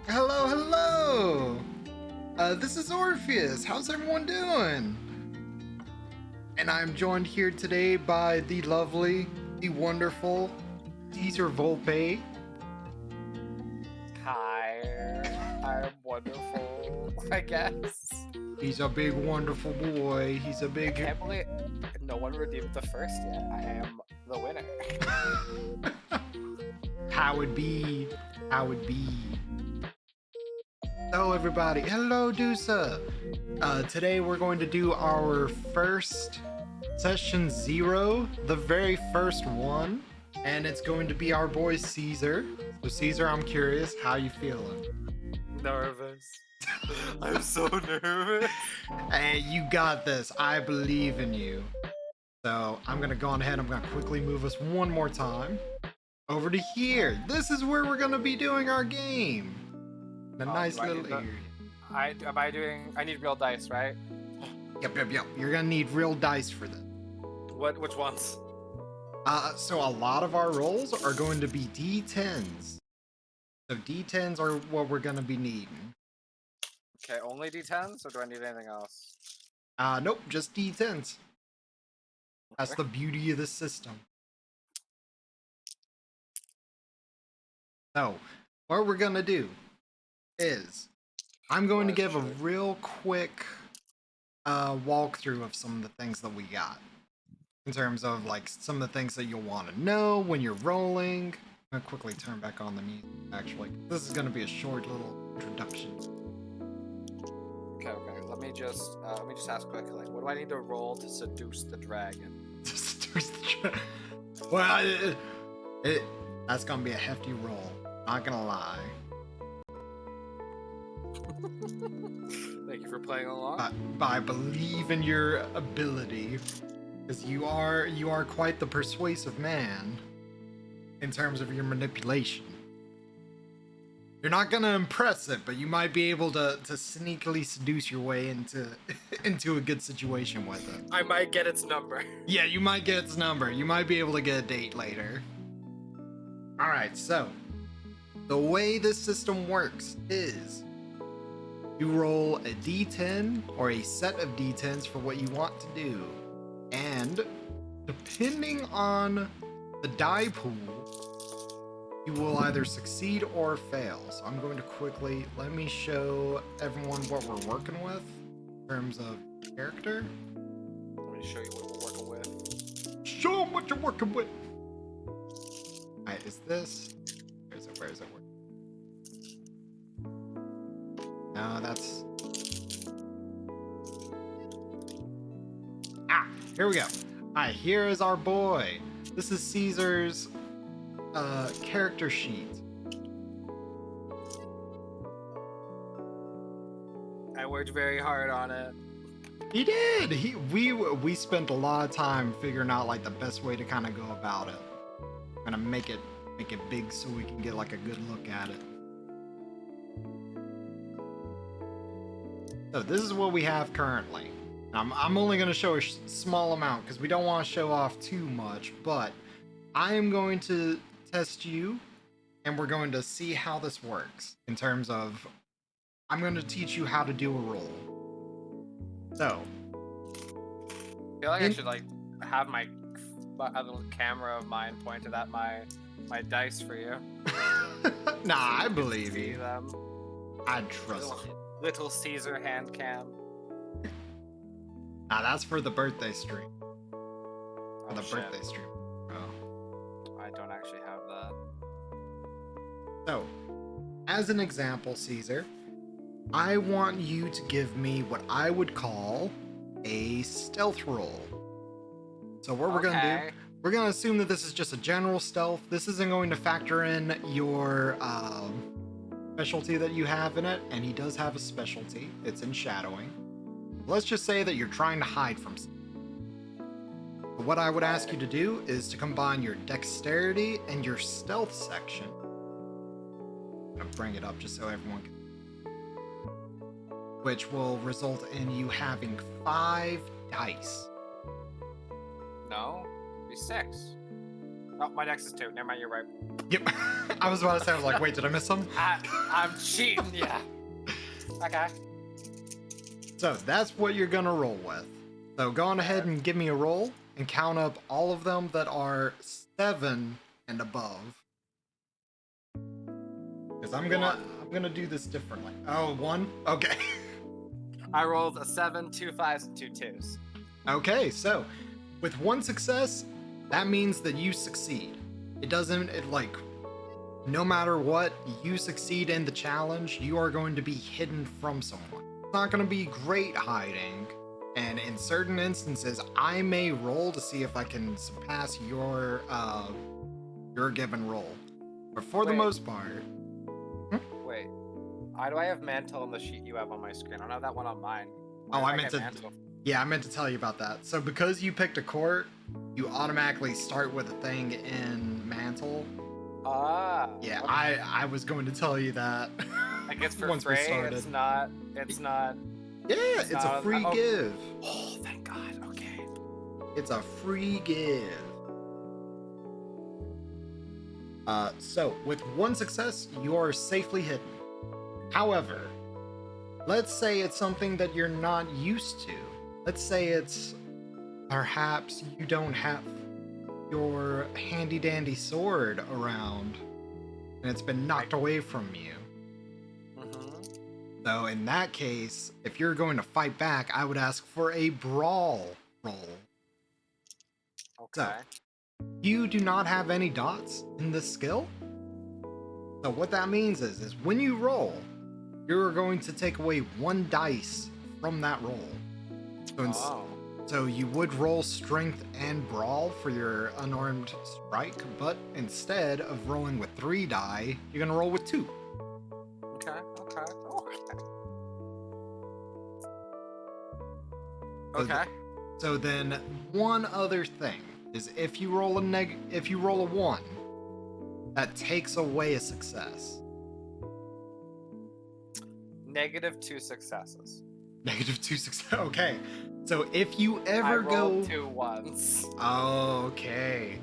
Hello, hello! This is Orpheus. How's everyone doing? And I'm joined here today by the lovely, the wonderful Caesar Volpe. Hi, I'm wonderful, I guess. He's a big, wonderful boy. He's a I big. can't believe no one redeemed the first yet. I am the winner. How it be? How it be? Hello, everybody. Hello, Dusa. Today we're going to do our first session 0, the very first one, and it's going to be our boy Caesar. So, Caesar, I'm curious, how you feeling? Nervous. I'm so nervous. Hey, you got this. I believe in you. So I'm gonna go on ahead. I'm gonna quickly move us one more time over to here. This is where we're gonna be doing our game. A nice little area. I need real dice, right? Yep. You're gonna need real dice for this. Which ones? So a lot of our rolls are going to be D10s. So D10s are what we're gonna be needing. Okay, only D10s, or do I need anything else? Nope, just D10s. That's the beauty of the system. So, what we're gonna do is I'm going to give a real quick walkthrough of some of the things that we got. In terms of like some of the things that you'll want to know when you're rolling. I'm gonna quickly turn back on the music actually. This is gonna be a short little introduction. Okay. Let me just ask quickly. What do I need to roll to seduce the dragon? Well, that's gonna be a hefty roll. Not gonna lie. Thank you for playing along. I believe in your ability, because you are quite the persuasive man in terms of your manipulation. You're not gonna impress it, but you might be able to sneakily seduce your way into into a good situation with it. I might get its number. Yeah, you might get its number. You might be able to get a date later. Alright, so the way this system works is you roll a D10 or a set of D10s for what you want to do. And depending on the die pool, you will either succeed or fail. So I'm going to quickly, let me show everyone what we're working with in terms of character. Let me show you what we're working with. Show them what you're working with. Alright, is this? Where is it? No, that's... Here we go. Alright, here is our boy. This is Caesar's character sheet. I worked very hard on it. He did. We spent a lot of time figuring out like the best way to kind of go about it. Kind of make it big so we can get like a good look at it. So this is what we have currently. I'm only going to show a small amount because we don't want to show off too much, but I am going to test you and we're going to see how this works in terms of I'm going to teach you how to do a roll. So I feel like I should like have a little camera of mine pointed at my dice for you. Nah, I believe you. Them. I trust you. Little Caesar hand cam. Nah, that's for the birthday stream. For the shit. birthday stream. Oh. I don't actually have that. So, as an example, Caesar, I want you to give me what I would call a stealth roll. So what we're gonna do, we're gonna assume that this is just a general stealth. This isn't going to factor in your specialty that you have in it, and he does have a specialty. It's in shadowing. Let's just say that you're trying to hide from something. But what I would ask you to do is to combine your dexterity and your stealth section. I'm gonna bring it up just so everyone can, which will result in you having 5 dice. No, it'd be 6. Oh, my dex is 2. Never mind, you're right. Yep. I was about to say, I was like, wait, did I miss some? I'm cheating, yeah. Okay. So that's what you're gonna roll with. So go on ahead and give me a roll and count up all of them that are 7 and above. Because I'm gonna do this differently. Oh, 1? Okay. I rolled a 7, 2 5s, and 2 2s. Okay, so with 1 success, that means that you succeed. No matter what, you succeed in the challenge, you are going to be hidden from someone. It's not going to be great hiding, and in certain instances, I may roll to see if I can surpass your given roll. But for the most part... Wait, why do I have mantle on the sheet you have on my screen? I don't have that one on mine. I meant to tell you about that. So because you picked a court, you automatically start with a thing in mantle. Ah. Yeah, okay. I was going to tell you that. I guess for once we free, started. it's not. Yeah, it's a free give. Oh, thank God. Okay. It's a free give. So with 1 success, you are safely hidden. However, let's say it's something that you're not used to. Let's say it's perhaps you don't have your handy dandy sword around and it's been knocked away from you. So in that case, if you're going to fight back, I would ask for a brawl roll. Okay. So, you do not have any dots in this skill. So what that means is when you roll, you're going to take away 1 dice from that roll. So you would roll strength and brawl for your unarmed strike, but instead of rolling with 3 die, you're gonna roll with 2. Okay. So then one other thing is if you roll a 1, that takes away a success. -2 successes. -2 success. Okay. So if you ever I rolled 2 once. Okay.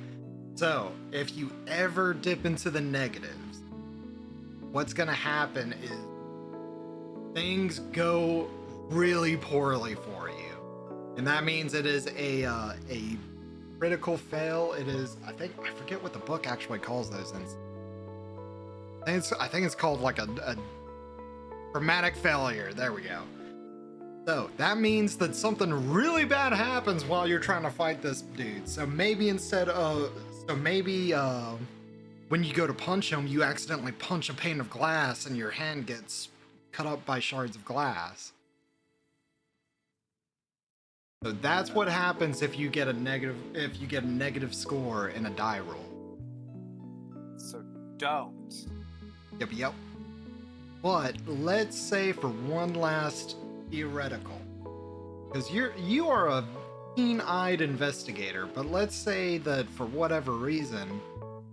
So if you ever dip into the negatives, what's gonna happen is things go really poorly for you. And that means it is a critical fail. It is, I forget what the book actually calls those. I think it's called like a traumatic failure. There we go. So that means that something really bad happens while you're trying to fight this dude. So maybe when you go to punch him, you accidentally punch a pane of glass and your hand gets cut up by shards of glass. So that's what happens if you get a negative score in a die roll. So don't. Yep. But let's say for one last theoretical, because you are a keen-eyed investigator, but let's say that for whatever reason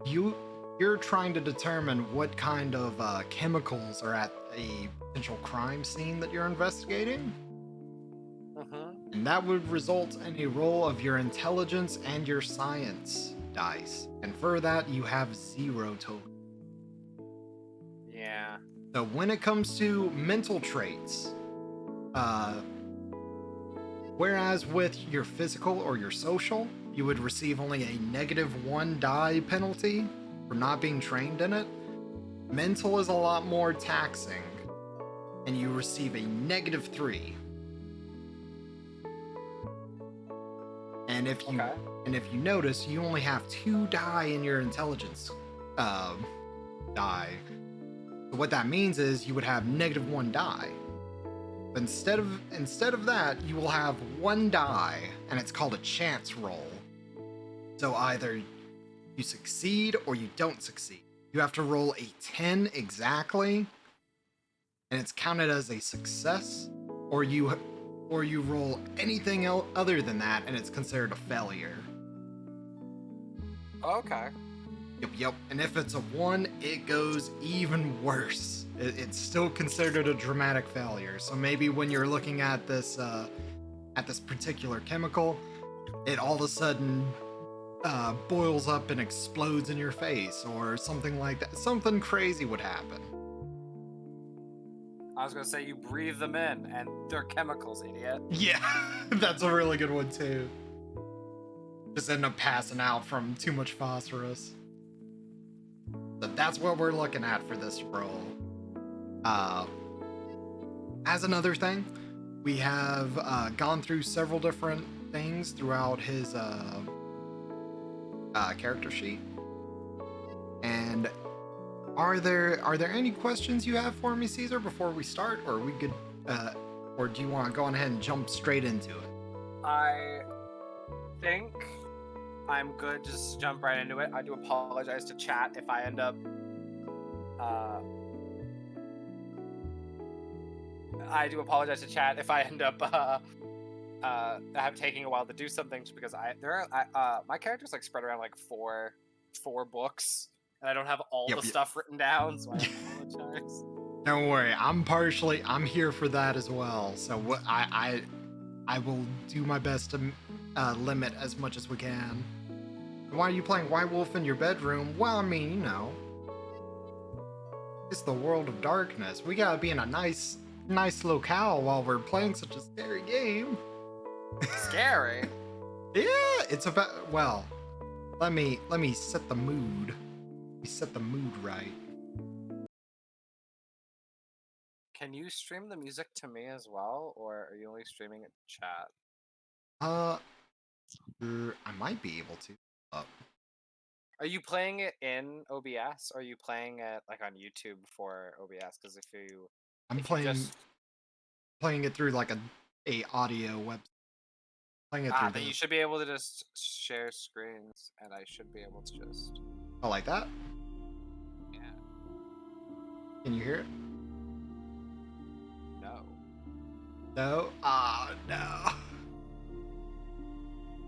you're trying to determine what kind of chemicals are at a potential crime scene that you're investigating. And that would result in a roll of your intelligence and your science dice. And for that, you have 0 total. Yeah. So when it comes to mental traits, whereas with your physical or your social, you would receive only a -1 die penalty for not being trained in it, mental is a lot more taxing, and you receive a -3. And if you notice, you only have 2 die in your intelligence die. So what that means is you would have -1 die. But instead of that, you will have 1 die, and it's called a chance roll. So either you succeed or you don't succeed. You have to roll a 10 exactly, and it's counted as a success, or you roll anything other than that, and it's considered a failure. Okay. Yep. And if it's a 1, it goes even worse. It's still considered a dramatic failure. So maybe when you're looking at this particular chemical, it all of a sudden boils up and explodes in your face, or something like that. Something crazy would happen. I was gonna say you breathe them in, and they're chemicals, idiot. Yeah, that's a really good one too. Just end up passing out from too much phosphorus. But that's what we're looking at for this roll. As another thing, we have gone through several different things throughout his character sheet. And are there any questions you have for me, Caesar, before we start, or are we good? Or do you want to go on ahead and jump straight into it? I think I'm good. Just jump right into it. I do apologize to chat if I end up taking a while to do something, just because my character's like spread around like four books, and I don't have all the stuff written down, so I apologize. Don't worry, I'm here for that as well. So I will do my best to limit as much as we can. Why are you playing White Wolf in your bedroom? Well, I mean, you know, it's the world of darkness. We gotta be in a nice locale while we're playing such a scary game. Scary? Yeah, it's about, well, let me set the mood. Let me set the mood right. Can you stream the music to me as well, or are you only streaming it to chat? I might be able to. Are you playing it in OBS, or are you playing it like on YouTube for OBS? Because I'm playing it through like a audio website. Then you should be able to just share screens, and I should be able to just. Oh, like that? Yeah. Can you hear it? No. No? Ah, no.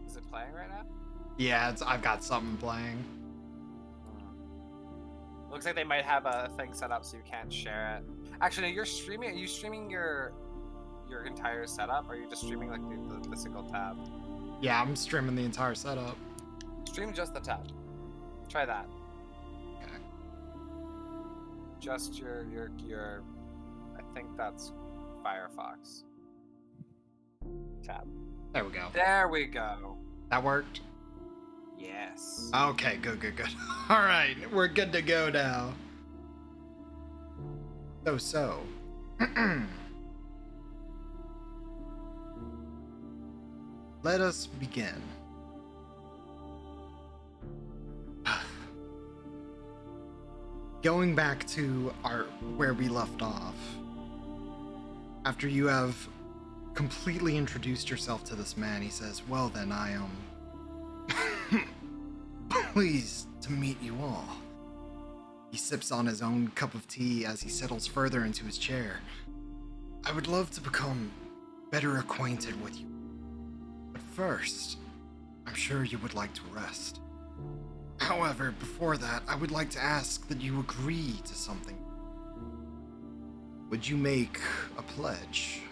Is it playing right now? Yeah, I've got something playing. Looks like they might have a thing set up so you can't share it. Actually, no, you're streaming. Are you streaming your entire setup, or are you just streaming like the single tab? Yeah, I'm streaming the entire setup. Stream just the tab. Try that. Okay. Just your I think that's Firefox tab. There we go. There we go. That worked? Yes. Okay, good. All right, we're good to go now. So. Let us begin. Going back to where we left off. After you have completely introduced yourself to this man, he says, "Well then, I am pleased to meet you all." He sips on his own cup of tea as he settles further into his chair. "I would love to become better acquainted with you. But first, I'm sure you would like to rest. However, before that, I would like to ask that you agree to something. Would you make a pledge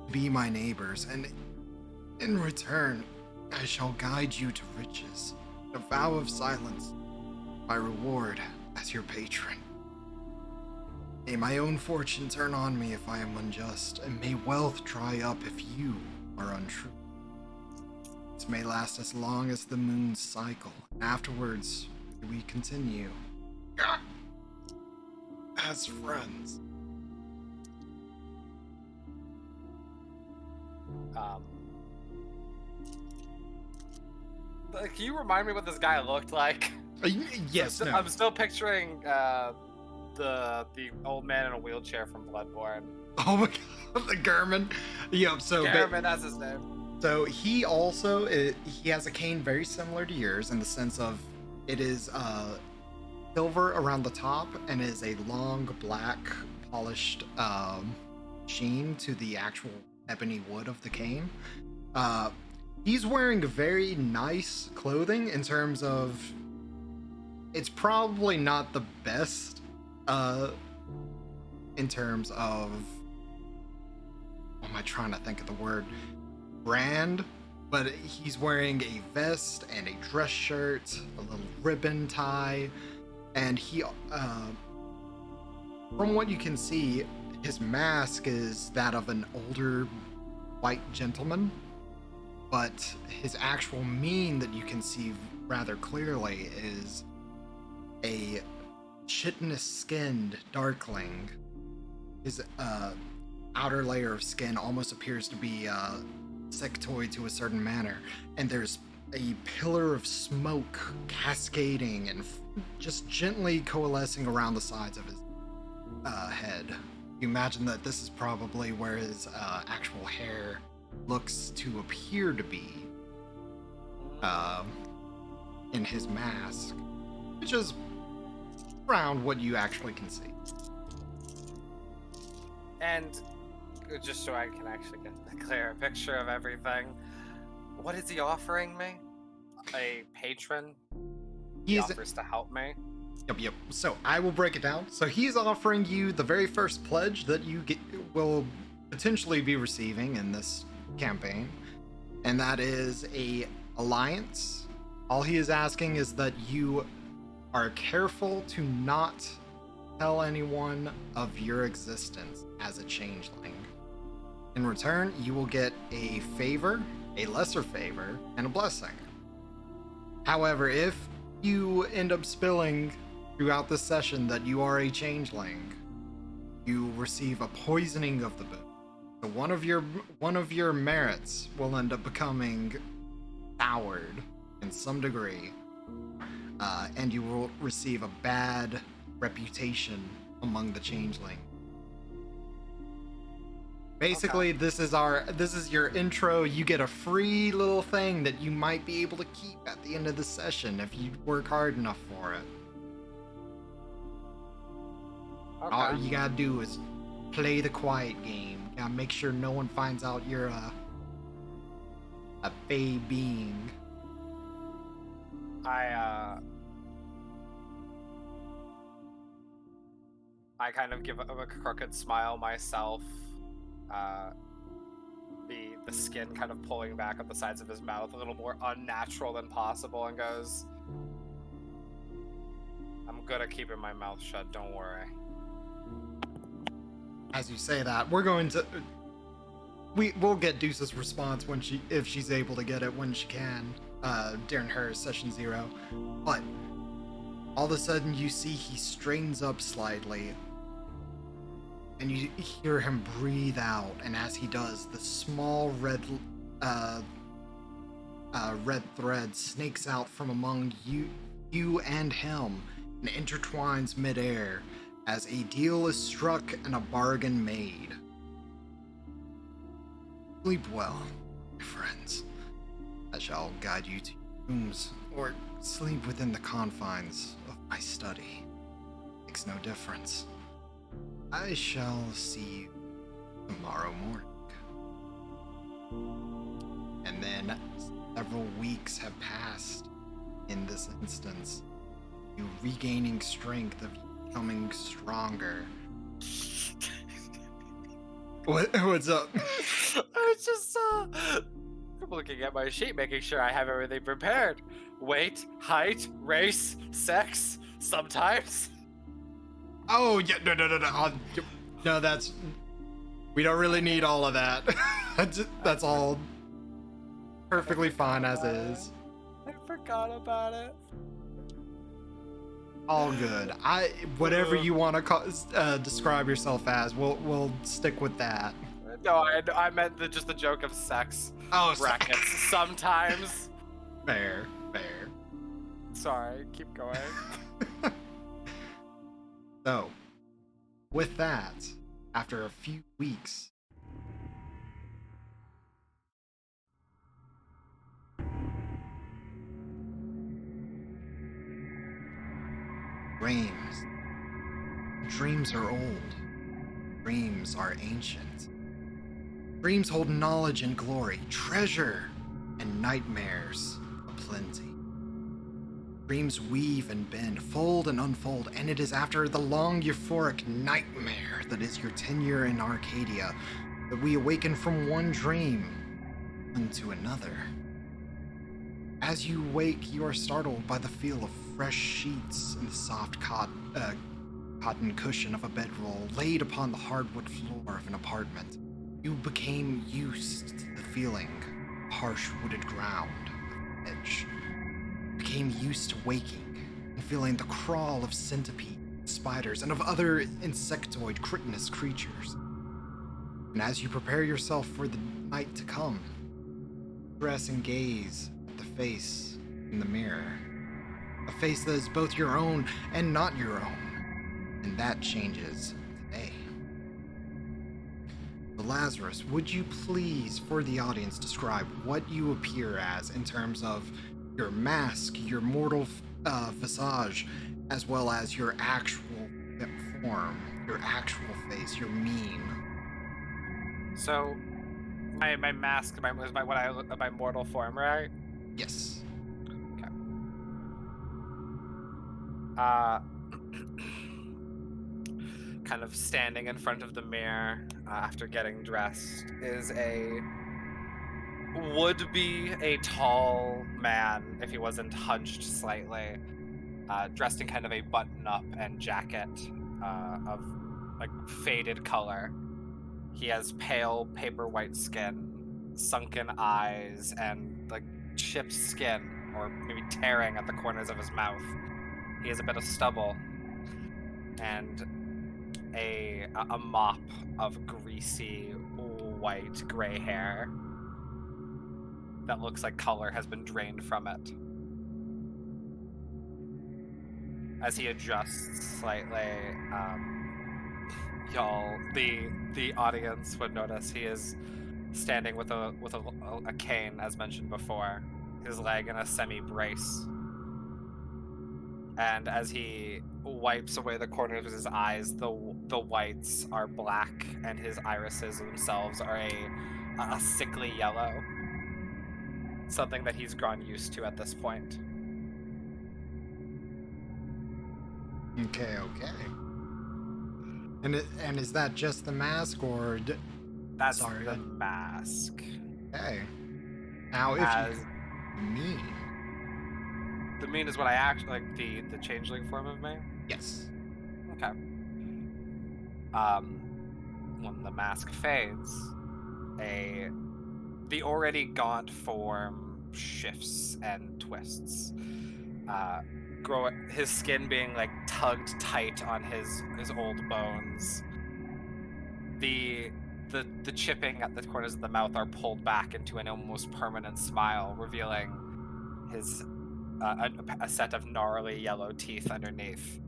to be my neighbors, and in return, I shall guide you to riches, a vow of silence, my reward as your patron. May my own fortune turn on me if I am unjust, and may wealth dry up if you are untrue. This may last as long as the moon's cycle. Afterwards, we continue as friends." Can you remind me what this guy looked like? Yes, no. I'm still picturing the old man in a wheelchair from Bloodborne. Oh my god, the German. Yep, so German, that's his name. So he also he has a cane very similar to yours in the sense of it is silver around the top and is a long black polished sheen to the actual ebony wood of the cane. He's wearing very nice clothing in terms of it's probably not the best in terms of what am I trying to think of the word? Brand but he's wearing a vest and a dress shirt, a little ribbon tie, and he, from what you can see, his mask is that of an older white gentleman, but his actual mien that you can see rather clearly is a chitinous-skinned darkling. His outer layer of skin almost appears to be sectoid to a certain manner, and there's a pillar of smoke cascading and just gently coalescing around the sides of his head. You imagine that this is probably where his actual hair looks to appear to be in his mask, which is around what you actually can see. And just so I can actually get a clearer picture of everything, what is he offering me? A patron? He offers to help me? Yep. So I will break it down. So he's offering you the very first pledge that you will potentially be receiving in this campaign, and that is a alliance. All he is asking is that you are careful to not tell anyone of your existence as a changeling. In return, you will get a favor, a lesser favor, and a blessing. However, if you end up spilling throughout the session that you are a changeling, you receive a poisoning of the boon. So one of your merits will end up becoming soured in some degree, and you will receive a bad reputation among the changeling. Basically, this is your intro. You get a free little thing that you might be able to keep at the end of the session if you work hard enough for it. Okay. All you gotta do is play the quiet game. You gotta make sure no one finds out you're a fey being. I kind of give a crooked smile myself. The skin kind of pulling back on the sides of his mouth a little more unnatural than possible, and goes, "I'm good at keeping my mouth shut, don't worry." As you say that, we'll get Deuce's response if she's able to get it when she can, during her session 0. But all of a sudden you see he straigens up slightly, and you hear him breathe out, and as he does, the small red thread snakes out from among you and him and intertwines midair as a deal is struck and a bargain made. Sleep well, my friends. I shall guide you to your rooms, or sleep within the confines of my study. Makes no difference. I shall see you tomorrow morning. And then several weeks have passed in this instance. You regaining strength of becoming stronger. What's up? I was just looking at my sheet, making sure I have everything prepared. Weight, height, race, sex, sometimes. Oh, yeah, no. No, we don't really need all of that. That's all perfectly fine as is. I forgot about it. All good. Whatever you want to describe yourself as, we'll stick with that. No, I meant just the joke of sex. Oh, brackets. Sometimes. Fair. Sorry, keep going. So, with that, after a few weeks, dreams are old. Dreams are ancient. Dreams hold knowledge and glory, treasure and nightmares aplenty. Dreams weave and bend, fold and unfold, and it is after the long euphoric nightmare that is your tenure in Arcadia that we awaken from one dream unto another. As you wake, you are startled by the feel of fresh sheets and the soft cotton cushion of a bedroll laid upon the hardwood floor of an apartment. You became used to the feeling of harsh wooded ground of the edge. You became used to waking and feeling the crawl of centipedes, spiders, and of other insectoid chitinous creatures. And as you prepare yourself for the night to come, dress and gaze at the face in the mirror. A face that is both your own and not your own. And that changes today. So Lazarus, would you please, for the audience, describe what you appear as in terms of your mask, your mortal visage, as well as your actual form, your actual face, your meme? So, my mask, was my mortal form, right? Yes. Okay. Kind of standing in front of the mirror after getting dressed would be a tall man if he wasn't hunched slightly, dressed in kind of a button-up and jacket of like faded color. He has pale paper white skin, sunken eyes, and like chipped skin, or maybe tearing at the corners of his mouth. He has a bit of stubble and a mop of greasy white gray hair that looks like color has been drained from it. As he adjusts slightly, y'all, the audience would notice he is standing with a cane, as mentioned before, his leg in a semi-brace. And as he wipes away the corners of his eyes, the whites are black, and his irises themselves are a sickly yellow. Something that he's grown used to at this point. Okay. And is that just the mask, or that's the mask? Okay. Now, if the mean is what I actually like, the changeling form of me. Yes. Okay. When the mask fades, the already gaunt form shifts and twists. His skin being like tugged tight on his old bones. The chipping at the corners of the mouth are pulled back into an almost permanent smile, revealing his a set of gnarly yellow teeth underneath,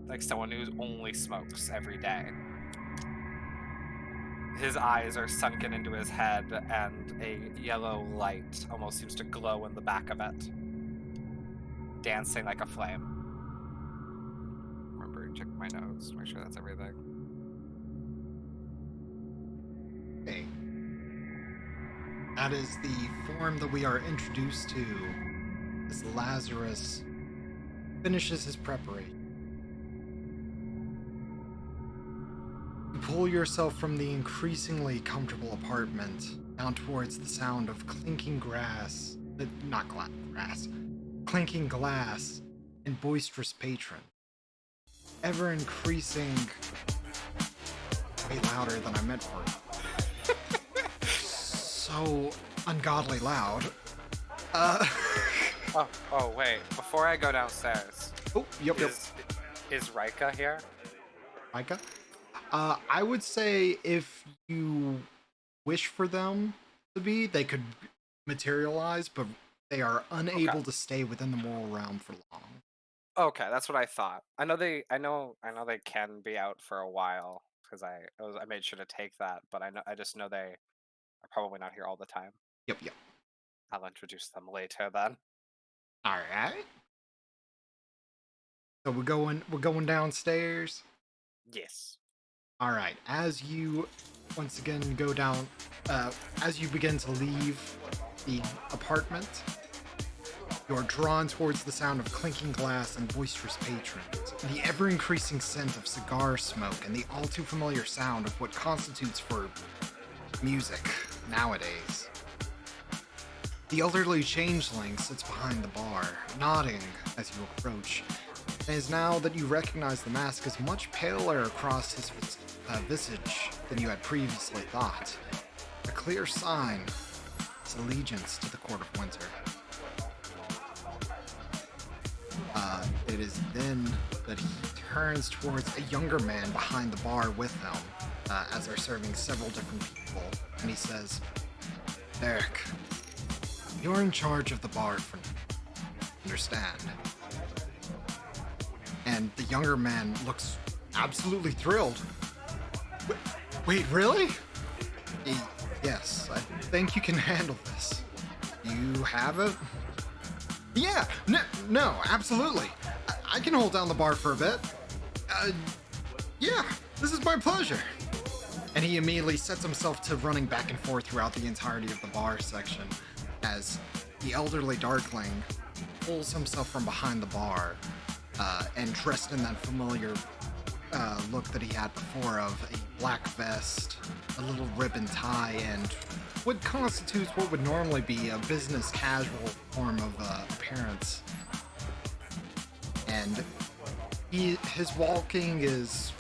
like someone who only smokes every day. His eyes are sunken into his head, and a yellow light almost seems to glow in the back of it, dancing like a flame. Remember, check my notes, make sure that's everything. Okay. That is the form that we are introduced to as Lazarus finishes his preparation. You pull yourself from the increasingly comfortable apartment down towards the sound of clinking clinking glass and boisterous patron. Ever increasing, way louder than I meant for it. So ungodly loud. Oh, wait. Before I go downstairs. Oh, yep. Is Rika here? Rika? I would say if you wish for them to be, they could materialize, but they are unable to stay within the moral realm for long. Okay, that's what I thought. I know they can be out for a while because I made sure to take that, but I just know they are probably not here all the time. Yep. I'll introduce them later then. All right. So we're going downstairs. Yes. All right. As you once again go down, as you begin to leave the apartment, you're drawn towards the sound of clinking glass and boisterous patrons, the ever-increasing scent of cigar smoke, and the all-too-familiar sound of what constitutes for music nowadays. The elderly changeling sits behind the bar, nodding as you approach. It is now that you recognize the mask is much paler across his visage than you had previously thought. A clear sign of his allegiance to the Court of Winter. It is then that he turns towards a younger man behind the bar with him, as they're serving several different people, and he says, Derek, you're in charge of the bar for now. Understand? And the younger man looks absolutely thrilled. Wait, really? Yes, I think you can handle this. You have it? Yeah, no, absolutely. I can hold down the bar for a bit. Yeah, this is my pleasure. And he immediately sets himself to running back and forth throughout the entirety of the bar section as the elderly darkling pulls himself from behind the bar and dressed in that familiar look that he had before of a black vest, a little ribbon tie, and what constitutes what would normally be a business casual form of appearance. And his walking is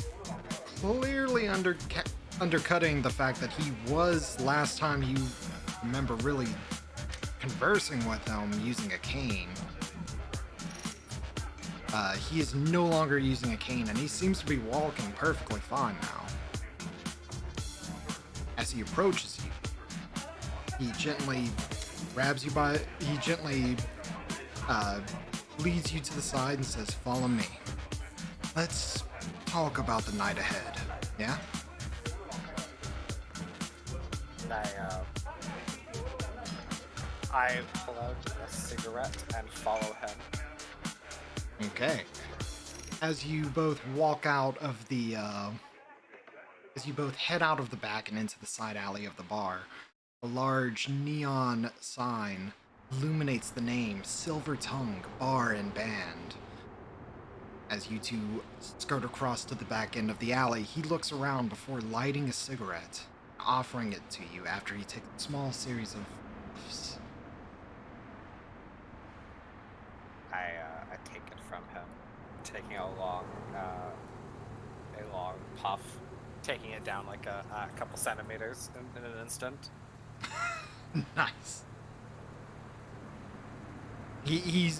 clearly undercutting the fact that he was, last time you remember really conversing with him, using a cane. He is no longer using a cane, and he seems to be walking perfectly fine now. As he approaches you, he gently grabs you by, he gently leads you to the side and says, follow me. Let's talk about the night ahead, yeah? I pull out a cigarette and follow him. Okay. As you both walk out of the, as you both head out of the back and into the side alley of the bar, a large neon sign illuminates the name Silver Tongue Bar and Band. As you two skirt across to the back end of the alley, he looks around before lighting a cigarette, offering it to you after he takes a small series of puffs. I take it from him, taking a long puff, taking it down like a couple centimeters in an instant. Nice. He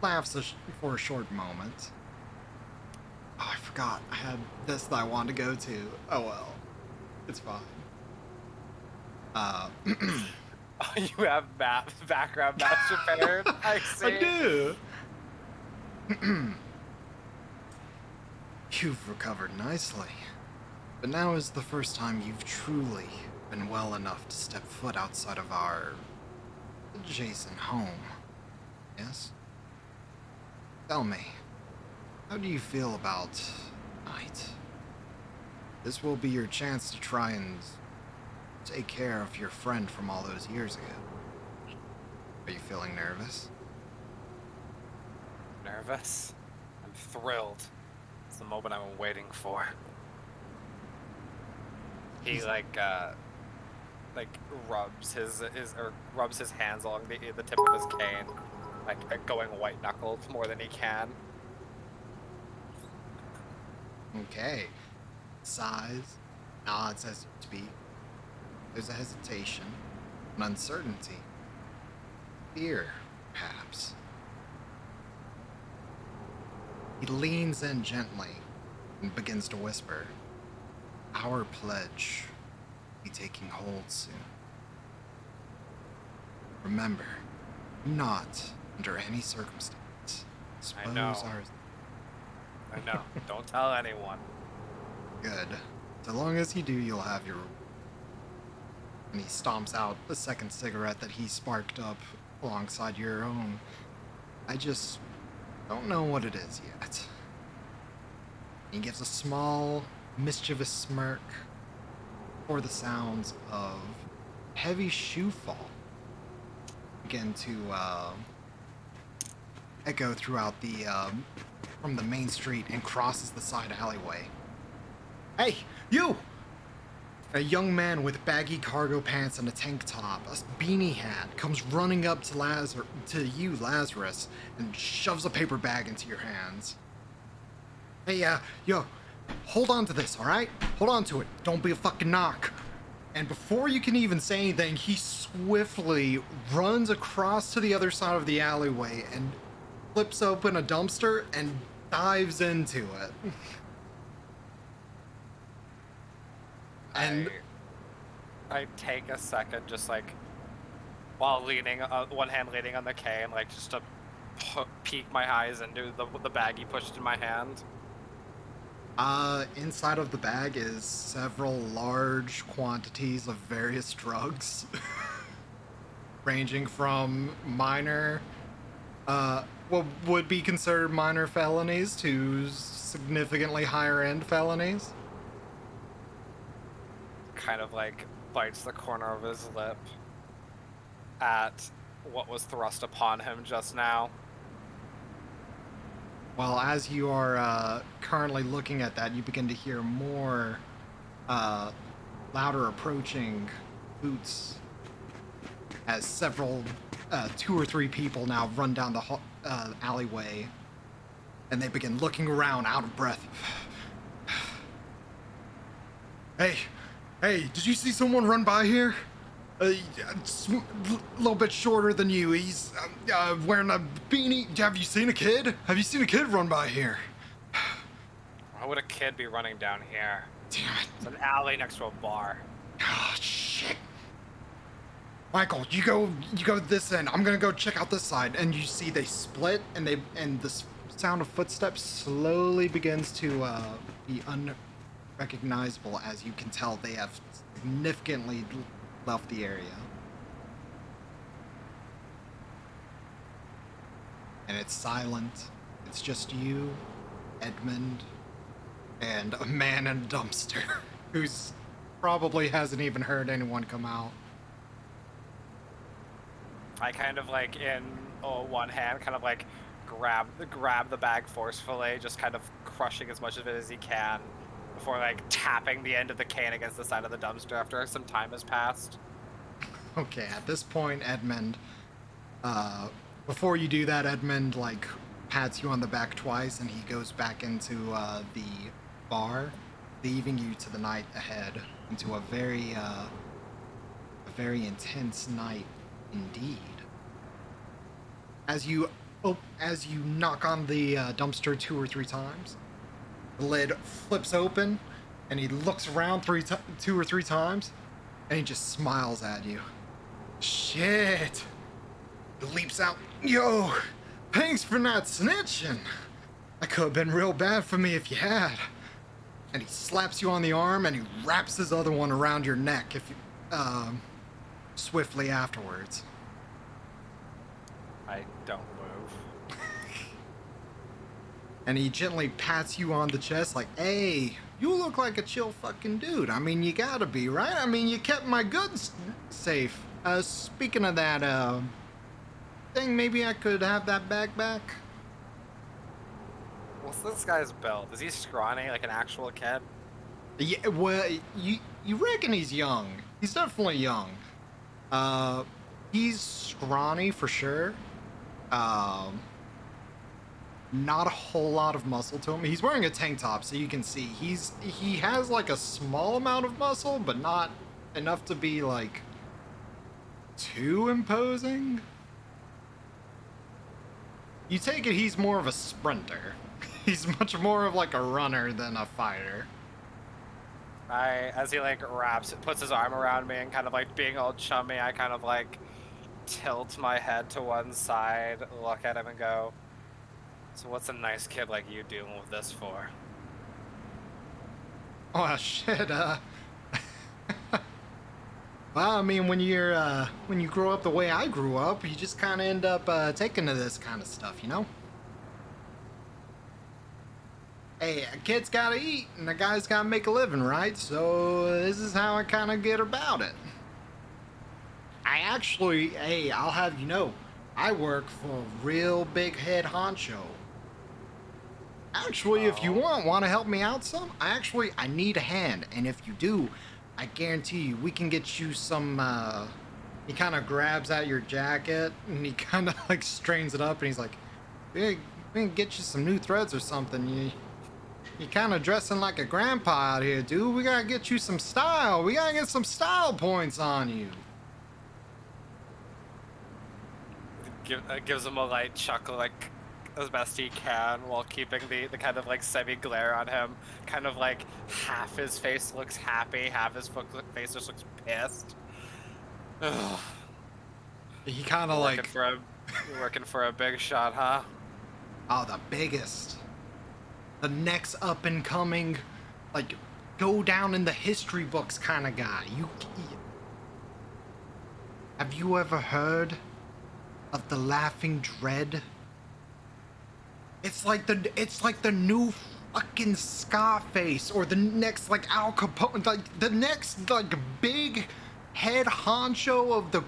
laughs for a short moment. Oh, I forgot. I had this that I wanted to go to. Oh well, it's fine. Oh, you have background maps prepared? I see. I do. You've recovered nicely, but now is the first time you've truly been well enough to step foot outside of our adjacent home. Yes? Tell me, how do you feel about tonight? This will be your chance to try and take care of your friend from all those years ago. Are you feeling nervous? Nervous? I'm thrilled. It's the moment I've been waiting for. He rubs his hands along the tip of his cane, like going white knuckled more than he can. Okay. Sighs, nods as you speak. There's a hesitation, an uncertainty, fear, perhaps. He leans in gently and begins to whisper, our pledge will be taking hold soon. Remember, not under any circumstance. I know. I know. Don't tell anyone. Good. So long as you do, you'll have your... And he stomps out the second cigarette that he sparked up alongside your own. I just don't know what it is yet. He gives a small, mischievous smirk for the sounds of heavy shoe fall begin to echo throughout the from the main street and crosses the side alleyway. Hey, you! A young man with baggy cargo pants and a tank top, a beanie hat, comes running up to you, Lazarus, and shoves a paper bag into your hands. Hey, yo, hold on to this, all right? Hold on to it. Don't be a fucking knock. And before you can even say anything, he swiftly runs across to the other side of the alleyway and flips open a dumpster and dives into it. And I take a second, just like while leaning, one hand leaning on the cane, like just to peek my eyes into the bag he pushed in my hand. Inside of the bag is several large quantities of various drugs, ranging from minor, what would be considered minor felonies to significantly higher end felonies. Kind of like bites the corner of his lip at what was thrust upon him just now. Well, as you are currently looking at that, you begin to hear more louder approaching boots as several, 2 or 3 people now run down the alleyway, and they begin looking around out of breath. Hey, did you see someone run by here? A little bit shorter than you. He's wearing a beanie. Have you seen a kid? Have you seen a kid run by here? Why would a kid be running down here? Damn it. It's an alley next to a bar. Oh, shit. Michael, you go this end. I'm gonna go check out this side. And you see they split, and the sound of footsteps slowly begins to be unrecognizable, as you can tell they have significantly left the area. And it's silent. It's just you, Edmund, and a man in a dumpster who's probably hasn't even heard anyone come out. I kind of like in one hand kind of like grab the bag forcefully, just kind of crushing as much of it as he can before like tapping the end of the cane against the side of the dumpster after some time has passed. Okay, at this point, Edmund, before you do that, Edmund like pats you on the back twice, and he goes back into the bar, leaving you to the night ahead, into a very intense night indeed. As you knock on the dumpster 2 or 3 times, the lid flips open, and he looks around 2 or 3 times, and he just smiles at you. Shit! He leaps out. Yo, thanks for not snitching. That could have been real bad for me if you had. And he slaps you on the arm, and he wraps his other one around your neck if you, swiftly afterwards. I don't move. And he gently pats you on the chest like, hey, you look like a chill fucking dude. I mean, you gotta be, right? I mean, you kept my goods safe. Speaking of that, thing, maybe I could have that bag back? What's this guy's build? Is he scrawny like an actual kid? Yeah, well, you reckon he's young. He's definitely young. He's scrawny for sure. Not a whole lot of muscle to him. He's wearing a tank top, so you can see he has like a small amount of muscle, but not enough to be like too imposing. You take it he's more of a sprinter. He's much more of like a runner than a fighter. As he like puts his arm around me and kind of like being all chummy, I kind of like tilt my head to one side, look at him and go, so what's a nice kid like you doing with this for? Oh shit, well, I mean, when you grow up the way I grew up, you just kind of end up taking to this kind of stuff, you know? Hey, a kid's gotta eat, and a guy's gotta make a living, right? So this is how I kind of get about it. I actually, hey, I'll have you know, I work for a real big head honcho. Actually, if you want to help me out some, I need a hand, and if you do, I guarantee you, we can get you some, he kind of grabs out your jacket and he kind of like strains it up and he's like, we can get you some new threads or something. You kind of dressing like a grandpa out here, dude. We gotta get you some style. We gotta get some style points on you. Gives him a light chuckle, like as best he can, while keeping the kind of like semi-glare on him. Kind of like half his face looks happy, half his face just looks pissed. Ugh. He kind of like... You're working for a big shot, huh? Oh, the biggest. The next up-and-coming, like, go down in the history books kind of guy. Have you ever heard of the Laughing Dread? It's like the new fucking Scarface, or the next like Al Capone, like the next like big head honcho of the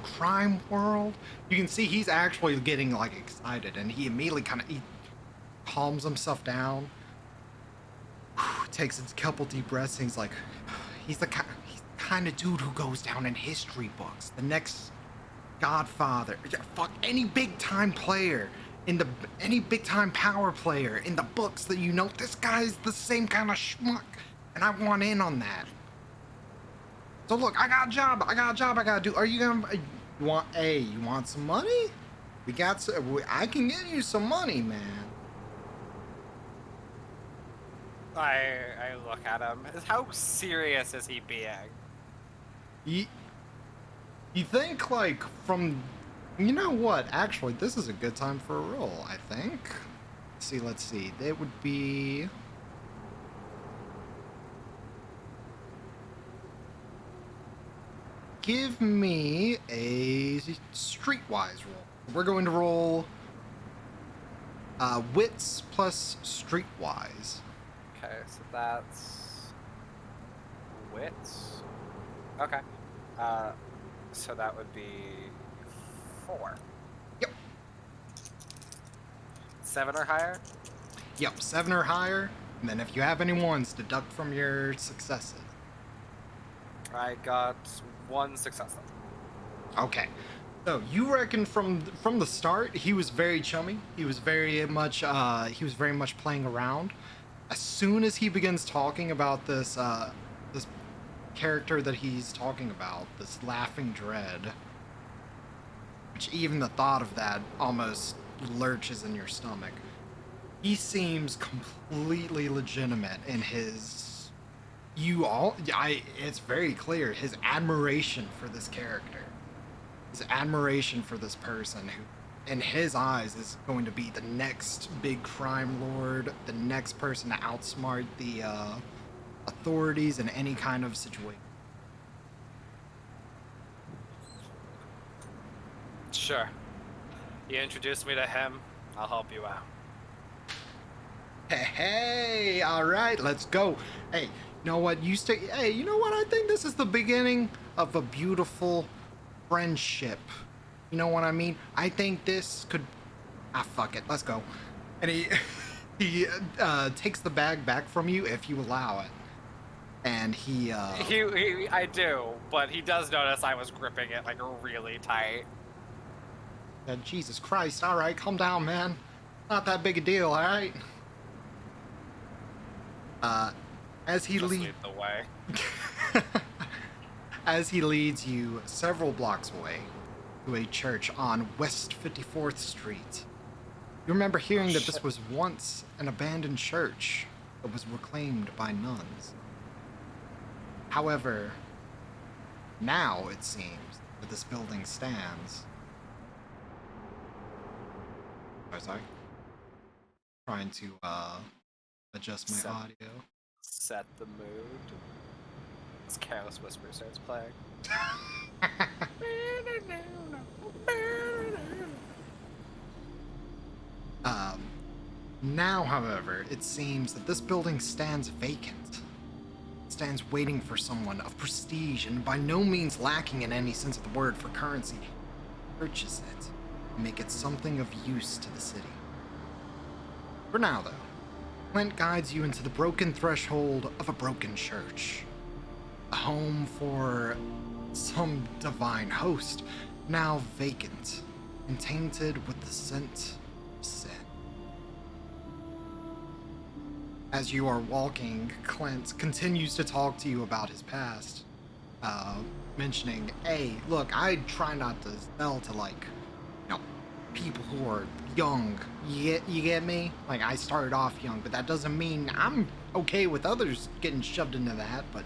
crime world. You can see he's actually getting like excited, and he immediately he calms himself down, takes a couple deep breaths, and he's like, he's the kind of dude who goes down in history books. The next Godfather, fuck any big time player any big time power player in the books that you know. This guy's the same kind of schmuck, and I want in on that. So look, I got a job I gotta do. Are you gonna you want some money? I can get you some money, man. I look at him. How serious is he being? You think, like, from... You know what? Actually, this is a good time for a roll, I think. Let's see. It would be... Give me a streetwise roll. We're going to roll wits plus streetwise. Okay, so that's wits. Okay. So that would be 4. Yep. 7 or higher? Yep, 7 or higher. And then if you have any ones, deduct from your successes. I got 1 success. Okay. So you reckon from the start he was very chummy. He was very much playing around. As soon as he begins talking about this this character that he's talking about, this Laughing Dread, which even the thought of that almost lurches in your stomach. He seems completely legitimate in his it's very clear his admiration for this character. His admiration for this person who, in his eyes, is going to be the next big crime lord, the next person to outsmart the authorities in any kind of situation. Sure. You introduced me to him. I'll help you out. Hey, all right, let's go. Hey, you know what? Hey, you know what? I think this is the beginning of a beautiful friendship. You know what I mean? I think this could... fuck it. Let's go. And he takes the bag back from you if you allow it. And I do, but he does notice I was gripping it like really tight. Jesus Christ! All right, calm down, man. Not that big a deal, all right. As he leads the way. As he leads you several blocks away to a church on West 54th Street. You remember hearing that this was once an abandoned church that was reclaimed by nuns. However, now it seems that this building stands... Oh, sorry. Trying to adjust my audio. Set the mood. This Careless Whisper starts playing. Now, however, it seems that this building stands vacant. It stands waiting for someone of prestige and by no means lacking in any sense of the word for currency. Purchase it and make it something of use to the city. For now, though, Clint guides you into the broken threshold of a broken church. a home for some divine host, now vacant and tainted with the scent of sin. As you are walking, Clint continues to talk to you about his past, mentioning, hey, look, I try not to sell to, like, you know, people who are young. You get me? Like, I started off young, but that doesn't mean I'm okay with others getting shoved into that, but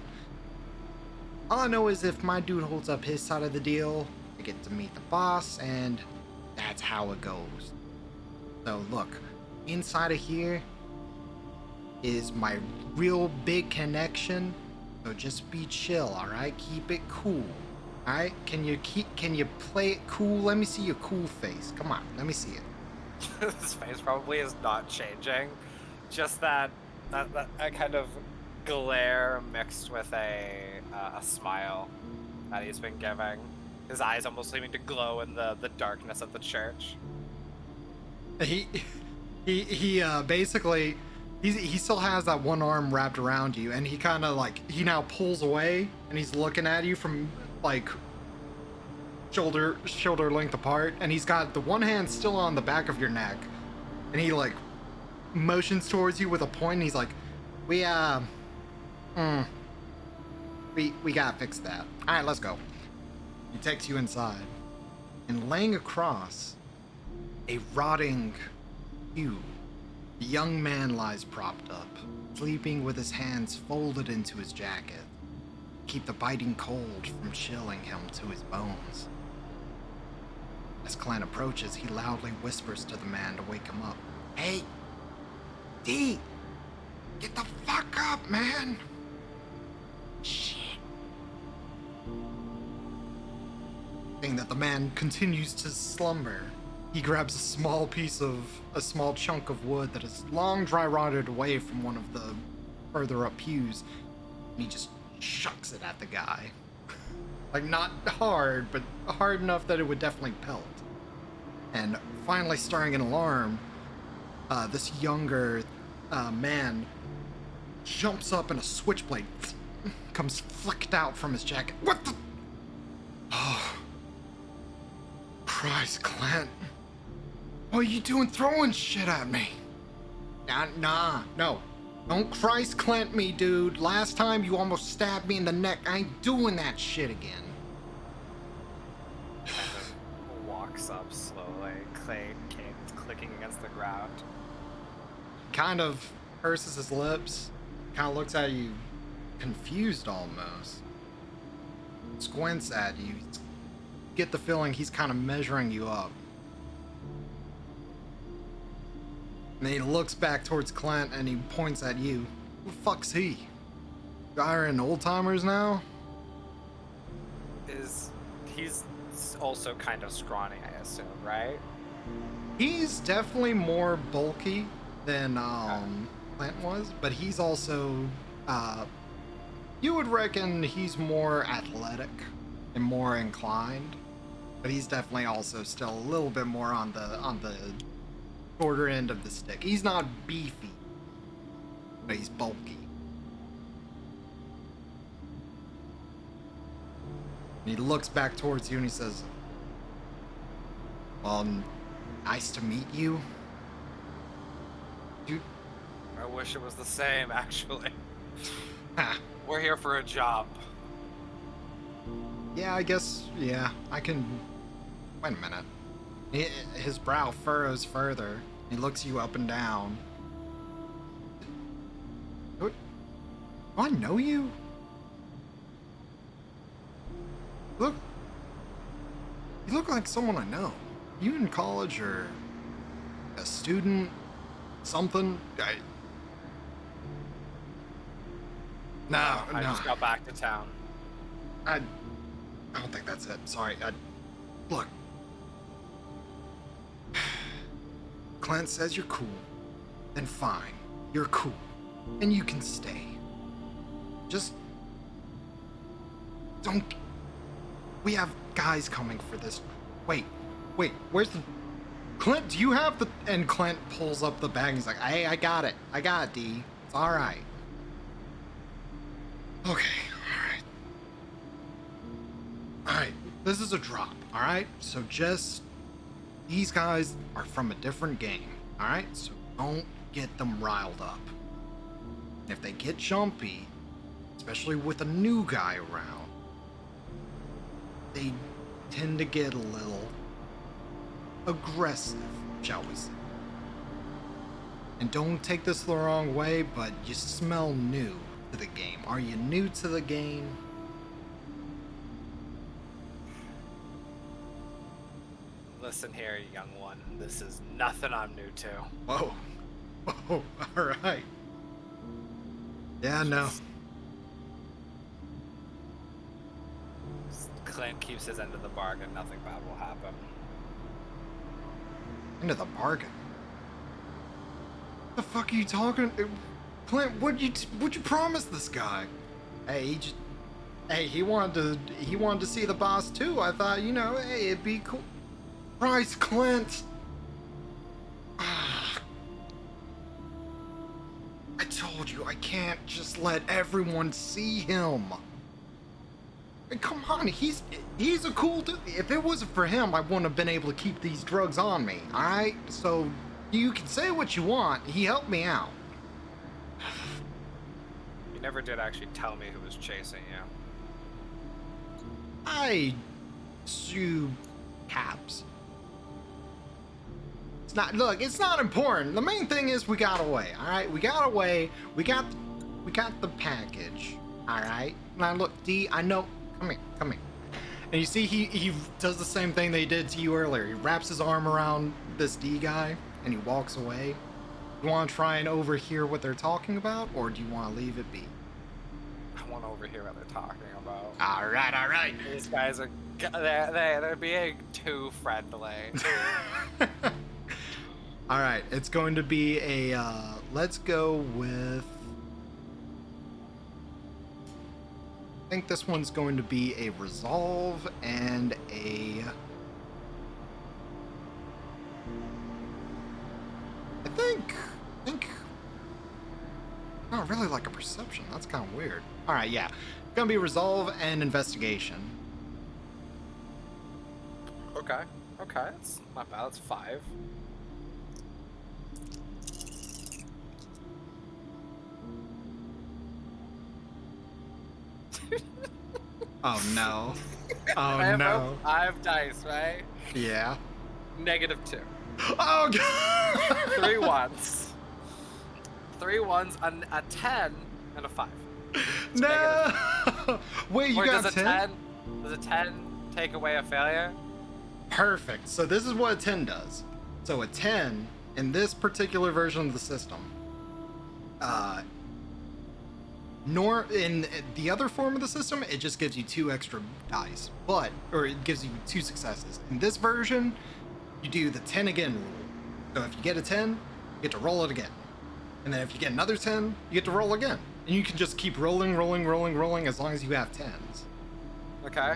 all I know is if my dude holds up his side of the deal, I get to meet the boss, and that's how it goes. So look, inside of here is my real big connection. So just be chill, all right? Keep it cool. All right? Can you play it cool? Let me see your cool face. Come on, let me see it. His face probably is not changing. Just that kind of glare mixed with a smile that he's been giving. His eyes almost seeming to glow in the darkness of the church. He basically he still has that one arm wrapped around you, and he kind of like he now pulls away, and he's looking at you from like shoulder length apart, and he's got the one hand still on the back of your neck, and he like motions towards you with a point, and he's like, we gotta fix that. All right, let's go. He takes you inside, and laying across a rotting pew, the young man lies propped up, sleeping with his hands folded into his jacket, keep the biting cold from chilling him to his bones. As Clint approaches, he loudly whispers to the man to wake him up. Hey, D, get the fuck up, man. Shit. Seeing that the man continues to slumber, he grabs a small chunk of wood that is long dry rotted away from one of the further up pews, and he just chucks it at the guy. Like, not hard, but hard enough that it would definitely pelt. And finally stirring an alarm, this younger man jumps up and a switchblade comes flicked out from his jacket. What the? Oh, Christ, Clint. What are you doing throwing shit at me? Nah, no. Don't Christ Clint me, dude. Last time you almost stabbed me in the neck. I ain't doing that shit again. Walks up slowly, canes clicking against the ground. Kind of purses his lips, kind of looks at you, confused almost. Squints at you. Get the feeling he's kind of measuring you up. And then he looks back towards Clint and he points at you. Who the fuck's he? Guy are in old timers now? He's also kind of scrawny, I assume, right? He's definitely more bulky than Clint was, but he's also you would reckon he's more athletic and more inclined, but he's definitely also still a little bit more on the shorter end of the stick. He's not beefy, but he's bulky. And he looks back towards you and he says, well, nice to meet you. Dude. I wish it was the same, actually. Ha. We're here for a job. Yeah, I guess, yeah, I can... Wait a minute. His brow furrows further. He looks you up and down. Do I know you? Look. You look like someone I know. You in college or a student? Something? No. I just got back to town. I don't think that's it. Sorry. Look. Clint says you're cool. Then fine. You're cool. And you can stay. Just don't... We have guys coming for this. Wait. Where's the... Clint, do you have the... And Clint pulls up the bag and he's like, hey, I got it, D. It's alright. Okay, alright. Alright, this is a drop, alright? So just, these guys are from a different game, alright? So don't get them riled up. If they get jumpy, especially with a new guy around, they tend to get a little aggressive, shall we say. And don't take this the wrong way, but you smell new to the game. Are you new to the game? Listen here, young one. This is nothing I'm new to. Whoa. Whoa, alright. Yeah, no. Clint keeps his end of the bargain. Nothing bad will happen. Into the bargain. The fuck are you talking? Clint, what'd you promise this guy? Hey, he wanted to see the boss too. I thought, hey, it'd be cool. Christ, Clint. I told you I can't just let everyone see him. Come on, he's a cool dude. If it wasn't for him, I wouldn't have been able to keep these drugs on me, alright? So, you can say what you want. He helped me out. You never did actually tell me who was chasing you. I sue caps. It's not important. The main thing is we got away, alright? We got away. We got the package, alright? Now look, D, I know. Come here. And you see he does the same thing they did to you earlier. He wraps his arm around this D guy and he walks away. You want to try and overhear what they're talking about, or do you want to leave it be? I want to overhear what they're talking about. All right. These guys are they're being too friendly. All right, it's going to be a let's go with, I think this one's going to be a resolve and a, I think not really like a perception. That's kind of weird. All right, yeah, gonna be resolve and investigation. Okay, it's not bad. It's 5. Oh no. Oh I no. have dice, right? Yeah. -2. Oh god. 3 ones. 3 ones, a 10, and a 5. It's No. Wait, you or got does 10? Does a 10 take away a failure? Perfect. So this is what a 10 does. So a 10 in this particular version of the system, in the other form of the system, it just gives you 2 extra dice, or it gives you 2 successes. In this version, you do the 10 again rule. So if you get a 10, you get to roll it again. And then if you get another 10, you get to roll again. And you can just keep rolling as long as you have 10s. Okay.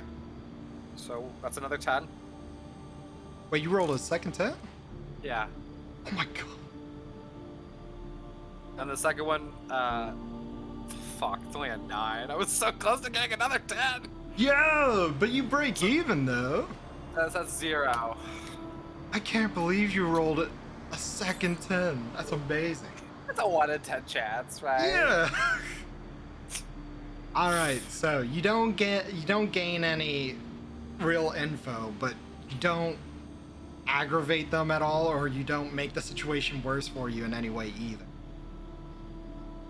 So that's another 10. Wait, you rolled a second 10? Yeah. Oh my god. And the second one, fuck, it's only a 9. I was so close to getting another 10. Yeah, but you break even though. That's 0. I can't believe you rolled a second 10. That's amazing. It's a 1 in 10 chance, right? Yeah. All right, so you don't gain any real info, but you don't aggravate them at all, or you don't make the situation worse for you in any way either.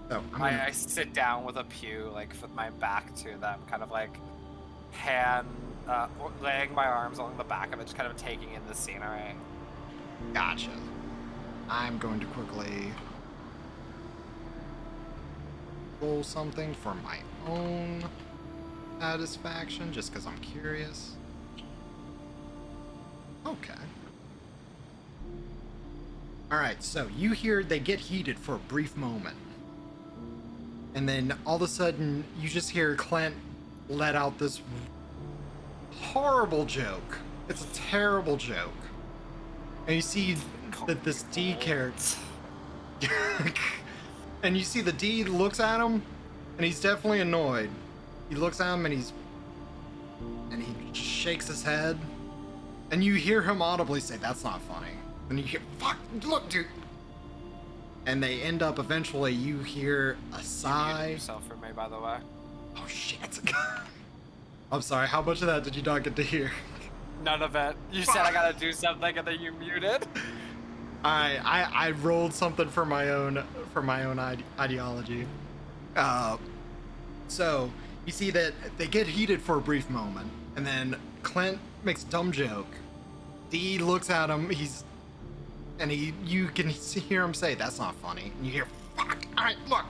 So I sit down with a pew, like with my back to them, kind of like laying my arms along the back of it, just kind of taking in the scenery. Gotcha. I'm going to quickly roll something for my own satisfaction, just because I'm curious. Okay. Alright, so you hear they get heated for a brief moment. And then all of a sudden, you just hear Clint let out this horrible joke. It's a terrible joke. And you see that this D character... and you see the D looks at him, and he's definitely annoyed. He looks at him, and he shakes his head, and you hear him audibly say, "That's not funny." And you hear, "Fuck, look, dude." And they end up eventually. You hear a You sigh. muted yourself for me, by the way. Oh shit! I'm sorry. How much of that did you not get to hear? None of it. You said I gotta do something, and then you muted. I rolled something for my own ideology. So you see that they get heated for a brief moment, and then Clint makes a dumb joke. Dee looks at him. You can hear him say, "That's not funny." And you hear, "Fuck! All right, look."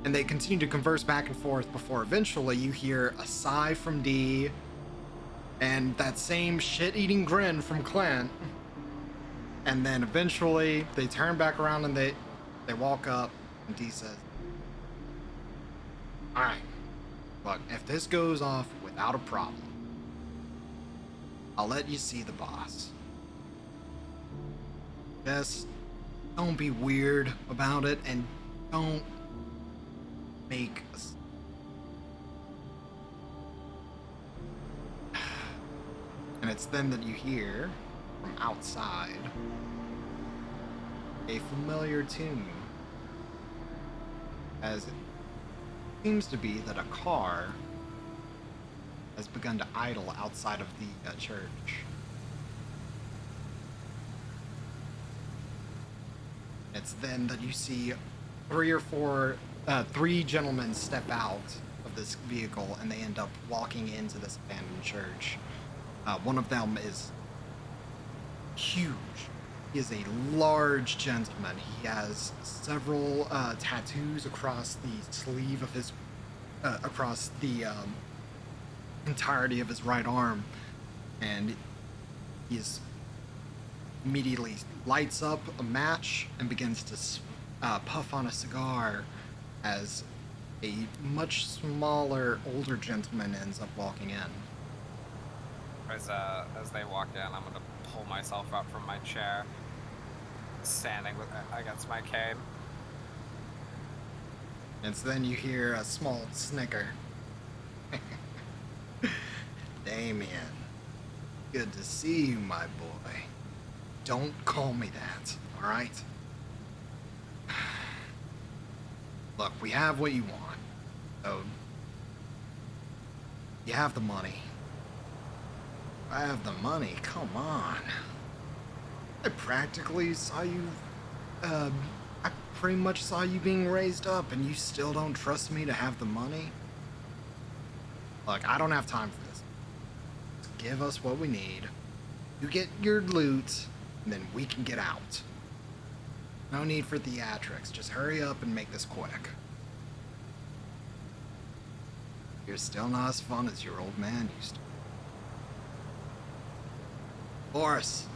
And they continue to converse back and forth before eventually you hear a sigh from Dee, and that same shit-eating grin from Clint. And then eventually they turn back around and they walk up, and Dee says, "All right, look, if this goes off without a problem, I'll let you see the boss. Just don't be weird about it, and don't make us." And it's then that you hear from outside a familiar tune, as it seems to be that a car has begun to idle outside of the church. It's then that you see three gentlemen step out of this vehicle, and they end up walking into this abandoned church. One of them is huge. He is a large gentleman. He has several tattoos across the sleeve of his, across the entirety of his right arm, and he immediately lights up a match and begins to puff on a cigar as a much smaller, older gentleman ends up walking in. As they walk in, I'm gonna pull myself up from my chair, standing against my cane. And so then you hear a small snicker. "Damien, good to see you, my boy. Don't call me that, all right? Look, we have what you want. So, you have the money." "I have the money? Come on. I practically saw you, I pretty much saw you being raised up, and you still don't trust me to have the money? Look, I don't have time for this. Just give us what we need. You get your loot, and then we can get out. No need for theatrics. Just hurry up and make this quick. You're still not as fun as your old man used to. Boris,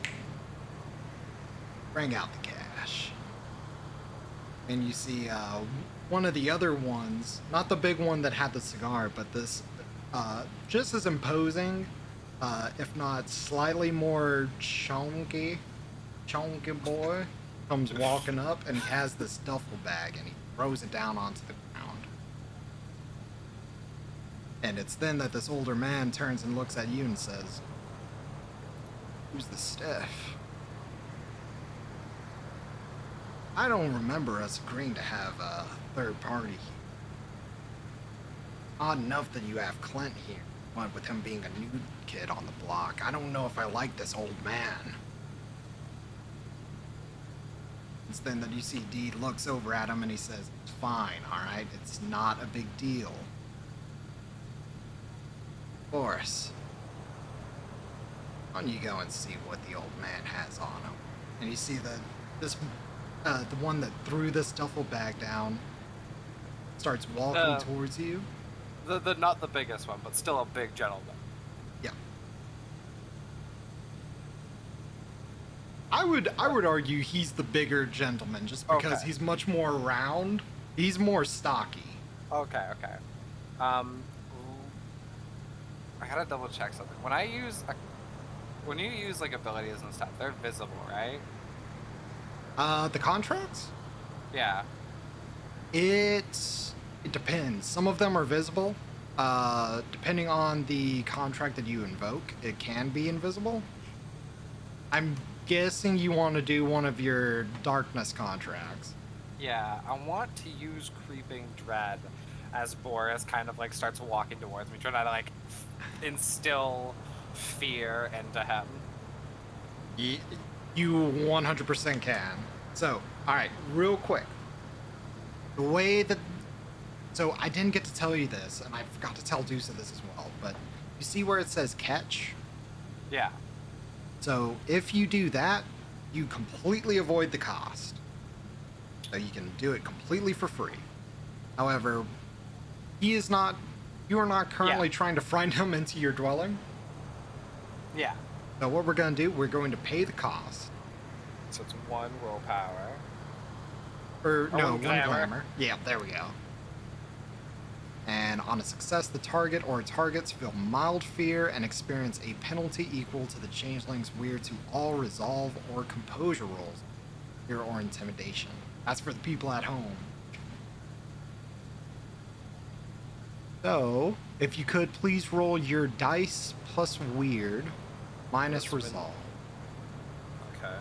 bring out the cash." And you see one of the other ones, not the big one that had the cigar, but this just as imposing, if not slightly more chunky boy, comes walking up, and he has this duffel bag, and he throws it down onto the ground. And it's then that this older man turns and looks at you and says, "Who's the stiff? I don't remember us agreeing to have a third party here. Odd enough that you have Clint here, what with him being a new kid on the block. I don't know if I like this old man." It's then that you see Dee looks over at him and he says, "It's fine, alright? It's not a big deal. Boris, why don't you go and see what the old man has on him?" And you see the one that threw this duffel bag down starts walking towards you. The not the biggest one, but still a big gentleman. Yeah. I would argue he's the bigger gentleman, just because he's much more round. He's more stocky. Okay. I gotta double check something. When you use like abilities and stuff, they're visible, right? The contracts? Yeah. It depends. Some of them are visible. Depending on the contract that you invoke, it can be invisible. I'm guessing you want to do one of your darkness contracts. Yeah, I want to use Creeping Dread as Boris kind of like starts walking towards me, trying to like instill fear into him. You 100% can. So, all right, real quick. The way that. So, I didn't get to tell you this, and I forgot to tell Deuce this as well, but you see where it says catch? Yeah. So, if you do that, you completely avoid the cost. So, you can do it completely for free. However, he is not. You are not currently trying to find him into your dwelling. Yeah. So, what we're going to do, we're going to pay the cost. So it's 1 willpower. Or, no, 1 glamour. glamour. Yeah, there we go. And on a success, the target or targets feel mild fear and experience a penalty equal to the changeling's weird to all resolve or composure rolls, fear or intimidation. That's for the people at home. So, if you could please roll your dice plus weird minus resolve. Okay.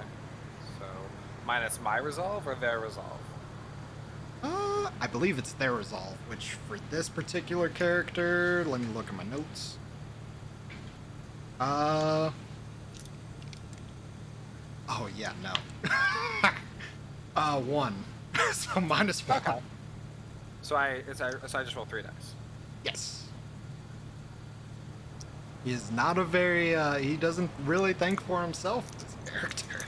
So minus my resolve or their resolve? I believe it's their resolve, which for this particular character, let me look at my notes. Oh yeah, no. 1. So minus 1. Okay. So I just roll 3 dice. Yes. He is not a very, he doesn't really think for himself, this character.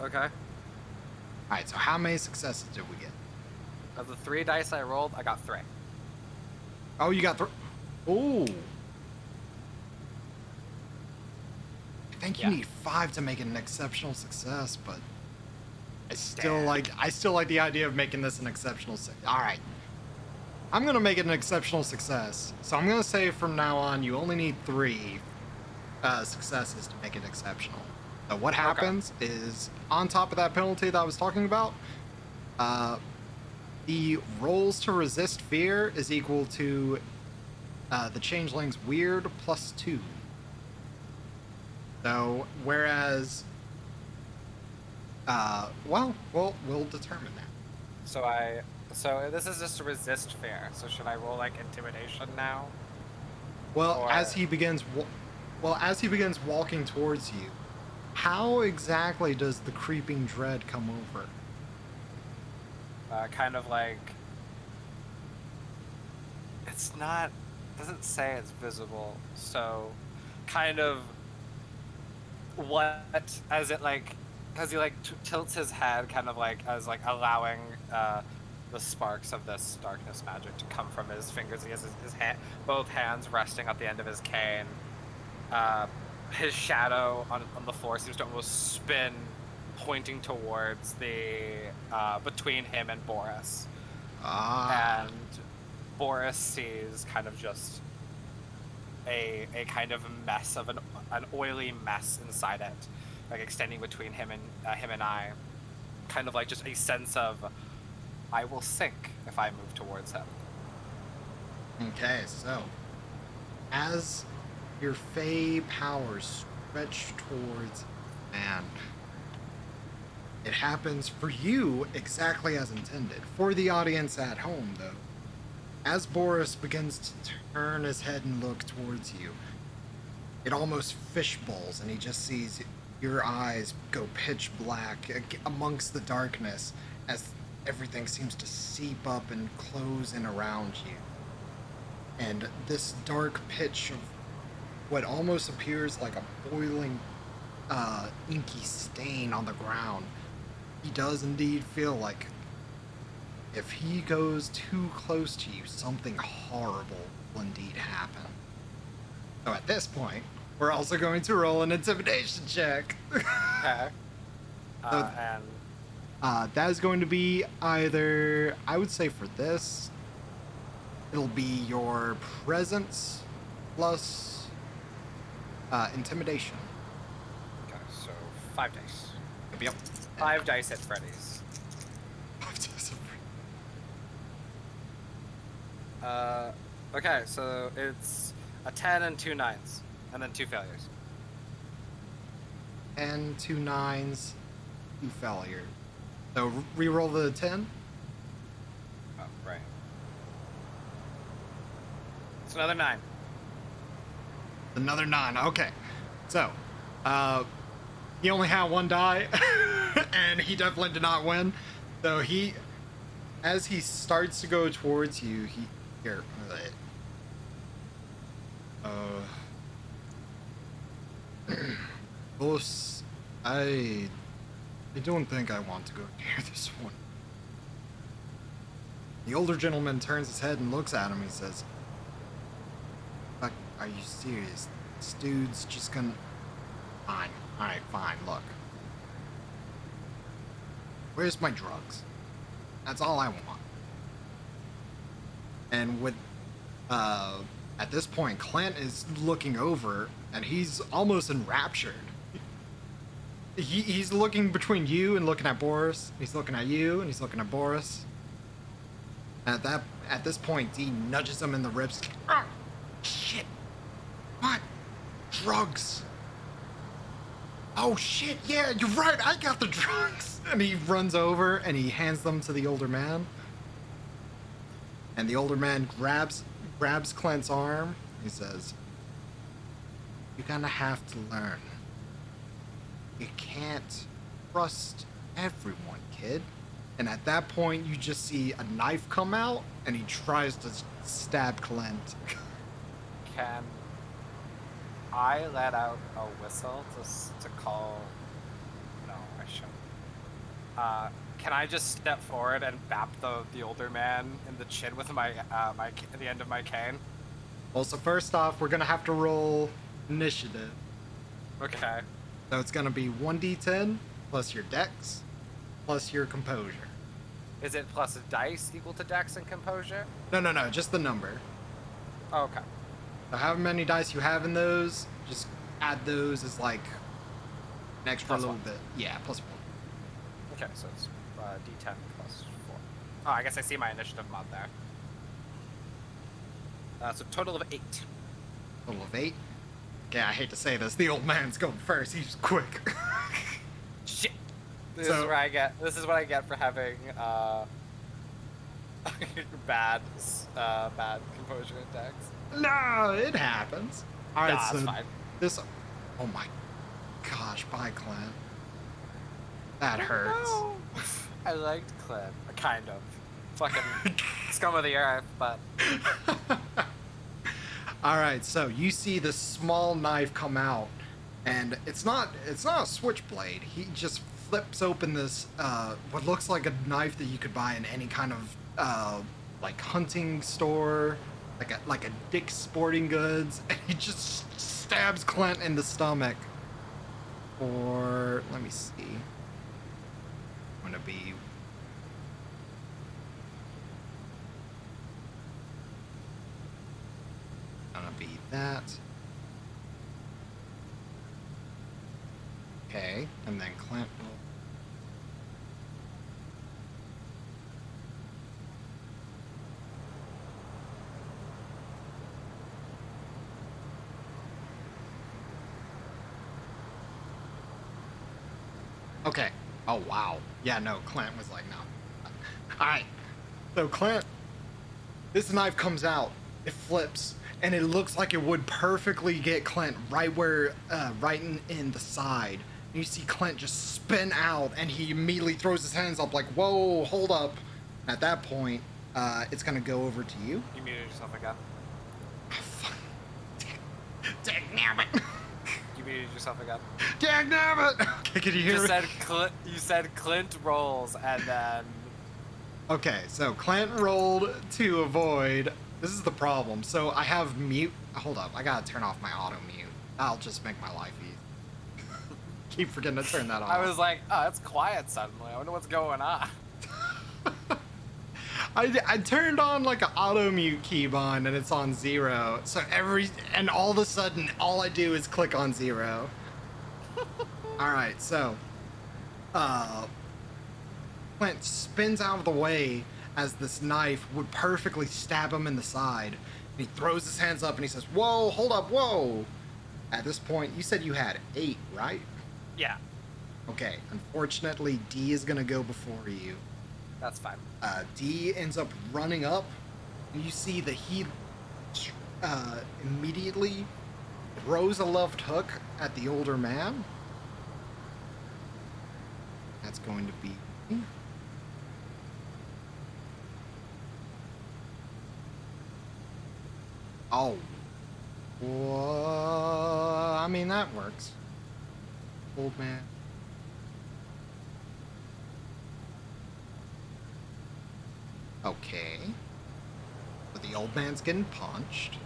Okay. Alright, so how many successes did we get? Of the 3 dice I rolled, I got 3. Oh, you got 3. Ooh. I think you need 5 to make it an exceptional success, but I still like the idea of making this an exceptional success. All right. I'm going to make it an exceptional success. So I'm going to say from now on you only need 3 successes to make it exceptional. So what happens is on top of that penalty that I was talking about, the rolls to resist fear is equal to the changeling's weird plus 2. So, whereas, we'll determine that. So this is just to resist fear. So should I roll like intimidation now? Well, as he begins walking towards you, how exactly does the creeping dread come over? Kind of like it's not. Doesn't say it's visible. So, kind of. What as he tilts his head kind of like as like allowing the sparks of this darkness magic to come from his fingers. He has his both hands resting at the end of his cane. His shadow on the floor seems to almost spin, pointing towards the between him and Boris. And Boris sees kind of just a kind of mess of an oily mess inside it, like extending between him and I, kind of like just a sense of I will sink if I move towards him. Okay, so as your Fey powers stretch towards man, it happens for you exactly as intended. For the audience at home, though, as Boris begins to turn his head and look towards you, it almost fishbowls, and he just sees your eyes go pitch black amongst the darkness as everything seems to seep up and close in around you. And this dark pitch of what almost appears like a boiling, inky stain on the ground, he does indeed feel like if he goes too close to you, something horrible will indeed happen. So at this point, we're also going to roll an intimidation check. Okay. That is going to be either, I would say for this, it'll be your presence plus intimidation. Okay, so 5 dice. Yep. 5 dice at Freddy's. Okay, so it's a 10 and 2 9s, and then 2 failures. And 2 9s, 2 failures. So re-roll the 10. Oh, right. It's another 9. Another 9. Okay. So, he only had 1 die, and he definitely did not win. So as he starts to go towards you, here. Boss, I don't think I want to go near this one. The older gentleman turns his head and looks at him. He says, "Fuck, are you serious? This dude's just gonna..." Fine. Alright, fine, look. Where's my drugs? That's all I want. And with, at this point, Clint is looking over, and he's almost enraptured. He's looking between you and looking at Boris. He's looking at you, and he's looking at Boris. At this point, Dee nudges him in the ribs. Oh, shit. What? Drugs. Oh shit, yeah, you're right, I got the drugs. And he runs over and he hands them to the older man. And the older man grabs Clint's arm. He says, "You're gonna have to learn. You can't trust everyone, kid." And at that point, you just see a knife come out, and he tries to stab Clint. Can I let out a whistle to call? No, I shouldn't. Can I just step forward and bap the older man in the chin with the end of my cane? Well, so first off, we're gonna have to roll initiative. Okay. So it's gonna be 1d10 plus your dex plus your composure. Is it plus a dice equal to dex and composure? No, just the number. Oh, okay. So however many dice you have in those, just add those as like an extra Plus little 1. bit. Yeah, plus 1. Okay, so it's d10 plus 4. Oh, I guess I see my initiative mod there. So total of 8. Total of 8. Okay, I hate to say this, the old man's going first. He's quick. Shit. This is what I get for having bad composure index. No, it happens. All right, Nah, so it's fine. this. Oh my gosh, bye, Clint. That hurts. No. I liked Clint, kind of. Fucking scum of the earth, but. All right, so you see this small knife come out, and it's not a switchblade. He just flips open this what looks like a knife that you could buy in any kind of like hunting store, like a Dick's Sporting Goods, and he just stabs Clint in the stomach. Or let me see. Gonna be that. Okay, and then Clint will. Okay. Oh, wow. Yeah, no, Clint was like, no. Alright. So, Clint, this knife comes out, it flips, and it looks like it would perfectly get Clint right where, right in the side. And you see Clint just spin out, and he immediately throws his hands up like, whoa, hold up. At that point, it's gonna go over to you. You muted yourself again. Dagnabbit! You muted yourself again. Dagnabbit! Okay, can you hear me? You said Clint rolls, and then... Okay, so Clint rolled to avoid. This is the problem. So I have mute. Hold up, I gotta turn off my auto mute. That'll just make my life easy. Keep forgetting to turn that off. I was like, oh, it's quiet suddenly. I wonder what's going on. I turned on like an auto mute keybind and it's on 0. So all of a sudden, all I do is click on 0. All right, so Clint spins out of the way as this knife would perfectly stab him in the side. And he throws his hands up and he says, "Whoa, hold up, whoa." At this point, you said you had 8, right? Yeah, Okay, unfortunately, D is going to go before you. that's fine. D ends up running up, and you see that he immediately throws a left hook at the older man. That's going to be... Oh. Well, I mean, that works. Old man. Okay. But the old man's getting punched.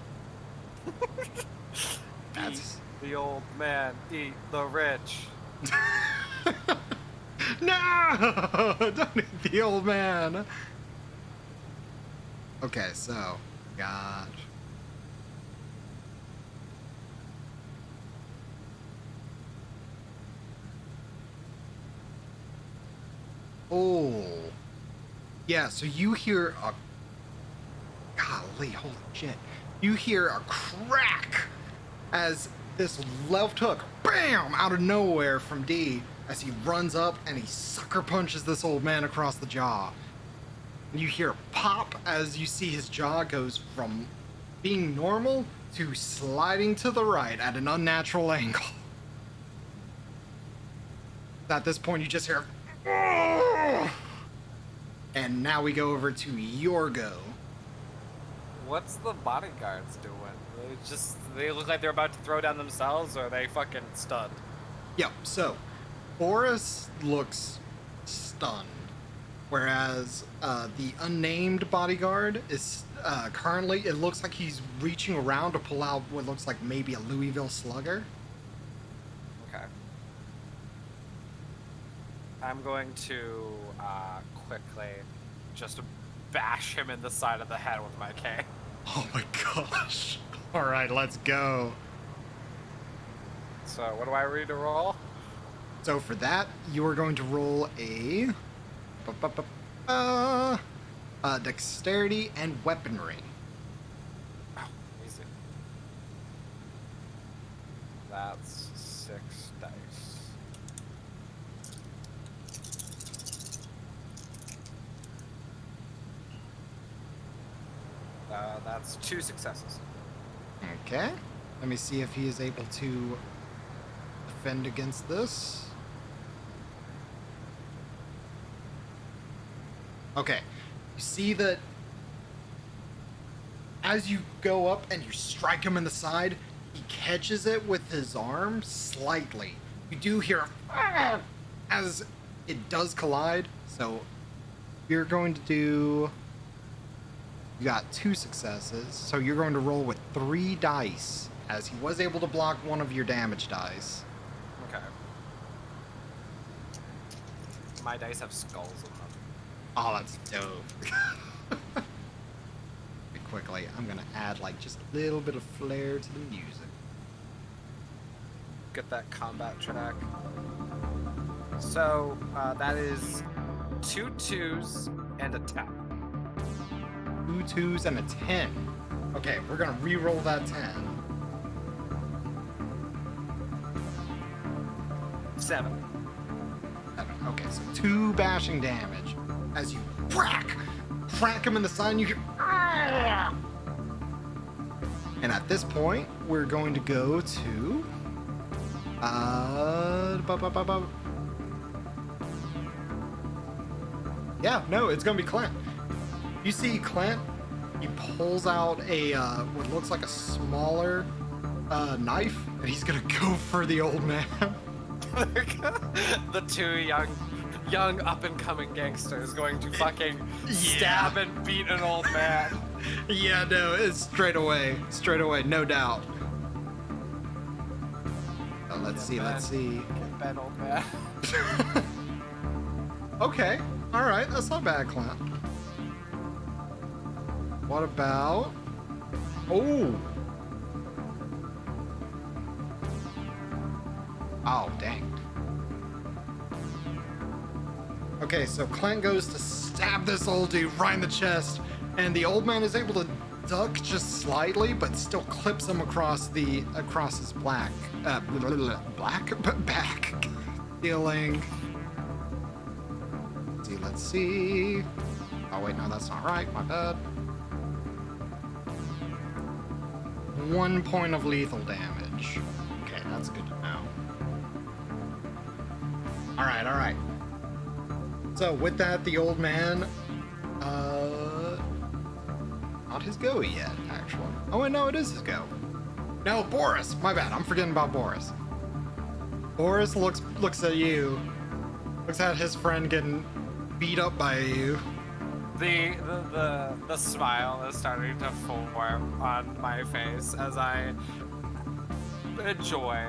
That's... The old man eat the rich. No! Don't eat the old man! Okay, so... God... Oh. Yeah, so you hear a... Golly, holy shit. You hear a crack as this left hook, bam, out of nowhere from D, as he runs up and he sucker punches this old man across the jaw. And you hear a pop as you see his jaw goes from being normal to sliding to the right at an unnatural angle. At this point, you just hear... And now we go over to your go. What's the bodyguards doing? They look like they're about to throw down themselves, or are they fucking stunned? Yep, so Boris looks stunned, whereas the unnamed bodyguard is currently, it looks like he's reaching around to pull out what looks like maybe a Louisville Slugger. Okay. I'm going to quickly just bash him in the side of the head with my cane. Oh my gosh. All right, let's go. So what do I read to roll? So for that, you are going to roll a dexterity and weaponry. Oh, easy. That's 6 dice. That's 2 successes. Okay. Let me see if he is able to defend against this. Okay. You see that as you go up and you strike him in the side, he catches it with his arm slightly. You do hear a as it does collide. So you're going to do... You got 2 successes, so you're going to roll with 3 dice, as he was able to block one of your damage dice. Okay. My dice have skulls in them. Oh, that's dope. Quickly, I'm gonna add like just a little bit of flair to the music. Get that combat track. So that is 2 2s and a 10. 2 2s and a 10. Okay, we're gonna re-roll that 10. 7. 7. Okay, so 2 bashing damage as you crack him in the side. And you hear, "Ah!" And at this point, we're going to go to yeah, no, it's gonna be Clint. You see Clint, he pulls out a what looks like a smaller knife, and he's gonna go for the old man. The 2 young up-and-coming gangsters going to fucking stab and beat an old man. Yeah, no, it's straight away, no doubt. Let's see. Get bent, old man. Okay, all right, that's not bad, Clint. What about... Oh! Oh, dang. Okay, so Clint goes to stab this old dude right in the chest, and the old man is able to duck just slightly, but still clips him across his back, dealing. Let's see. Oh wait, no, that's not right. My bad. 1 point of lethal damage. Okay, that's good to know. All right. So with that, the old man, not his go yet, actually. Oh wait, no, it is his go. No, Boris. My bad. I'm forgetting about Boris. Boris looks at you, looks at his friend getting beat up by you. The smile is starting to form on my face as I enjoy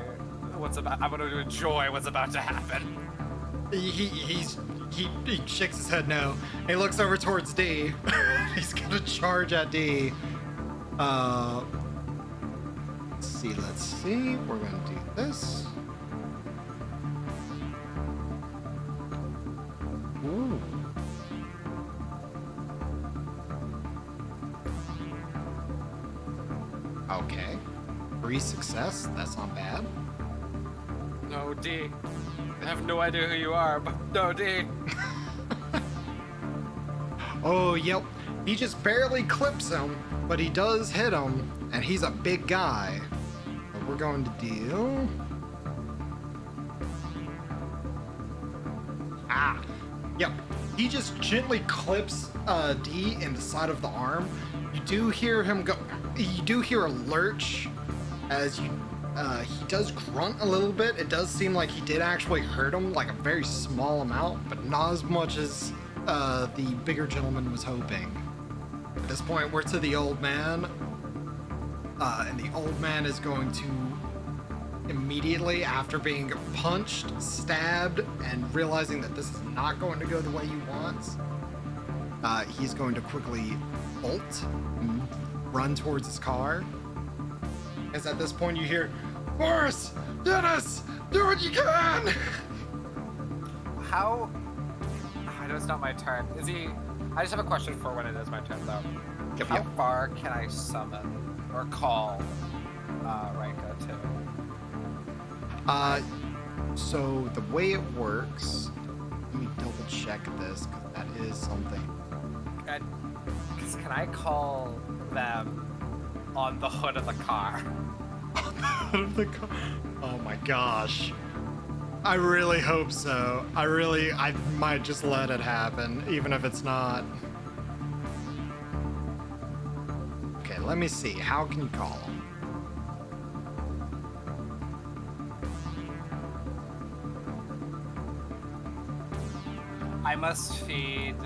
I'm going to enjoy what's about to happen. He shakes his head no. He looks over towards D. He's gonna charge at D. Let's see. We're gonna do this. Ooh. Okay. 3 success. That's not bad. No, D. I have no idea who you are, but no, D. Oh, yep. He just barely clips him, but he does hit him, and he's a big guy. What we're going to do... Yep. He just gently clips D in the side of the arm. You do hear him go... You do hear a lurch as you... he does grunt a little bit. It does seem like he did actually hurt him, like a very small amount, but not as much as the bigger gentleman was hoping. At this point, we're to the old man, and the old man is going to immediately, after being punched, stabbed, and realizing that this is not going to go the way he wants, he's going to quickly bolt and run towards his car. As at this point you hear, Boris, Dennis, do what you can! How... I know it's not my turn. Is he... I just have a question for when it is my turn, though. Yep, How yep. far can I summon or call Rika to? So the way it works, let me double check this, because that is something. Can I call them on the hood of the car? Oh my gosh. I really hope so. I might just let it happen, even if it's not. Okay, let me see. How can you call him? I must feed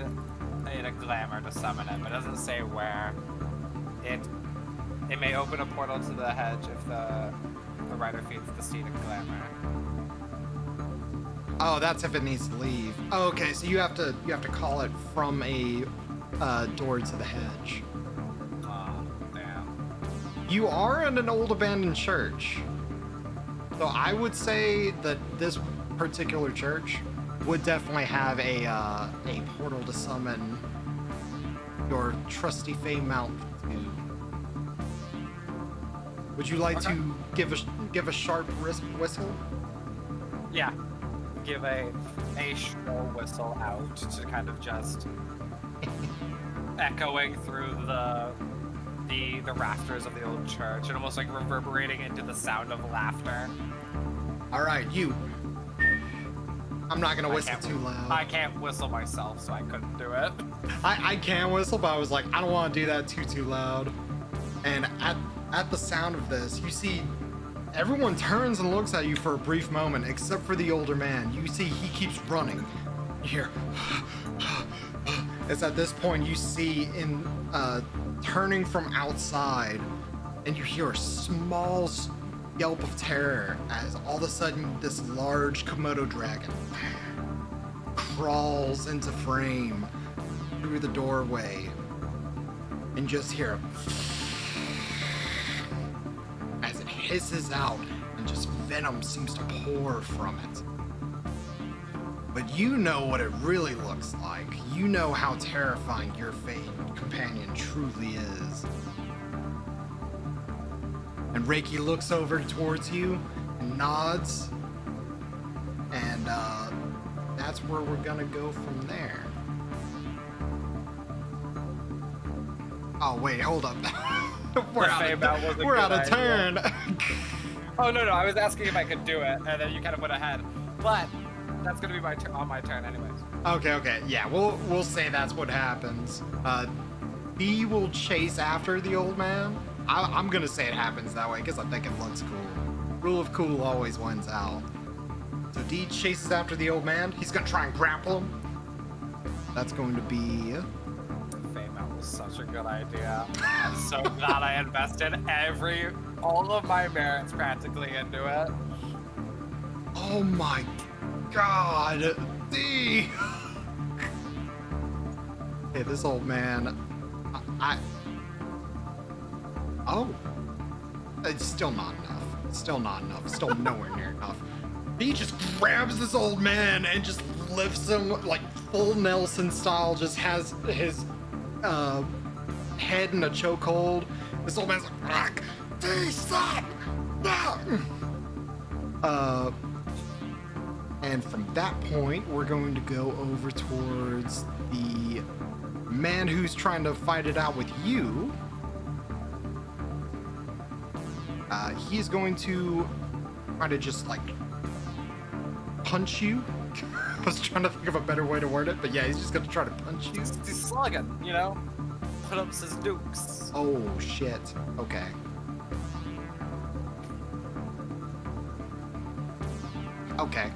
it a glamour to summon it, but it doesn't say where. It may open a portal to the hedge if the rider feeds the steed a glamour. Oh, that's if it needs to leave. Oh, okay, so you have to call it from a door to the hedge. Oh, damn. You are in an old abandoned church. So I would say that this particular church would definitely have a portal to summon your trusty Fey mount to. Would you like to give a sharp whistle? Yeah. Give a shrill whistle out to kind of just echoing through the rafters of the old church and almost like reverberating into the sound of laughter. All right, you. I'm not gonna whistle too loud. I can't whistle myself, so I couldn't do it. I can whistle, but I was like, I don't want to do that too loud. And at the sound of this, you see everyone turns and looks at you for a brief moment, except for the older man. You see he keeps running. You hear, it's at this point you see in turning from outside, and you hear a small yelp of terror as all of a sudden this large Komodo dragon crawls into frame through the doorway, and just hear as it hisses out and just venom seems to pour from it. But you know what it really looks like. You know how terrifying your fated companion truly is. And Reiki looks over towards you and nods. And that's where we're gonna go from there. Oh wait, hold up. we're out of turn. Oh no, I was asking if I could do it, and then you kind of went ahead. But that's gonna be on my turn anyways. Okay. Yeah, we'll say that's what happens. D will chase after the old man. I'm gonna say it happens that way because I think it looks cool. Rule of cool always wins out. So D chases after the old man. He's gonna try and grapple him. That's going to be... Fame out was such a good idea. I'm so glad I invested all of my merits practically into it. Oh my god, D! Hey, this old man... Oh. It's still not enough. Still nowhere near enough. He just grabs this old man and just lifts him like full Nelson style, just has his head in a chokehold. This old man's like, D, stop! And from that point, we're going to go over towards the man who's trying to fight it out with you. He's going to try to just like punch you. I was trying to think of a better way to word it, but yeah, he's just gonna try to punch you. He's slugging, you know? Put up his dukes. Oh shit. Okay. Okay.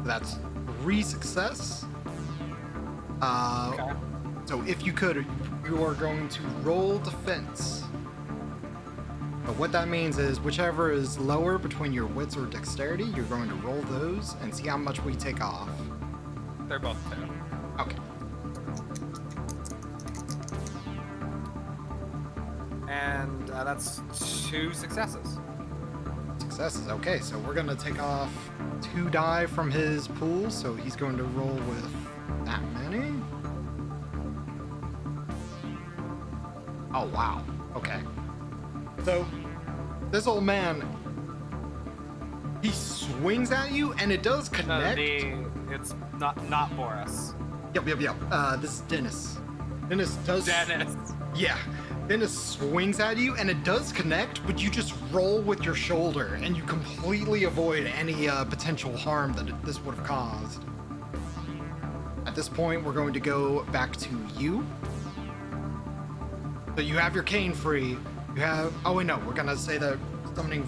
That's 3 success. Okay. So if you could, you are going to roll defense. But what that means is whichever is lower between your wits or dexterity, you're going to roll those and see how much we take off. They're both 2. Okay. And that's 2 successes. Successes. Okay, so we're going to take off 2 die from his pool, so he's going to roll with that many. Oh, wow. Okay. So, this old man, he swings at you, and it does connect. It's not Boris. Yep. This is Dennis. Dennis. Yeah. Dennis swings at you, and it does connect, but you just roll with your shoulder, and you completely avoid any potential harm that this would have caused. At this point, we're going to go back to you. So you have your cane free. You have... Oh, wait, no. We're going to say that summoning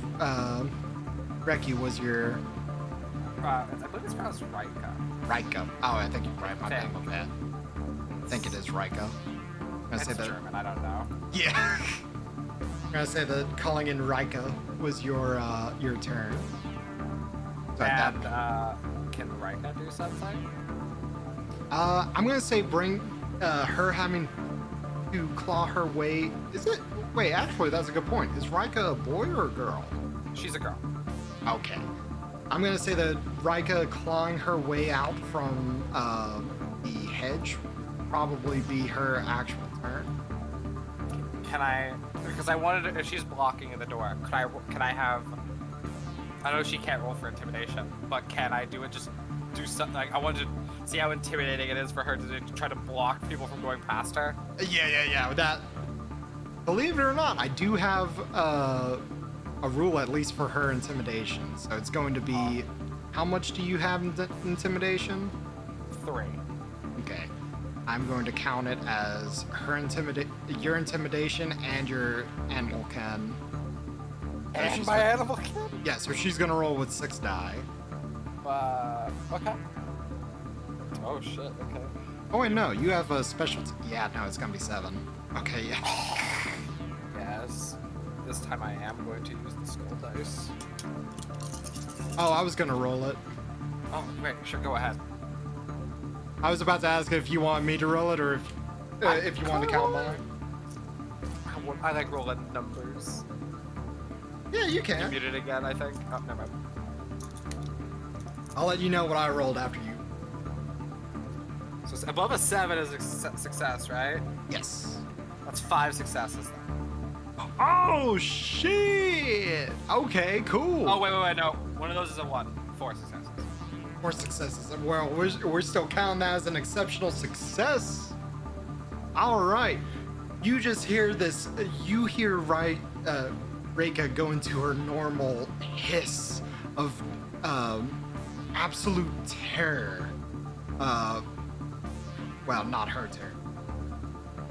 Reki was your... I believe it's pronounced Raika. Oh, I think you're right. My bad. I think it is Raika. It's German, I don't know. Yeah. I'm going to say that calling in Raika was your turn. So and can Raika do something? I'm going to say bring her having... to claw her way. Is it? Wait, actually, that's a good point. Is Raika a boy or a girl? She's a girl. Okay. I'm gonna say that Raika clawing her way out from the hedge would probably be her actual turn. Can I? Because I wanted to, if she's blocking the door, can I have? I know she can't roll for intimidation, but can I do it? Just do something. Like, I wanted to see how intimidating it is for her to try to block people from going past her. Yeah. That, believe it or not, I do have a rule at least for her intimidation. So it's going to be, how much do you have in intimidation? 3. Okay. I'm going to count it as your intimidation and your animal ken. And my animal ken? Yeah, so she's gonna roll with 6 die. Okay. Oh shit, okay. Oh wait, no, you have a special... Yeah, no, it's gonna be 7. Okay, yeah. Yes. This time I am going to use the skull dice. Oh, I was gonna roll it. Oh, wait, sure, go ahead. I was about to ask if you want me to roll it or if you want to count mine. I like rolling numbers. Yeah, you You can. muted again, I think. Oh, never mind. I'll let you know what I rolled after you So above a 7 is a success, right? Yes. That's 5 successes then. Oh shit! Okay, cool. Oh wait, no. One of those is a 1. 4 successes. 4 successes. Well, we're still counting that as an exceptional success. All right. You just hear this. You hear Reika go into her normal hiss of absolute terror. Well, not her terror.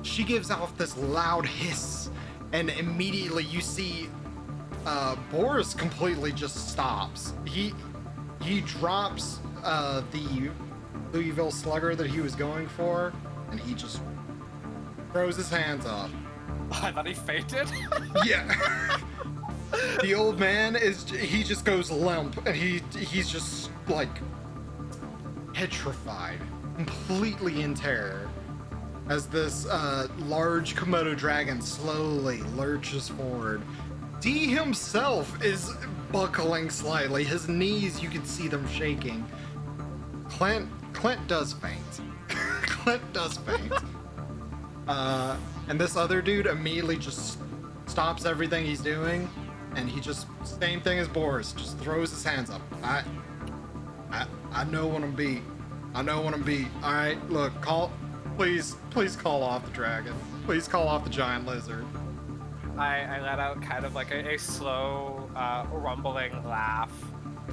She gives off this loud hiss, and immediately you see Boris completely just stops. He drops the Louisville Slugger that he was going for, and he just throws his hands up. I thought he fainted. Yeah. The old man he just goes limp, and he's just like petrified, completely in terror, as this large Komodo dragon slowly lurches forward. D himself is buckling slightly. His knees, you can see them shaking. Clint does faint. Clint does faint. And this other dude immediately just stops everything he's doing, and he just, same thing as Boris, just throws his hands up. I know what I'm beat. I know what I'm beat. All right, look, please call off the dragon. Please call off the giant lizard. I let out kind of like a slow, rumbling laugh,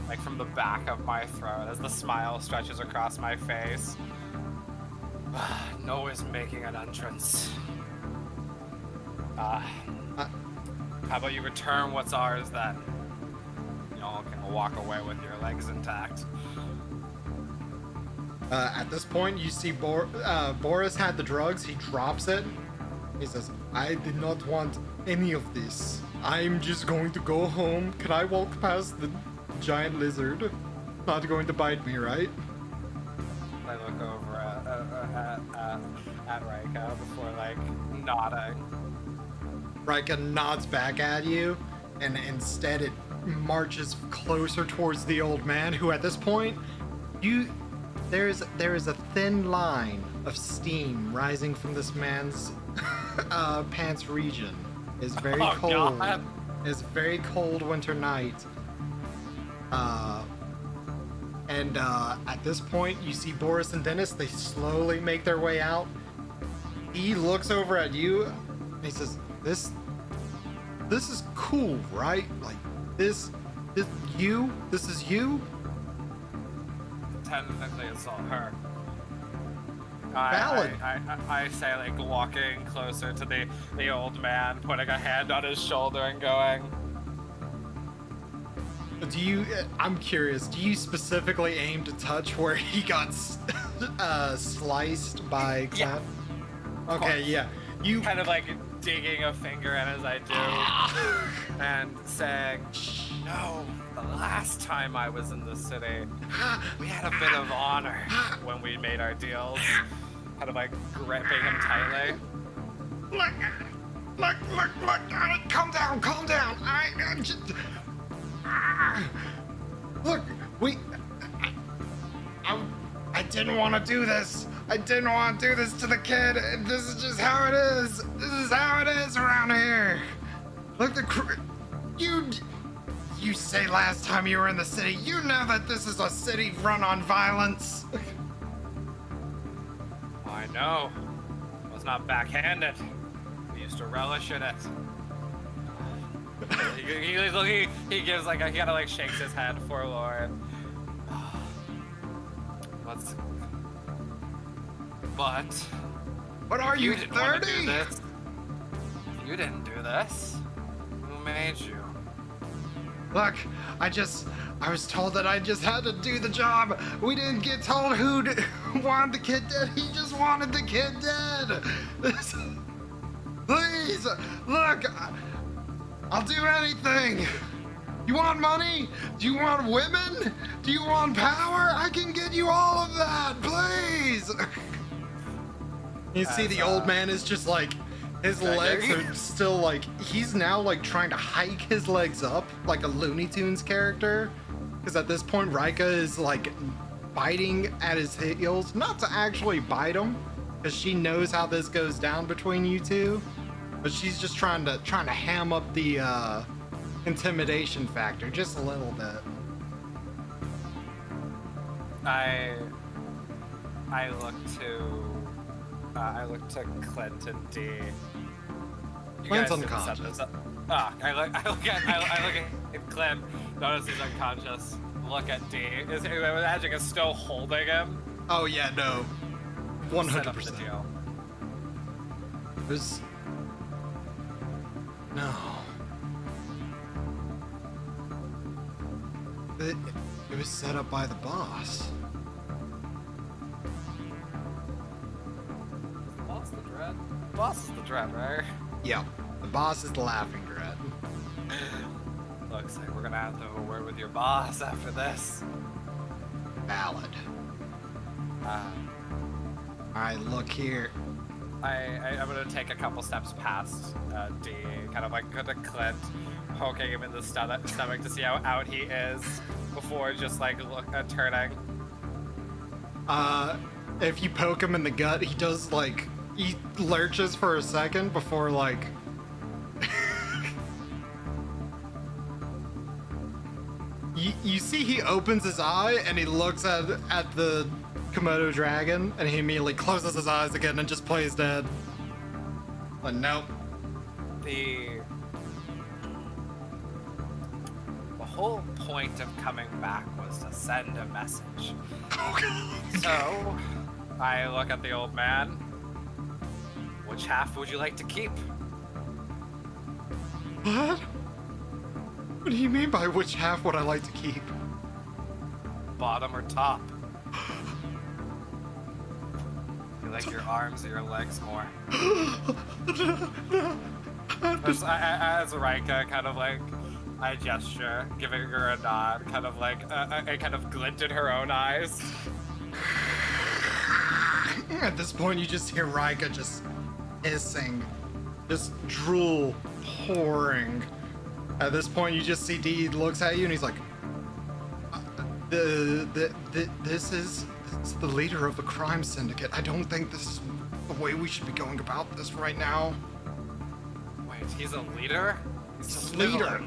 like from the back of my throat as the smile stretches across my face. Noah's making an entrance. How about you return what's ours then? Y'all can walk away with your legs intact. At this point, you see Boris had the drugs. He drops it. He says, I did not want any of this. I'm just going to go home. Can I walk past the giant lizard? Not going to bite me, right? I look over at Rika before, like, nodding. Rika nods back at you, and instead it marches closer towards the old man, who at this point, there is a thin line of steam rising from this man's pants region. It's very cold. God. It's a very cold winter night. And at this point, you see Boris and Dennis. They slowly make their way out. He looks over at you, and he says, "This is cool, right? Like this is you. Technically, it's all her." Valid. I say, like, walking closer to the old man, putting a hand on his shoulder and going, I'm curious, do you specifically aim to touch where he got sliced by Clint? Yeah. Okay, yeah. You kind of like digging a finger in as I do, and saying, "No, the last time I was in the city, we had a bit of honor when we made our deals." Kind of like gripping him tightly. Look. Calm down. Look, I didn't want to do this. I didn't want to do this to the kid. This is just how it is. This is how it is around here. Look, you say last time you were in the city, you know that this is a city run on violence. I know. I was not backhanded. We used to relish in it. He gives like he kind of like shakes his head forlorn. But What are you, didn't want to 30? do this. You didn't do this. Who made you? Look, I was told that I just had to do the job. We didn't get told who wanted the kid dead. He just wanted the kid dead. Please, look, I'll do anything. You want money? Do you want women? Do you want power? I can get you all of that, please. You see the old man is just like, his legs are still like, he's now like trying to hike his legs up like a Looney Tunes character. Because at this point, Rika is like biting at his heels, not to actually bite him, because she knows how this goes down between you two, but she's just trying to ham up the intimidation factor just a little bit. I look to Clint and D. You Clint's guys didn't set unconscious. this up. I look at Clint. Notice he's unconscious. Look at D. Is Magic is still holding him? Oh yeah, no, Set up the 100%. deal. There's no. It was set up by the boss. The boss the dread? The boss is the dread, right? Yep, the boss is the laughing dread. Looks like we're gonna have to have a word with your boss after this. Valid. Uh, Alright, look here. I'm gonna take a couple steps past D, kind of like go to Clint, poking him in the stomach to see how out he is before just like turning. If you poke him in the gut, he does like he lurches for a second before like you see he opens his eye and he looks at the Komodo dragon and he immediately closes his eyes again and just plays dead. But nope. The whole point of coming back was to send a message. So, I look at the old man. Which half would you like to keep? What? What do you mean by which half would I like to keep? Bottom or top? You like your arms or your legs more? As Rika kind of like, I gesture, giving her a nod, kind of like a kind of glint in her own eyes. At this point, you just hear Rika just hissing, just drool pouring. At this point, you just see Dee looks at you and he's like, "This is the leader of the crime syndicate. I don't think this is the way we should be going about this right now." Wait, he's a leader? He's a a leader. villain.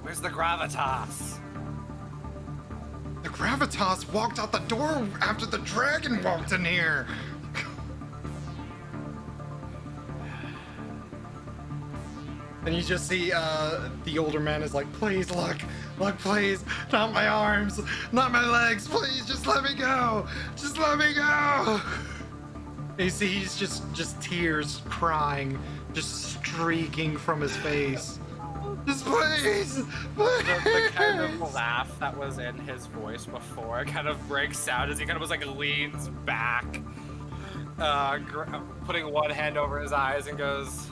Where's the gravitas? The gravitas walked out the door after the dragon walked in here. And you just see the older man is like, "Please, look, please, not my arms, not my legs, please, just let me go, just let me go." And you see he's just tears crying, just streaking from his face. Just please. The kind of laugh that was in his voice before kind of breaks out as he kind of was like leans back, putting one hand over his eyes and goes,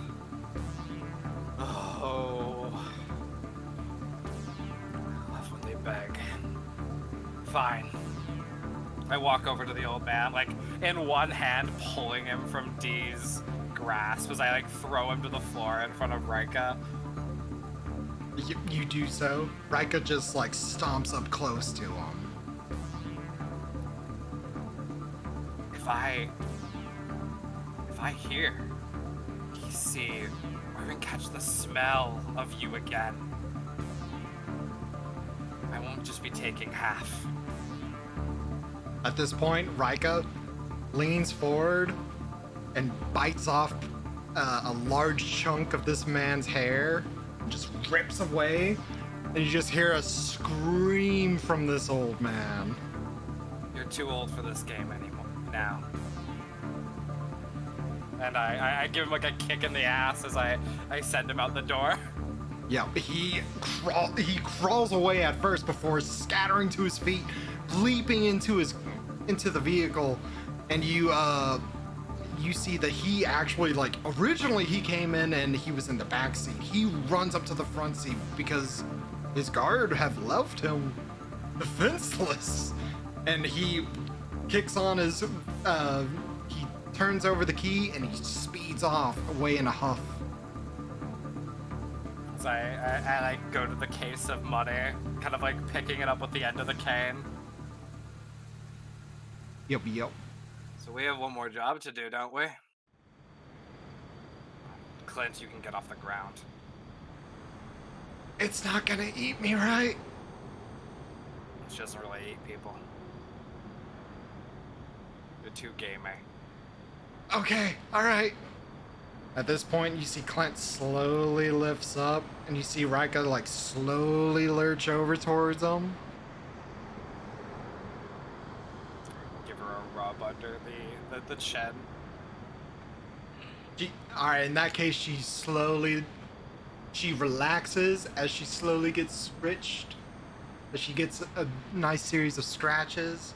"Oh, I love when they beg." Fine. I walk over to the old man, like in one hand pulling him from Dee's grasp as I like throw him to the floor in front of Rika. You do so. Rika just like stomps up close to him. If I hear, see, or even catch the smell of you again, I won't just be taking half. At this point, Rika leans forward and bites off a large chunk of this man's hair and just rips away. And you just hear a scream from this old man. You're too old for this game anymore now. And I give him like a kick in the ass as I send him out the door. Yeah, he crawls away at first before scattering to his feet, leaping into the vehicle, and you see that he actually, like, originally he came in and he was in the back seat. He runs up to the front seat because his guard have left him defenseless, and he kicks on his he turns over the key and he speeds off away in a huff. So I like go to the case of money, kind of like picking it up with the end of the cane. Yep, yep. So we have one more job to do, don't we? Clint, you can get off the ground. It's not gonna eat me, right? She doesn't really eat people. You're too gamey. Okay, alright. At this point, you see Clint slowly lifts up, and you see Rika, like, slowly lurch over towards him. Give her a rub under the chin. Alright, in that case, she relaxes as she slowly gets stretched, as she gets a nice series of scratches,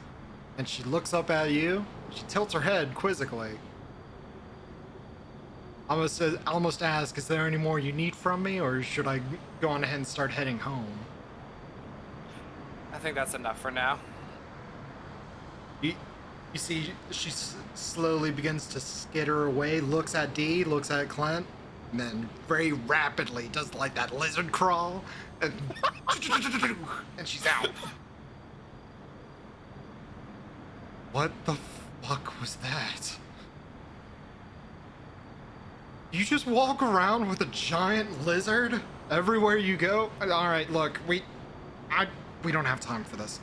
and she looks up at you. She tilts her head quizzically. Almost ask, is there any more you need from me, or should I go on ahead and start heading home? I think that's enough for now. You see, she slowly begins to skitter away, looks at Dee, looks at Clint, and then very rapidly does like that lizard crawl, and, and she's out. What the fuck was that? You just walk around with a giant lizard everywhere you go? Alright, look, we don't have time for this.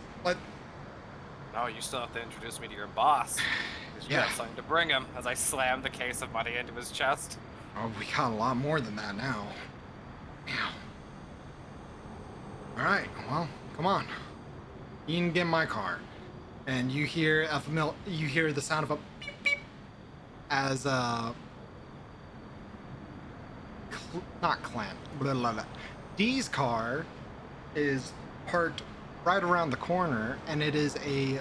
No, you still have to introduce me to your boss. You Yeah. got something to bring him as I slam the case of money into his chest. Oh, we got a lot more than that now. Damn. Alright, well, come on. You can get in my car. And you hear the sound of a beep beep as not Clint. Blah, blah, blah. Dee's car is parked right around the corner, and it is a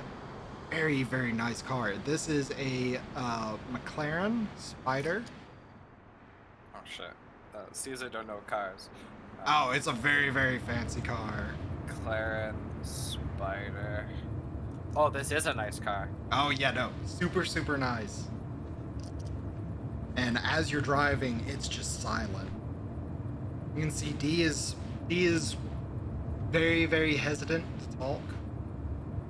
very, very nice car. This is a McLaren Spider. Oh shit. Caesar don't know cars. Oh, it's a very, very fancy car. McLaren Spider. Oh, this is a nice car. Oh yeah, no, super, super nice. And as you're driving, it's just silent. You can see Dee is very, very hesitant to talk.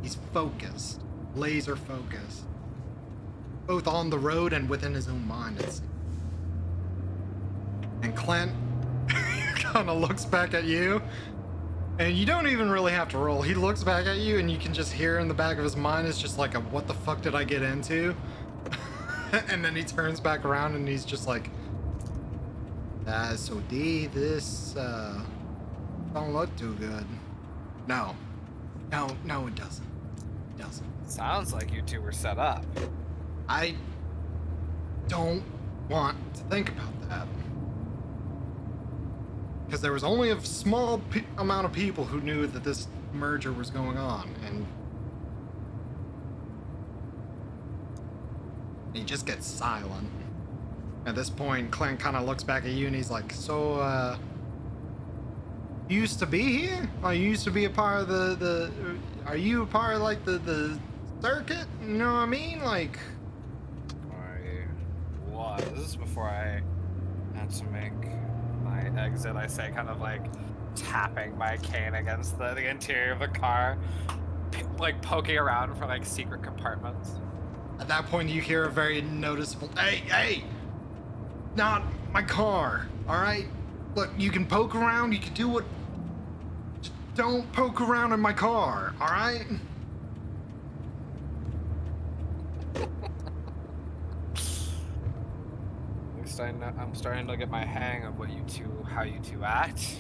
He's focused, laser focused, both on the road and within his own mind. And Clint kind of looks back at you, and you don't even really have to roll. He looks back at you, and you can just hear in the back of his mind, it's just like a "what the fuck did I get into?" And then he turns back around, and he's just like, so Dee, this don't look too good. No, it doesn't. It doesn't. Sounds like you two were set up. I don't want to think about that. Because there was only a small amount of people who knew that this merger was going on, and he just gets silent. At this point, Clint kind of looks back at you, and he's like, so, you used to be here? Or you used to be a part of are you a part of, like, the circuit? You know what I mean? Like... I was before I had to make my exit, I say, kind of like tapping my cane against the interior of the car, like poking around for like secret compartments. At that point, you hear a very noticeable, hey, not my car, all right? Look, you can poke around, you can do what, just don't poke around in my car, all right? At least I'm starting to get my hang of how you two act.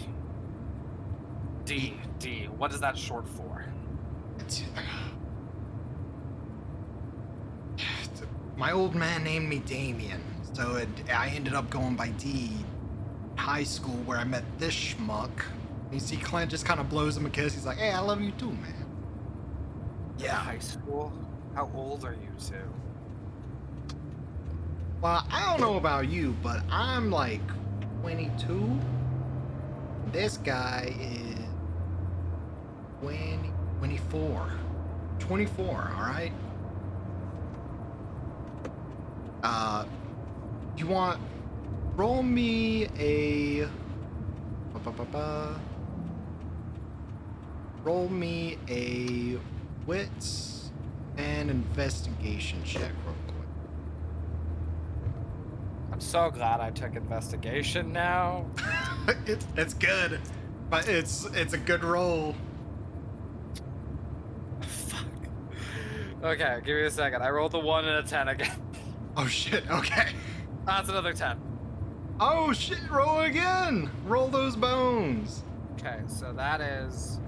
D, what is that short for? My old man named me Damien, so I ended up going by D in high school, where I met this schmuck. You see Clint just kind of blows him a kiss. He's like, hey, I love you too, man. Yeah. High school? How old are you two? Well, I don't know about you, but I'm like 22. This guy is 24. 24, all right? You want... Roll me a... Roll me a wits an investigation check real I'm so glad I took investigation now. quick. It's good, but it's a good roll. Fuck. Okay, give me a second. I rolled a 1 and a 10 again. Oh shit, okay. That's another 10. Oh shit, roll again! Roll those bones! Okay, so that is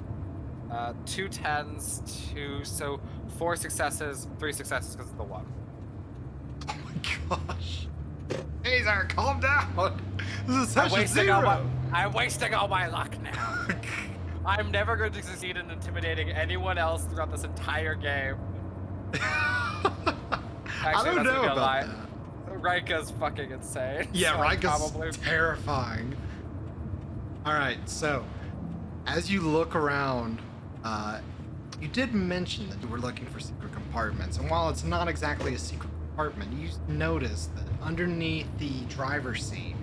2 10s, 4 successes, 3 successes because of the 1. Oh my gosh. Caesar, calm down! This is such a zero! I'm wasting all my luck now. I'm never going to succeed in intimidating anyone else throughout this entire game. I don't know about that. Rika's fucking insane. Yeah, so Rika's probably... terrifying. Alright, so, as you look around, you did mention that you were looking for secret compartments, and while it's not exactly a secret compartment, you notice that underneath the driver's seat,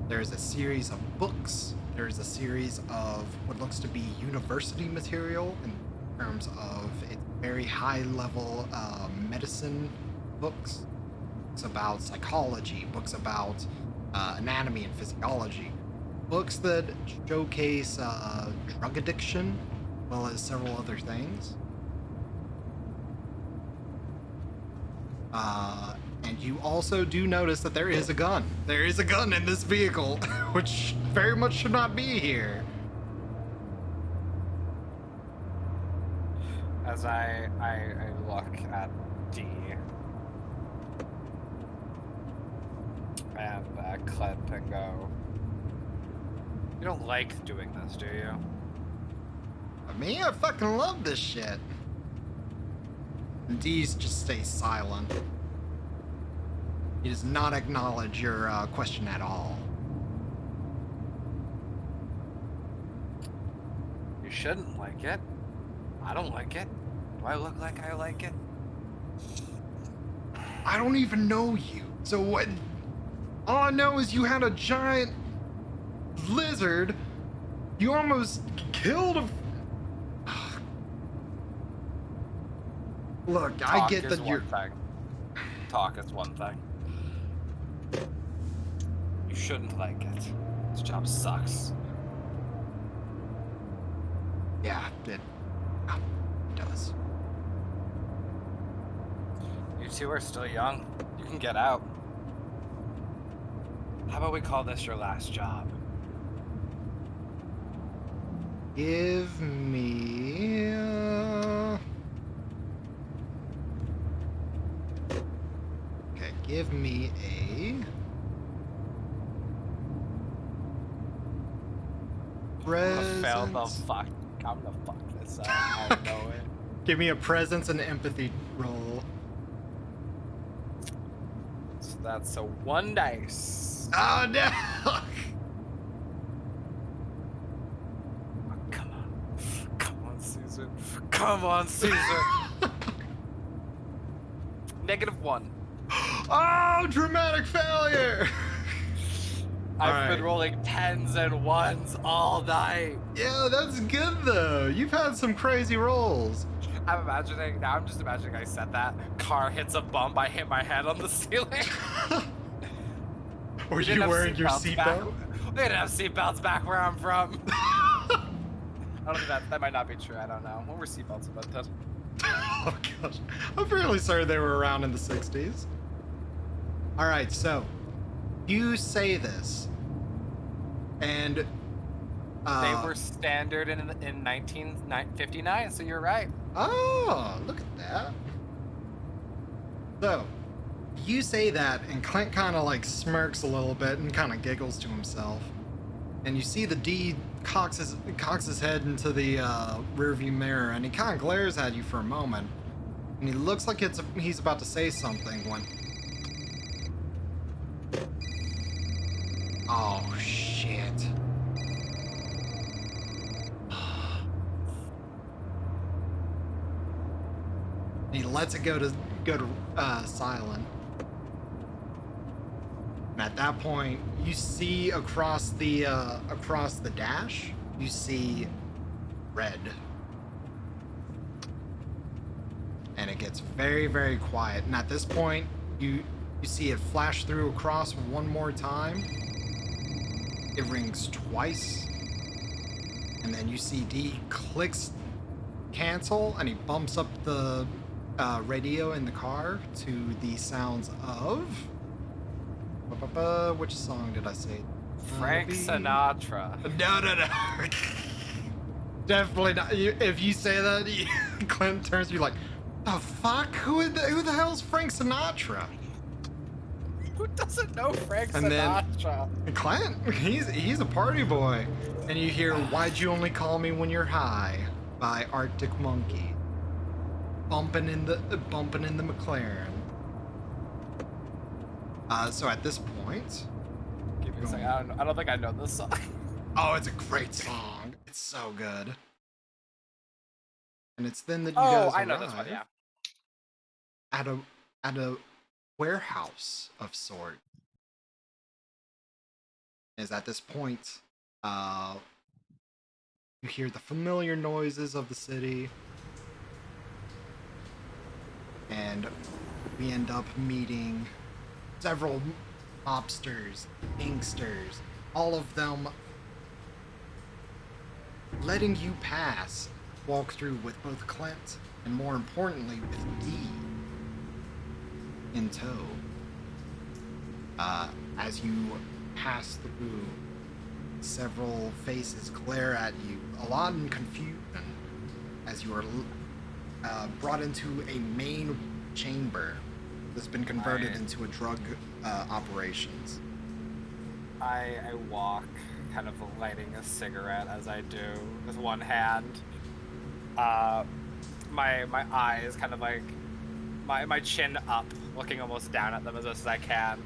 there's a series of books, there's a series of what looks to be university material in terms of its very high-level medicine books. Books about psychology, books about anatomy and physiology, books that showcase drug addiction, as well as several other things. And you also do notice that there is a gun. There is a gun in this vehicle, which very much should not be here. As I look at D and Clint and go, you don't like doing this, do you? Me, I fucking love this shit. And D's just stays silent. He does not acknowledge your question at all. You shouldn't like it. I don't like it. Do I look like I like it? I don't even know you. So what? All I know is you had a giant lizard. You almost killed a... Look, I get that you're... Talk is one thing. You shouldn't like it. This job sucks. Yeah, it does. You two are still young. You can get out. How about we call this your last job? Give me... Okay, give me a... I'm gonna fuck this up. I know it. Give me a presence and empathy roll. So that's a 1 dice. Oh no! Oh, come on. Come on, Caesar. Come on, Caesar. -1. Oh, dramatic failure! I've been rolling 10s and 1s all night. Yeah, that's good though. You've had some crazy rolls. I'm just imagining I said that. Car hits a bump, I hit my head on the ceiling. Were you wearing your seatbelt? We didn't have seatbelts back where I'm from. I don't think that might not be true. I don't know. What were seatbelts invented? Oh gosh. I'm fairly certain they were around in the 60s. Alright, so you say this. And they were standard in 1959, so you're right. Oh, look at that. So, you say that, and Clint kind of like smirks a little bit and kind of giggles to himself. And you see the D cocks his head into the rearview mirror, and he kind of glares at you for a moment. And he looks like he's about to say something when... Oh, shit. He lets it go to silent. And at that point, you see across the dash, you see red, and it gets gets very, very quiet. And at this point, you see it flash through across one more time. It rings twice. And then you see D clicks cancel, and he bumps up the radio in the car to the sounds of... Which song did I say? Frank Sinatra. No. Definitely not. If you say that, Clint turns to you like, the fuck? Who the hell's Frank Sinatra? Who doesn't know Frank And Sinatra? then Clint, he's a party boy. And you hear "Why'd You Only Call Me When You're High" by Arctic Monkey. Bumping in the McLaren. So at this point, Give me a second. I don't think I know this song. oh, it's a great song. It's so good. And it's then that you Oh, guys I know this one. arrive Yeah. at a warehouse of sort. Is at this point, you hear the familiar noises of the city, and we end up meeting several mobsters, gangsters, all of them letting you pass, walk through with both Clint and, more importantly, with D in tow. As you pass through, several faces glare at you, a lot in confusion, as you are brought into a main chamber that's been converted into a drug operations. I walk, kind of lighting a cigarette as I do, with one hand. My eyes kind of like, my chin up, looking almost down at them as best as I can,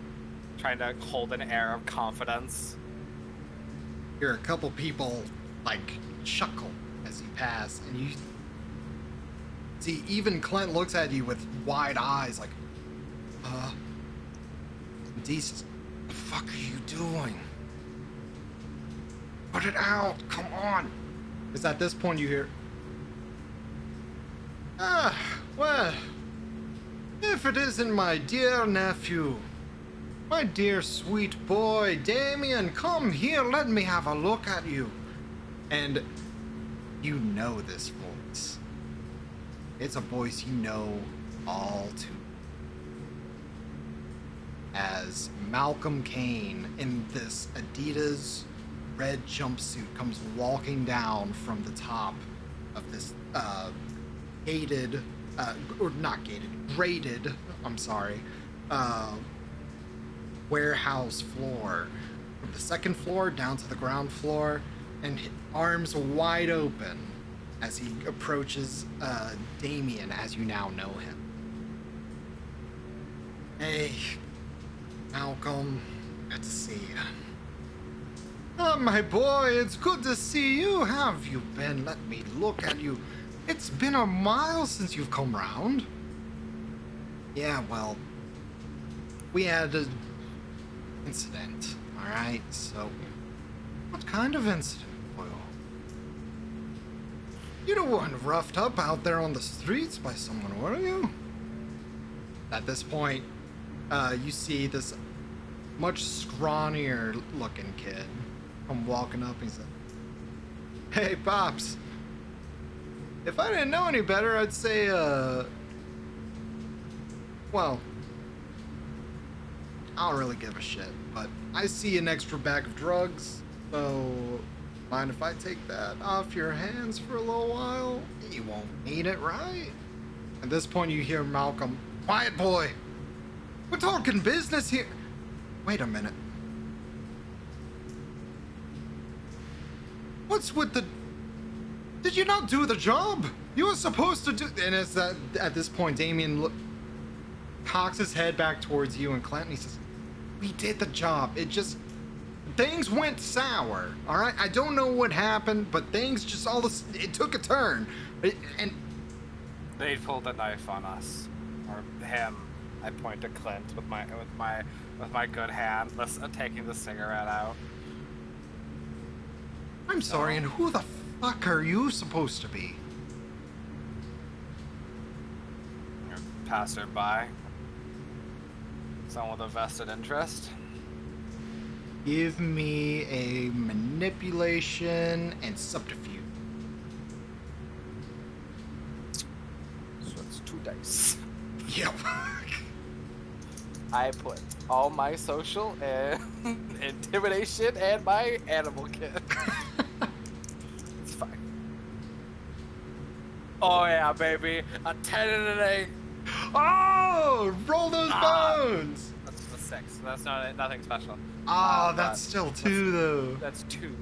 trying to hold an air of confidence. Hear a couple people like chuckle as you pass, and you see even Clint looks at you with wide eyes like, D says, "What the fuck are you doing? Put it out, come on." It's at this point you hear, well, if it isn't my dear nephew, my dear sweet boy, Damien, come here, let me have a look at you. And you know this voice. It's a voice you know all too as Malcolm Caine in this Adidas red jumpsuit comes walking down from the top of this gated, or not gated, graded, I'm sorry, warehouse floor. From the second floor down to the ground floor, and arms wide open as he approaches Damien, as you now know him. Hey, Malcolm, good to see you. Oh, my boy, it's good to see you. How have you been? Let me look at you. It's been a while since you've come round. Yeah, well, we had an incident, all right? So, what kind of incident? Well, you weren't roughed up out there on the streets by someone, were you? At this point, you see this much scrawnier looking kid come walking up. He said, "Hey, Pops, if I didn't know any better, I'd say, well, I don't really give a shit, but I see an extra bag of drugs, so mind if I take that off your hands for a little while? You won't need it, right?" At this point, you hear Malcolm, "Quiet, boy. We're talking business here." Wait a minute. What's with the... Did you not do the job? You were supposed to do... And it's that, at this point, Damien cocks his head back towards you and Clint, and he says, "We did the job. It just... Things went sour, all right? I don't know what happened, but things just all this... It took a turn. And... They pulled a knife on us. Or him. I point to Clint with my good hand, taking the cigarette out. I'm sorry, and who the fuck are you supposed to be?" passerby. Someone with a vested interest. Give me a manipulation and subterfuge. So it's 2 dice. Yep. I put all my social and intimidation and my animal kit. It's fine. Oh yeah, baby. A 10 and an 8. Oh, roll those bones. That's a 6. That's nothing special. Oh, that's still 2 though. That's 2.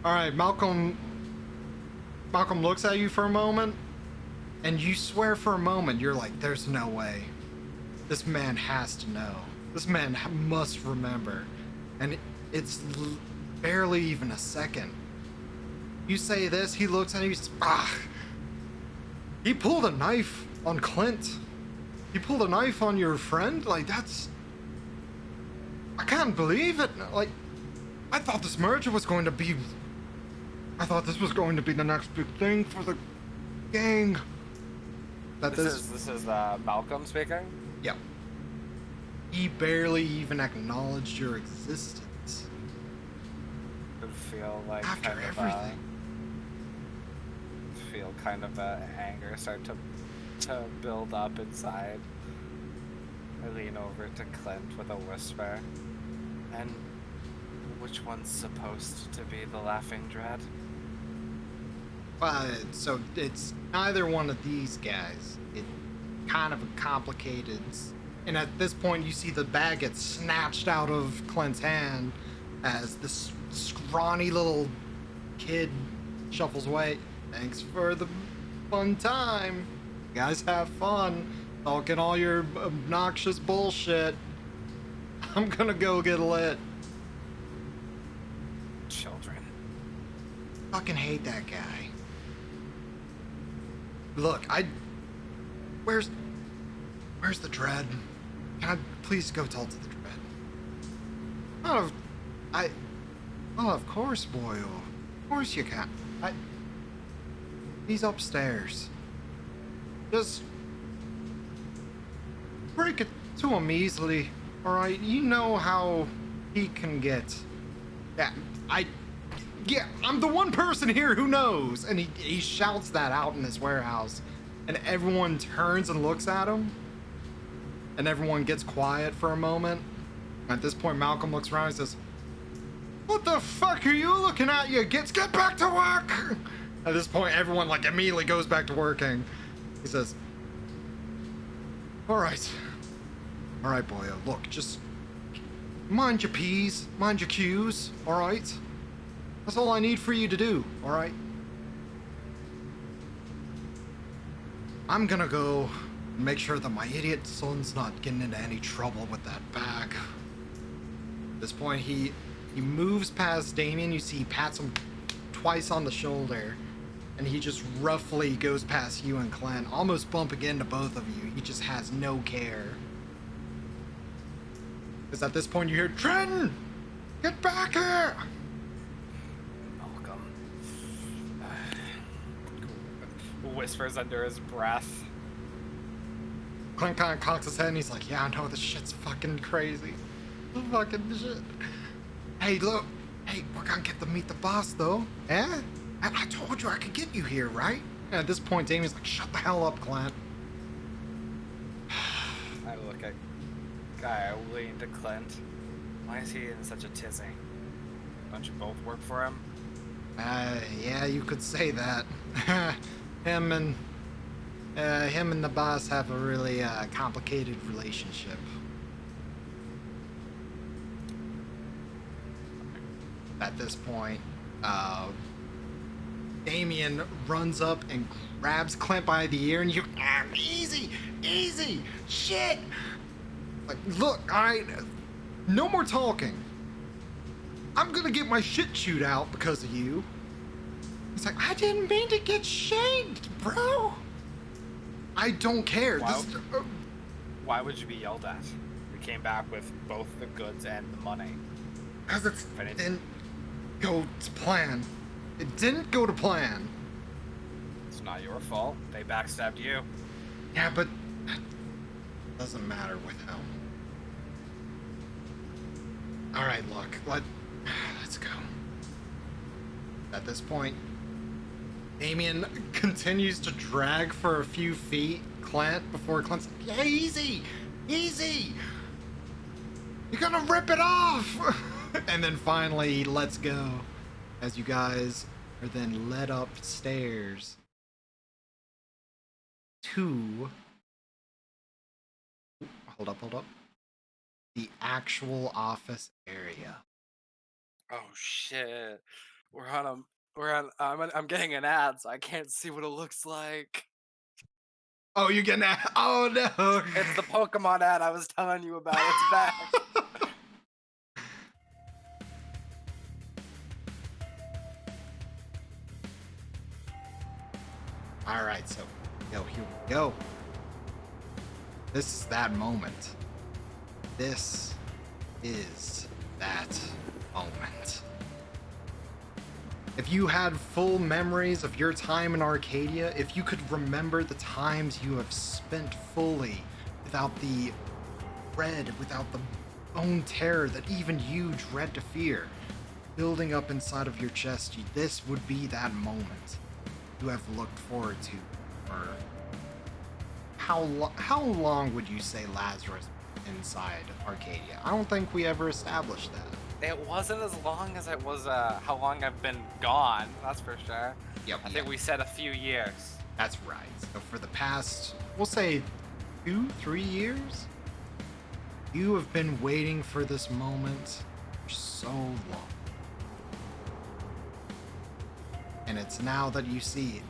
All right, Malcolm looks at you for a moment, and you swear for a moment, you're like, there's no way. This man has to know. This man must remember. And it's barely even a second. You say this, he looks at you, he says, he pulled a knife on Clint. He pulled a knife on your friend? Like, that's... I can't believe it. Like, I thought this merger was going to be... I thought this was going to be the next big thing for the gang. This is Malcolm speaking? Yep. He barely even acknowledged your existence. It would feel like After kind everything. Feel kind of anger start to build up inside. I lean over to Clint with a whisper. And which one's supposed to be the laughing dread? So it's neither one of these guys. It kind of complicated. And at this point, you see the bag get snatched out of Clint's hand as this scrawny little kid shuffles away. Thanks for the fun time. You guys have fun talking all your obnoxious bullshit. I'm gonna go get lit. Children. Fucking hate that guy. Look, where's the dread? Can I please go talk to the dread? Of course, boy. Of course you can. He's upstairs. Just break it to him easily, alright? You know how he can get. Yeah, I'm the one person here who knows. And he shouts that out in this warehouse. And everyone turns and looks at him. And everyone gets quiet for a moment. At this point, Malcolm looks around and says, "What the fuck are you looking at, you gits? Get back to work!" At this point, everyone like immediately goes back to working. He says, All right, boyo. Look, just mind your P's, mind your Q's, all right? That's all I need for you to do, all right? I'm gonna go and make sure that my idiot son's not getting into any trouble with that bag. At this point, he moves past Damien. You see he pats him twice on the shoulder, and he just roughly goes past you and Clint, almost bumping into both of you. He just has no care. Because at this point you hear, "Trenton, get back here!" Malcolm whispers under his breath. Clint kind of cocks his head and he's like, "Yeah, I know, this shit's fucking crazy. Fucking shit. Hey, look. Hey, we're gonna get to meet the boss, though. Eh? I told you I could get you here, right?" And at this point, Damien's like, "Shut the hell up, Clint." I look at Guy, I lean to Clint. Why is he in such a tizzy? Don't you both work for him? Yeah, you could say that. Him and the boss have a really complicated relationship. At this point, Damien runs up and grabs Clint by the ear, and you, easy, shit. Like, look, no more talking. I'm gonna get my shit chewed out because of you. He's like, "I didn't mean to get shanked, bro." I don't care. Why would you be yelled at? We came back with both the goods and the money. Because it didn't go to plan. It didn't go to plan. It's not your fault. They backstabbed you. Yeah, but Doesn't matter with him. All right, look, let's go. At this point, Damien continues to drag for a few feet Clint before Clint's like, yeah, easy, easy. You're gonna rip it off. And then finally he lets go as you guys are then led upstairs to, hold up, the actual office area. Oh shit. We're on a I'm getting an ad, so I can't see what it looks like. Oh, you're getting that? Oh no! It's the Pokemon ad I was telling you about. It's back. All right, so here we go. This is that moment. This is that moment. If you had full memories of your time in Arcadia, if you could remember the times you have spent fully without the dread, without the own terror that even you dread to fear, building up inside of your chest, this would be that moment you have looked forward to for how long would you say Lazarus inside Arcadia? I don't think we ever established that. It wasn't as long as it was how long I've been gone, that's for sure. Yep. I think we said a few years. That's right. So for the past, we'll say 2-3 years, you have been waiting for this moment for so long. And it's now that you see it.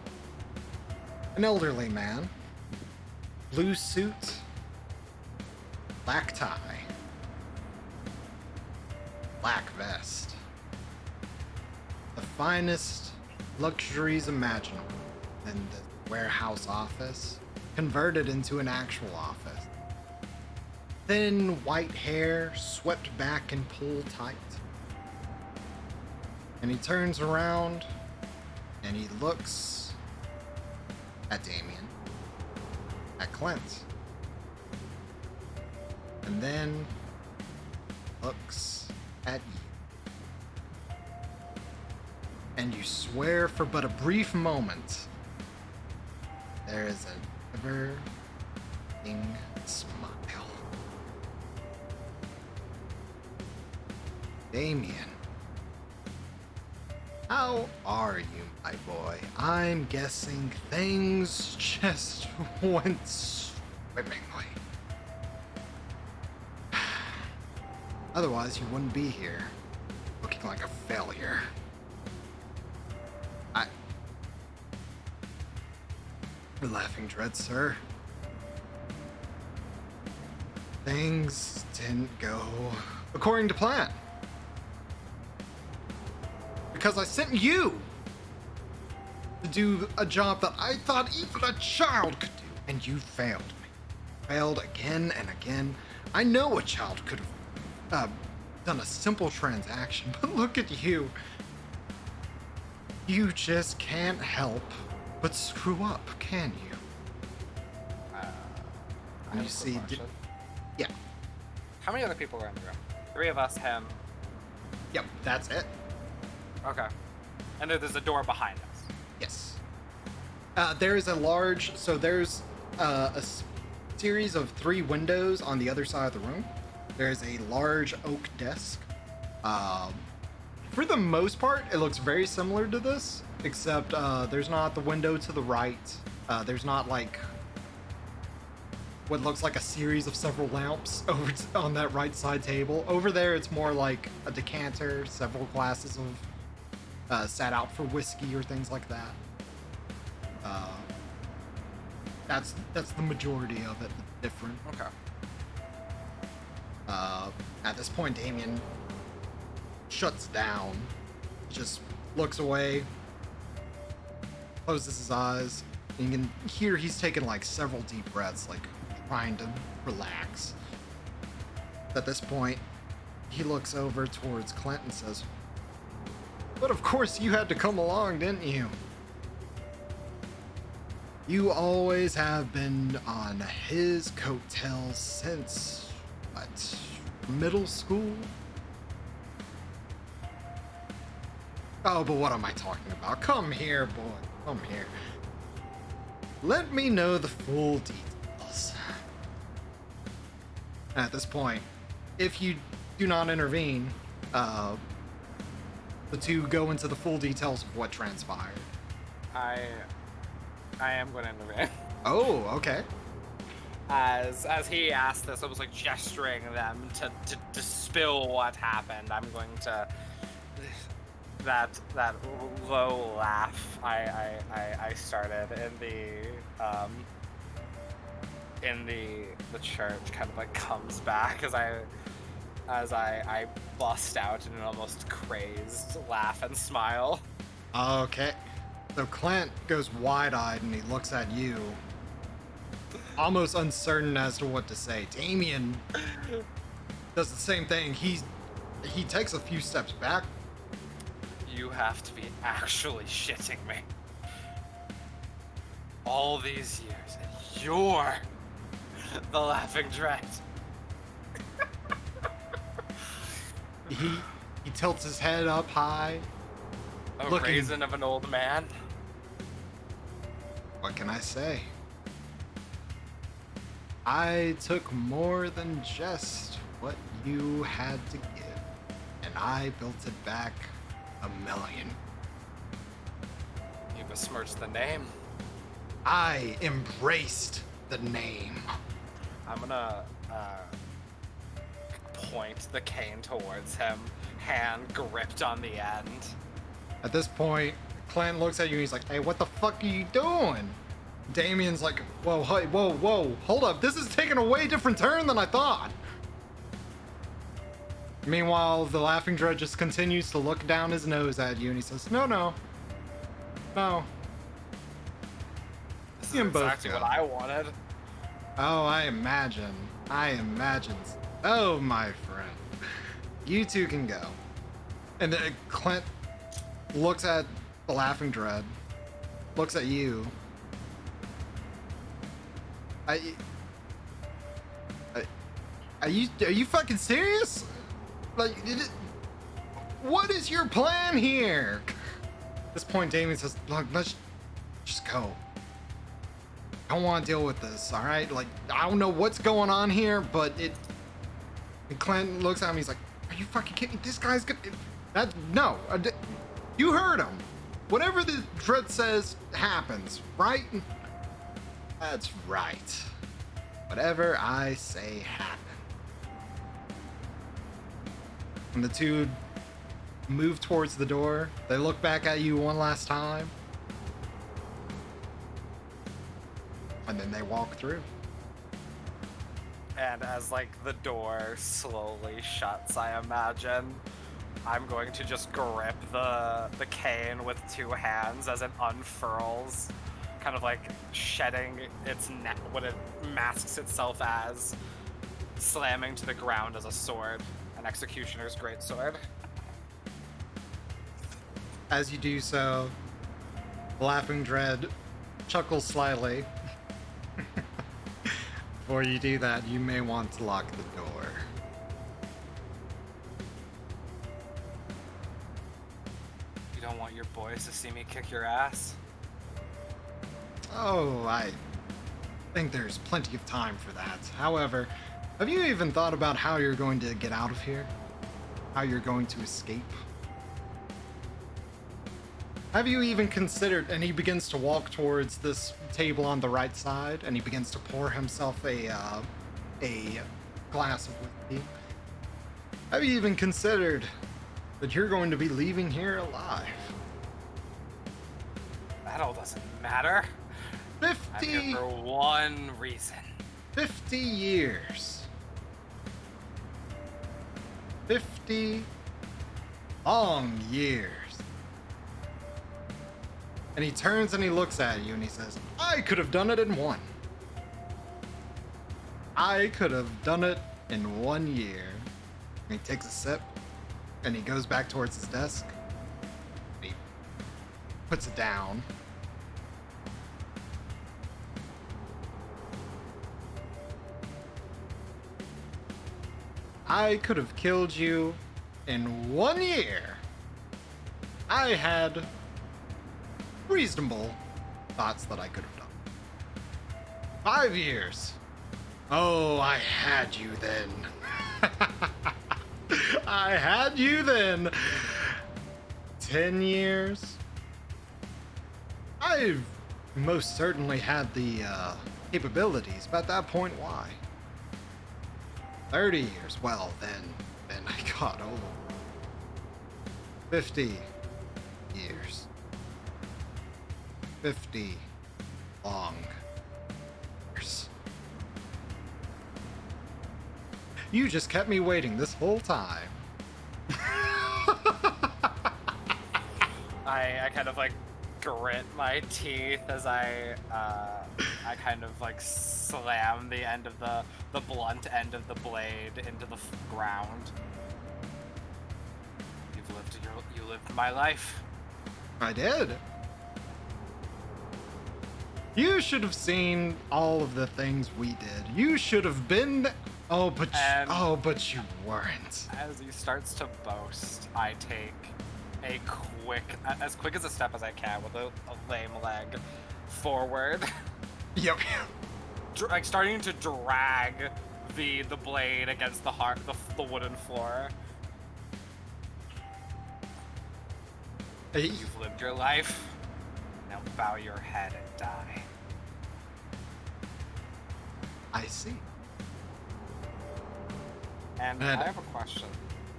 An elderly man, blue suit, black tie, black vest. The finest luxuries imaginable in the warehouse office, converted into an actual office. Thin white hair swept back and pulled tight. And he turns around and he looks at Damien, at Clint, and then looks at you. And you swear for but a brief moment there is an ever-ing smile. Damien, how are you, my boy? I'm guessing things just went swimmingly. Otherwise, you wouldn't be here, looking like a failure. You're laughing, Dread, sir. Things didn't go according to plan. Because I sent you to do a job that I thought even a child could do, and you failed me. Failed again and again. I know a child could have done a simple transaction, but look at you. You just can't help but screw up, can you? And you see, yeah. How many other people are in the room? 3 of us, him. Yep, that's it. Okay. And there's a door behind us. Yes. There is a large, so there's a series of 3 windows on the other side of the room. There's a large oak desk. For the most part, it looks very similar to this, except there's not the window to the right. There's not like what looks like a series of several lamps over on that right side table. Over there, it's more like a decanter, several glasses of sat out for whiskey or things like that. That's the majority of it. Different. Okay. At this point, Damien shuts down, just looks away, closes his eyes. And you can hear he's taking like several deep breaths, like trying to relax. At this point, he looks over towards Clint and says, "But of course you had to come along, didn't you?" You always have been on his coattails since, what, middle school? Oh, but what am I talking about? Come here, boy. Come here. Let me know the full details. At this point, if you do not intervene, the two go into the full details of what transpired. I am going to intervene. Oh, okay. As he asked this, I was like gesturing them to spill what happened. I'm going to that low laugh I started in the church kind of like comes back as I bust out in an almost crazed laugh and smile. Okay. So Clint goes wide-eyed and he looks at you, almost uncertain as to what to say. Damien does the same thing. He takes a few steps back. You have to be actually shitting me. All these years, and you're the laughing dread. He tilts his head up high. A raisin of an old man. What can I say? I took more than just what you had to give, and I built it back 1,000,000. You besmirched the name. I embraced the name. I'm gonna point the cane towards him, hand gripped on the end. At this point, Clint looks at you and he's like, hey, what the fuck are you doing? Damien's like, whoa, hey, whoa, hold up. This is taking a way different turn than I thought. Meanwhile, the laughing dread just continues to look down his nose at you and he says, no. This You is can both exactly go. what I wanted. Oh, I imagine. Oh, my friend. You two can go. And then Clint looks at the laughing dread, looks at you. Are you fucking serious? Like, what is your plan here? At this point, Damien says, look, let's just go. I don't want to deal with this, all right? Like, I don't know what's going on here, but it... And Clint looks at me, he's like, are you fucking kidding me? This guy's gonna... No. You heard him. Whatever the dread says happens, right? That's right. Whatever I say happens. When the two move towards the door, they look back at you one last time. And then they walk through. And as like the door slowly shuts, I imagine, I'm going to just grip the cane with two hands as it unfurls, kind of like shedding its neck, what it masks itself as, slamming to the ground as a sword, an executioner's greatsword. As you do so, the laughing dread chuckles slyly. Before you do that, you may want to lock the door. You don't want your boys to see me kick your ass? Oh, I think there's plenty of time for that. However, have you even thought about how you're going to get out of here? How you're going to escape? Have you even considered, and he begins to walk towards this table on the right side, and he begins to pour himself a glass of whiskey. Have you even considered that you're going to be leaving here alive? That all doesn't matter. 50, I'm here for one reason. 50 years. 50 long years. And he turns and he looks at you and he says, I could have done it in one. I could have done it in 1 year. And he takes a sip and he goes back towards his desk. And he puts it down. I could have killed you in 1 year. I had reasonable thoughts that I could have done. 5 years. Oh, I had you then. I had you then. 10 years. I've most certainly had the capabilities, but at that point, why? 30 years. Well, then I got old. 50 years. 50 long years. You just kept me waiting this whole time. I kind of like grit my teeth as I kind of like slam the end of the blunt end of the blade into the ground. You lived my life. I did. You should have seen all of the things we did. You should have been. But you weren't. As he starts to boast, I take as quick as a step as I can with a lame leg forward. Yep. Like starting to drag the blade against the wooden floor. You've lived your life. Now bow your head and die. I see. And I have a question.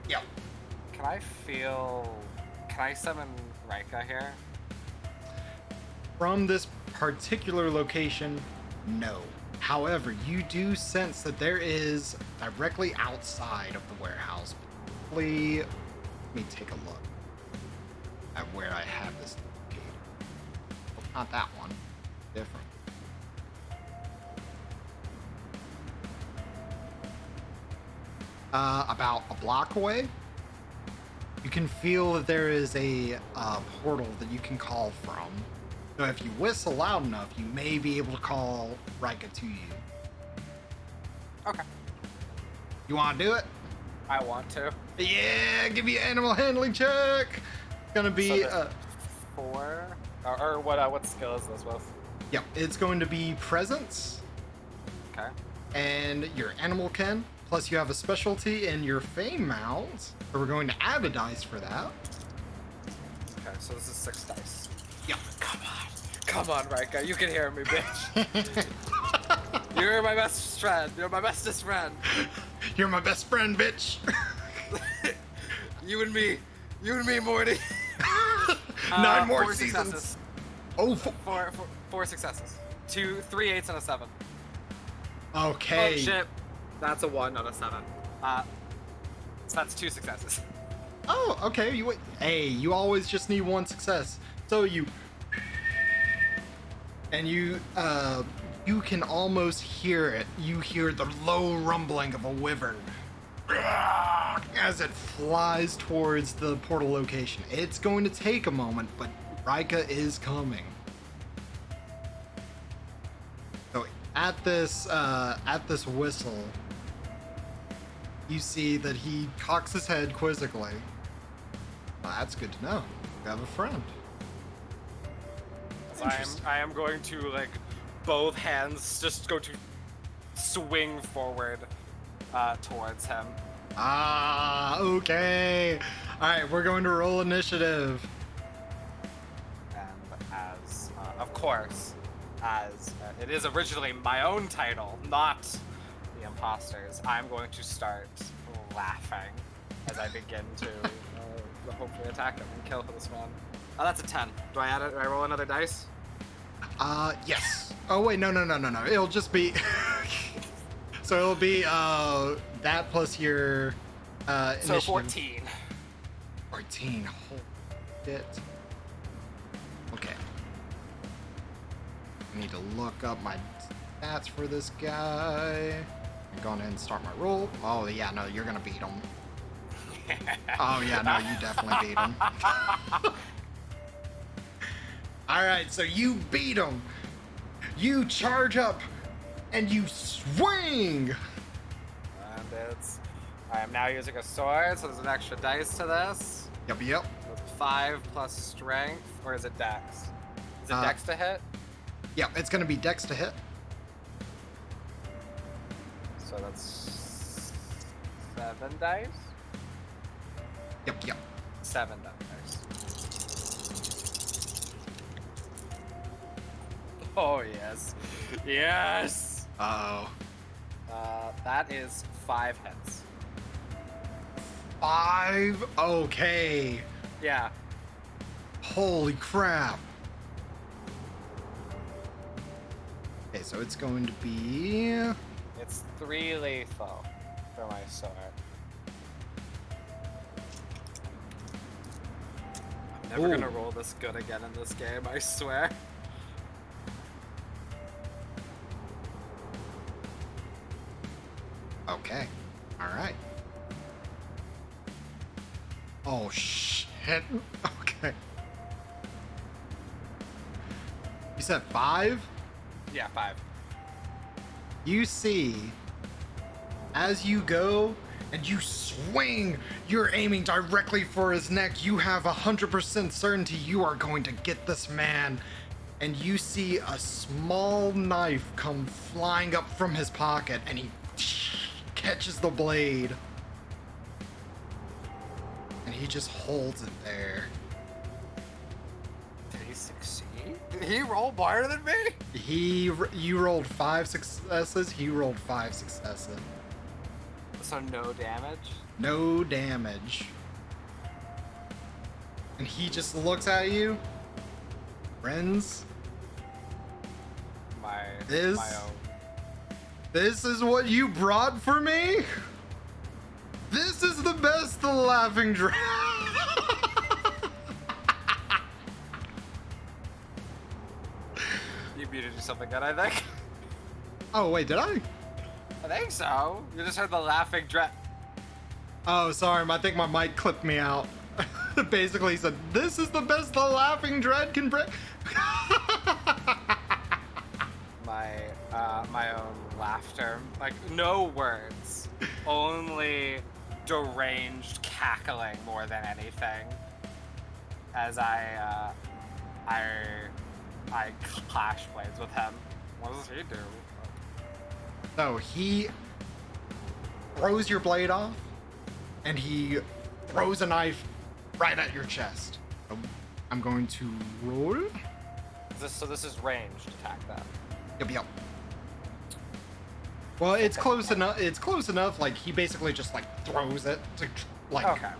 Yep. Can I summon Rika here? From this particular location, no. However, you do sense that there is directly outside of the warehouse. Please, let me take a look at where I have this located. Well, not that one. Different. About a block away, you can feel that there is a portal that you can call from. So if you whistle loud enough, you may be able to call Rika to you. Okay. You want to do it? I want to. Yeah, give me an animal handling check. It's gonna be 4 or what skill is this with? Yep, it's going to be presence. Okay. And your animal ken. Plus, you have a specialty in your fame mount. So we're going to add a dice for that. Okay, so this is 6 dice. Yep. Come on, Rika. You can hear me, bitch. You're my best friend. You're my bestest friend. You're my best friend, bitch. You and me, Morty. 9 more 4 seasons. Successes. Oh, four successes. 3 8s and a 7. okay. Oh shit. That's a 1, not a 7. So that's 2 successes. Oh, okay. You always just need 1 success. So you can almost hear it. You hear the low rumbling of a wyvern as it flies towards the portal location. It's going to take a moment, but Rika is coming. So at this whistle, you see that he cocks his head quizzically. Well, that's good to know. You have a friend. So I am going to, like, both hands just go to swing forward towards him. Okay. Alright, we're going to roll initiative. And as, of course, as it is originally my own title, not the imposter's, I'm going to start laughing as I begin to hopefully attack him and kill this man. Oh, that's a 10. Do I add it? Do I roll another dice? Yes. Oh, wait, no. It'll just be... So it'll be, that plus your, So initiative. 14. 14, holy shit. Okay. I need to look up my stats for this guy. I'm going ahead and start my roll. Oh, yeah, no, you're gonna beat him. Oh, yeah, no, you definitely beat him. Alright, so you beat him. You charge up, and you swing! And it's I am now using a sword, so there's an extra dice to this. Yep. So it's 5 plus strength, or is it dex? Is it dex to hit? Yep, it's gonna be dex to hit. So that's 7 dice? Yep. 7 dice. Oh, yes. Yes! Uh-oh. That is 5 hits. 5? Okay. Yeah. Holy crap. Okay, so it's going to be... It's 3 lethal for my sword. I'm never gonna roll this good again in this game, I swear. Okay. Alright. Oh, shit. Okay. You said 5? Yeah, 5. You see, as you go and you swing, you're aiming directly for his neck. You have 100% certainty you are going to get this man. And you see a small knife come flying up from his pocket, and he catches the blade. And he just holds it there. Did he succeed? Did he roll better than me? You rolled 5 successes, he rolled 5 successes. So no damage? No damage. And he just looks at you. Friends, My This- own. this is what you brought for me? This is the best the laughing dragon. You beat it to something good, I think. Oh, wait, did I? I think so. You just heard the laughing Oh, sorry, I think my mic clipped me out. Basically, he said, this is the best the laughing dread can bring. my own laughter. Like, no words. Only deranged cackling more than anything. As I clash blades with him. What does he do? So he throws your blade off, and he throws a knife right at your chest. So I'm going to roll. So this is ranged attack then. Yep. Well, it's close enough. It's close enough. Like he basically just like throws it, like. Okay.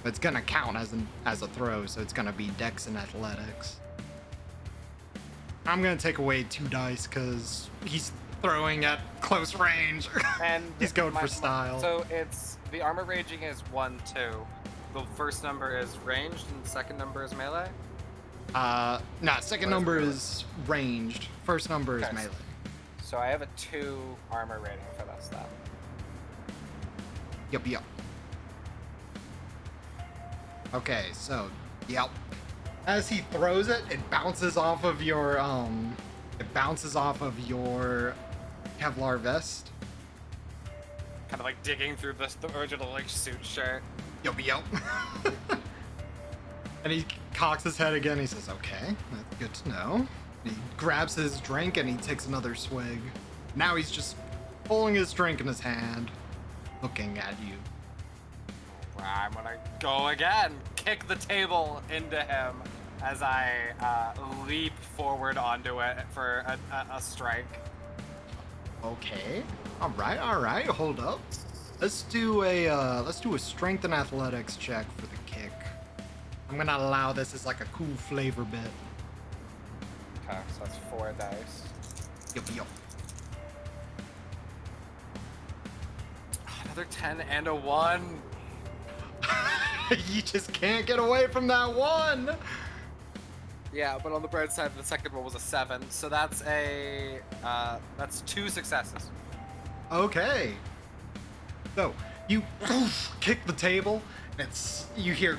It's gonna count as a throw, so it's gonna be dex and athletics. I'm gonna take away 2 dice because he's throwing at close range. And he's going for style. So it's the armor raging is 1, 2. The first number is ranged and the second number is melee? Second number is ranged. First number is Okay. melee. So I have a 2 armor rating for this then. Yep. Okay, so, yep. As he throws it, it bounces off of your Kevlar vest. Kind of like digging through the original like suit shirt. Yep. And he cocks his head again. He says, okay, that's good to know. He grabs his drink and he takes another swig. Now he's just pulling his drink in his hand, looking at you. I'm gonna go again, kick the table into him as I leap forward onto it for a strike. Okay. All right. Hold up. Let's do a strength and athletics check for the kick. I'm gonna allow this as like a cool flavor bit. Okay, so that's 4 dice. Yep. Another 10 and a 1. You just can't get away from that one. Yeah, but on the bright side, the second one was a 7, so that's that's 2 successes. Okay. So you kick the table, and you hear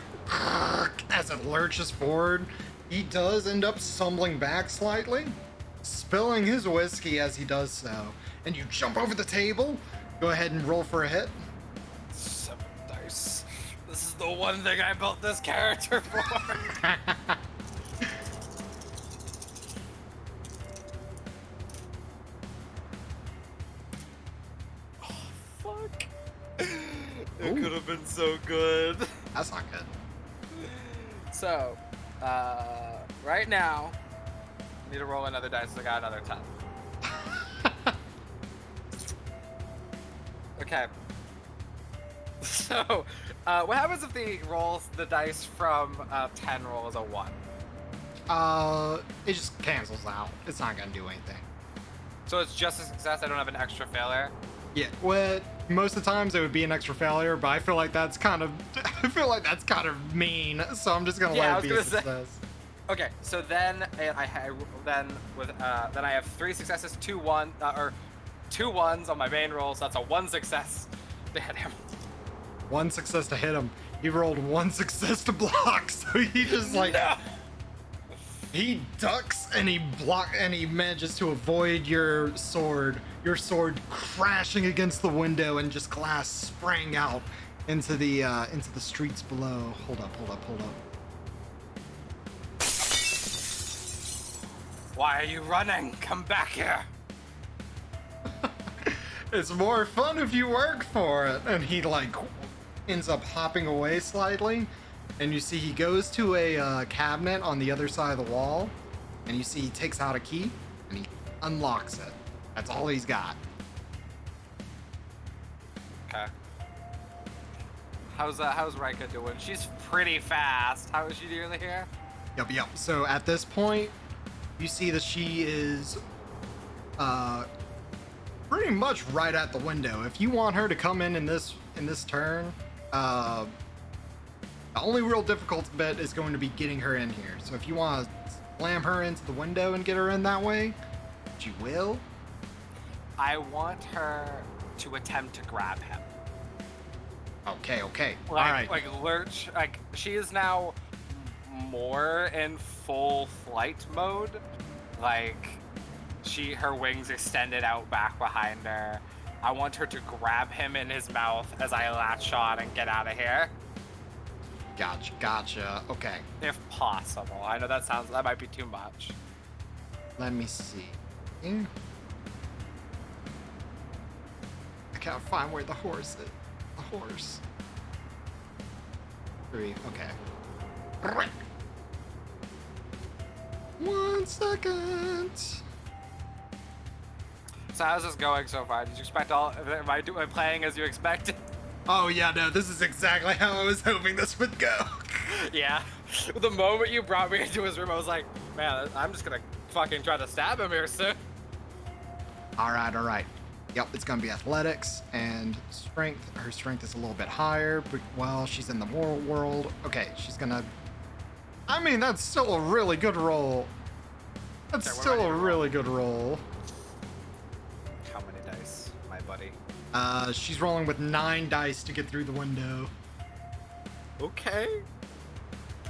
as it lurches forward. He does end up stumbling back slightly, spilling his whiskey as he does so. And you jump over the table, Go ahead and roll for a hit. 7 dice. This is the one thing I built this character for. Oh, fuck. It could have been so good. That's not good. So, right now, I need to roll another dice. I got another 10. Okay. So, what happens if the dice from 10 rolls a 1? It just cancels out. It's not gonna do anything. So it's just a success. I don't have an extra failure. Yeah. Well, most of the times it would be an extra failure, but I feel like that's kind of mean. So I'm just gonna Yeah, let it be a success. Okay, so then I have 3 successes, 2 1s on my main roll, so that's a 1 success to hit him. 1 success to hit him. He rolled 1 success to block, so he just like No! he ducks and he manages to avoid your sword crashing against the window and just glass spraying out into the streets below. Hold up. Why are you running? Come back here. It's more fun if you work for it. And he like ends up hopping away slightly, and you see he goes to a cabinet on the other side of the wall, and you see he takes out a key and he unlocks it. That's all he's got. Okay. How's Rika doing? She's pretty fast. How is she doing here? Yep. So at this point, you see that she is pretty much right at the window. If you want her to come in this turn, the only real difficult bit is going to be getting her in here. So if you want to slam her into the window and get her in that way, you will. I want her to attempt to grab him. Okay. All Like, right. like lurch. Like she is now more in full flight mode. Like her wings extended out back behind her. I want her to grab him in his mouth as I latch on and get out of here. Gotcha. Okay. If possible. I know that might be too much. Let me see. I can't find where the horse is. The horse. 3. Okay. 1 second. So how's this going so far? Did you expect am I playing as you expected? Oh yeah, no, this is exactly how I was hoping this would go. Yeah. The moment you brought me into his room, I was like, man, I'm just gonna fucking try to stab him here soon. All right. Yep, it's gonna be athletics and strength. Her strength is a little bit higher, but well, she's in the moral world. Okay, she's gonna. I mean, that's still a really good roll. That's Okay, still a really good roll. How many dice, my buddy? She's rolling with 9 dice to get through the window. Okay.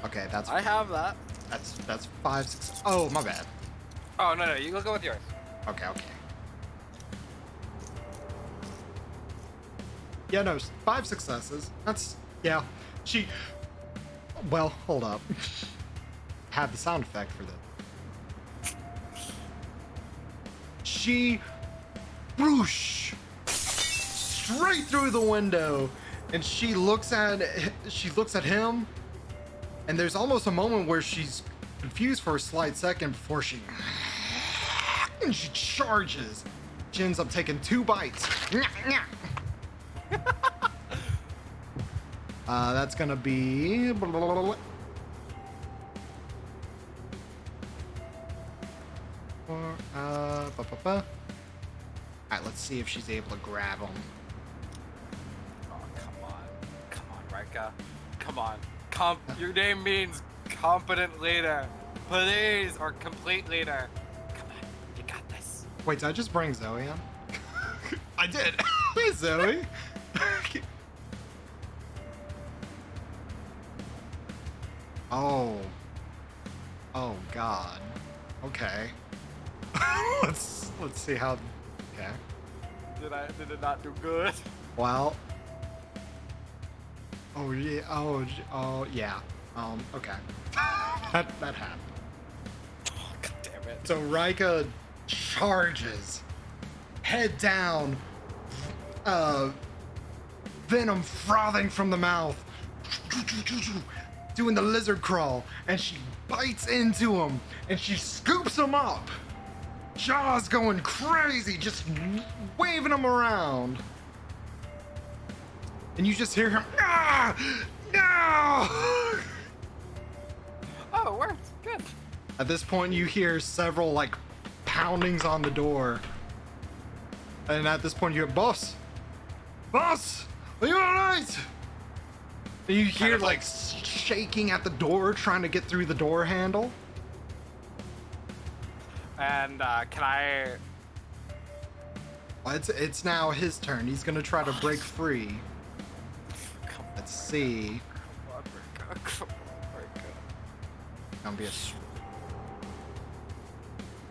Okay, I have that. that's 5, 6. Oh, my bad. Oh no, you go with yours. Okay. Yeah, no, 5 successes. That's yeah. Well, hold up. Have the sound effect for this. She whoosh straight through the window, and she looks at him, and there's almost a moment where she's confused for a slight second before she charges. She ends up taking 2 bites. That's gonna be. Alright, let's see if she's able to grab him. Oh, come on, Rika. Come on. Your name means competent leader. Please, or complete leader. Come on, you got this. Wait, did I just bring Zoe on? I did. Hey, Zoe. Oh God. Okay. let's see how. Okay. Did it not do good? Well. Oh yeah. Oh yeah. Okay. that happened. Oh, God damn it. So Rika charges, head down, venom frothing from the mouth, doing the lizard crawl, and she bites into him and she scoops him up. Jaws going crazy, just waving him around. And you just hear him, ah, no! Oh, it worked. Good. At this point, you hear several, like, poundings on the door. And at this point, you hear, Boss! Boss! Are you alright? And you hear, like, shaking at the door, trying to get through the door handle. And can I? Well, it's now his turn. He's gonna try to break free. Let's see. Come on, Rika. Come on, Rika. Gonna be a.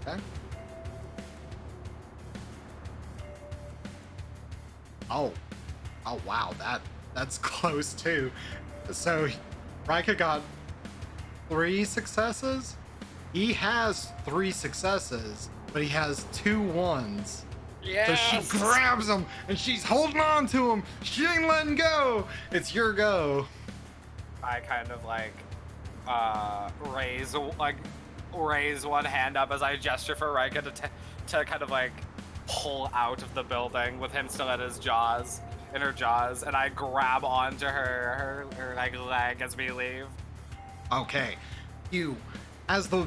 Okay. Oh wow, that's close too. So Rika got 3 successes. He has 3 successes, but he has 2 1s. Yes. So she grabs him and she's holding on to him. She ain't letting go. It's your go. I kind of like raise one hand up as I gesture for Rika to kind of like pull out of the building with him still in her jaws, and I grab onto her like leg as we leave. Okay, you, as the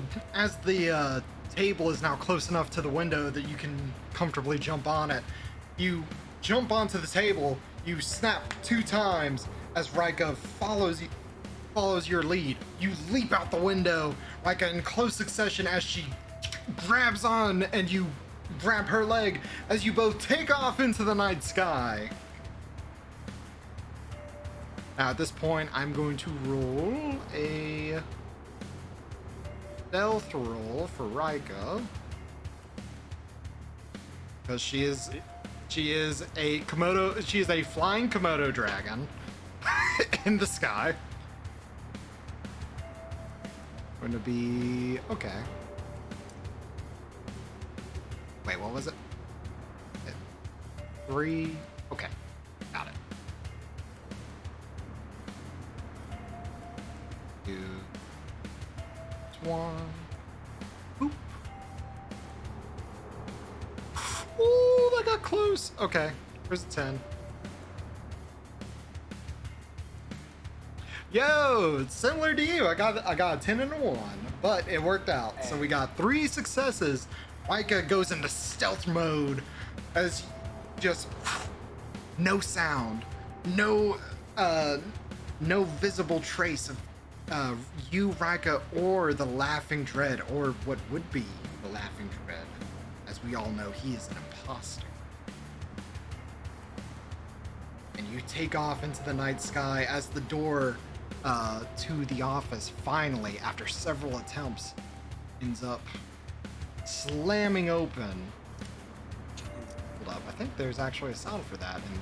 table is now close enough to the window that you can comfortably jump on it. You jump onto the table. You snap 2 times as Rika follows your lead. You leap out the window, Rika in close succession as she grabs on and you grab her leg as you both take off into the night sky. Now at this point, I'm going to roll a stealth roll for Rika, because she is a Komodo. She is a flying Komodo dragon in the sky. Going to be okay. Wait, what was it? 3. Okay, got it. 2, 1. Boop. Ooh, that got close. Okay, where's the 10? Yo, it's similar to you. I got a 10 and a 1, but it worked out. Hey. So we got 3 successes. Rika goes into stealth mode as just no sound, no visible trace of you, Rika, or the Laughing Dread, or what would be the Laughing Dread. As we all know, he is an imposter. And you take off into the night sky as the door to the office finally, after several attempts, ends up slamming open. Hold up, I think there's actually a sound for that in the...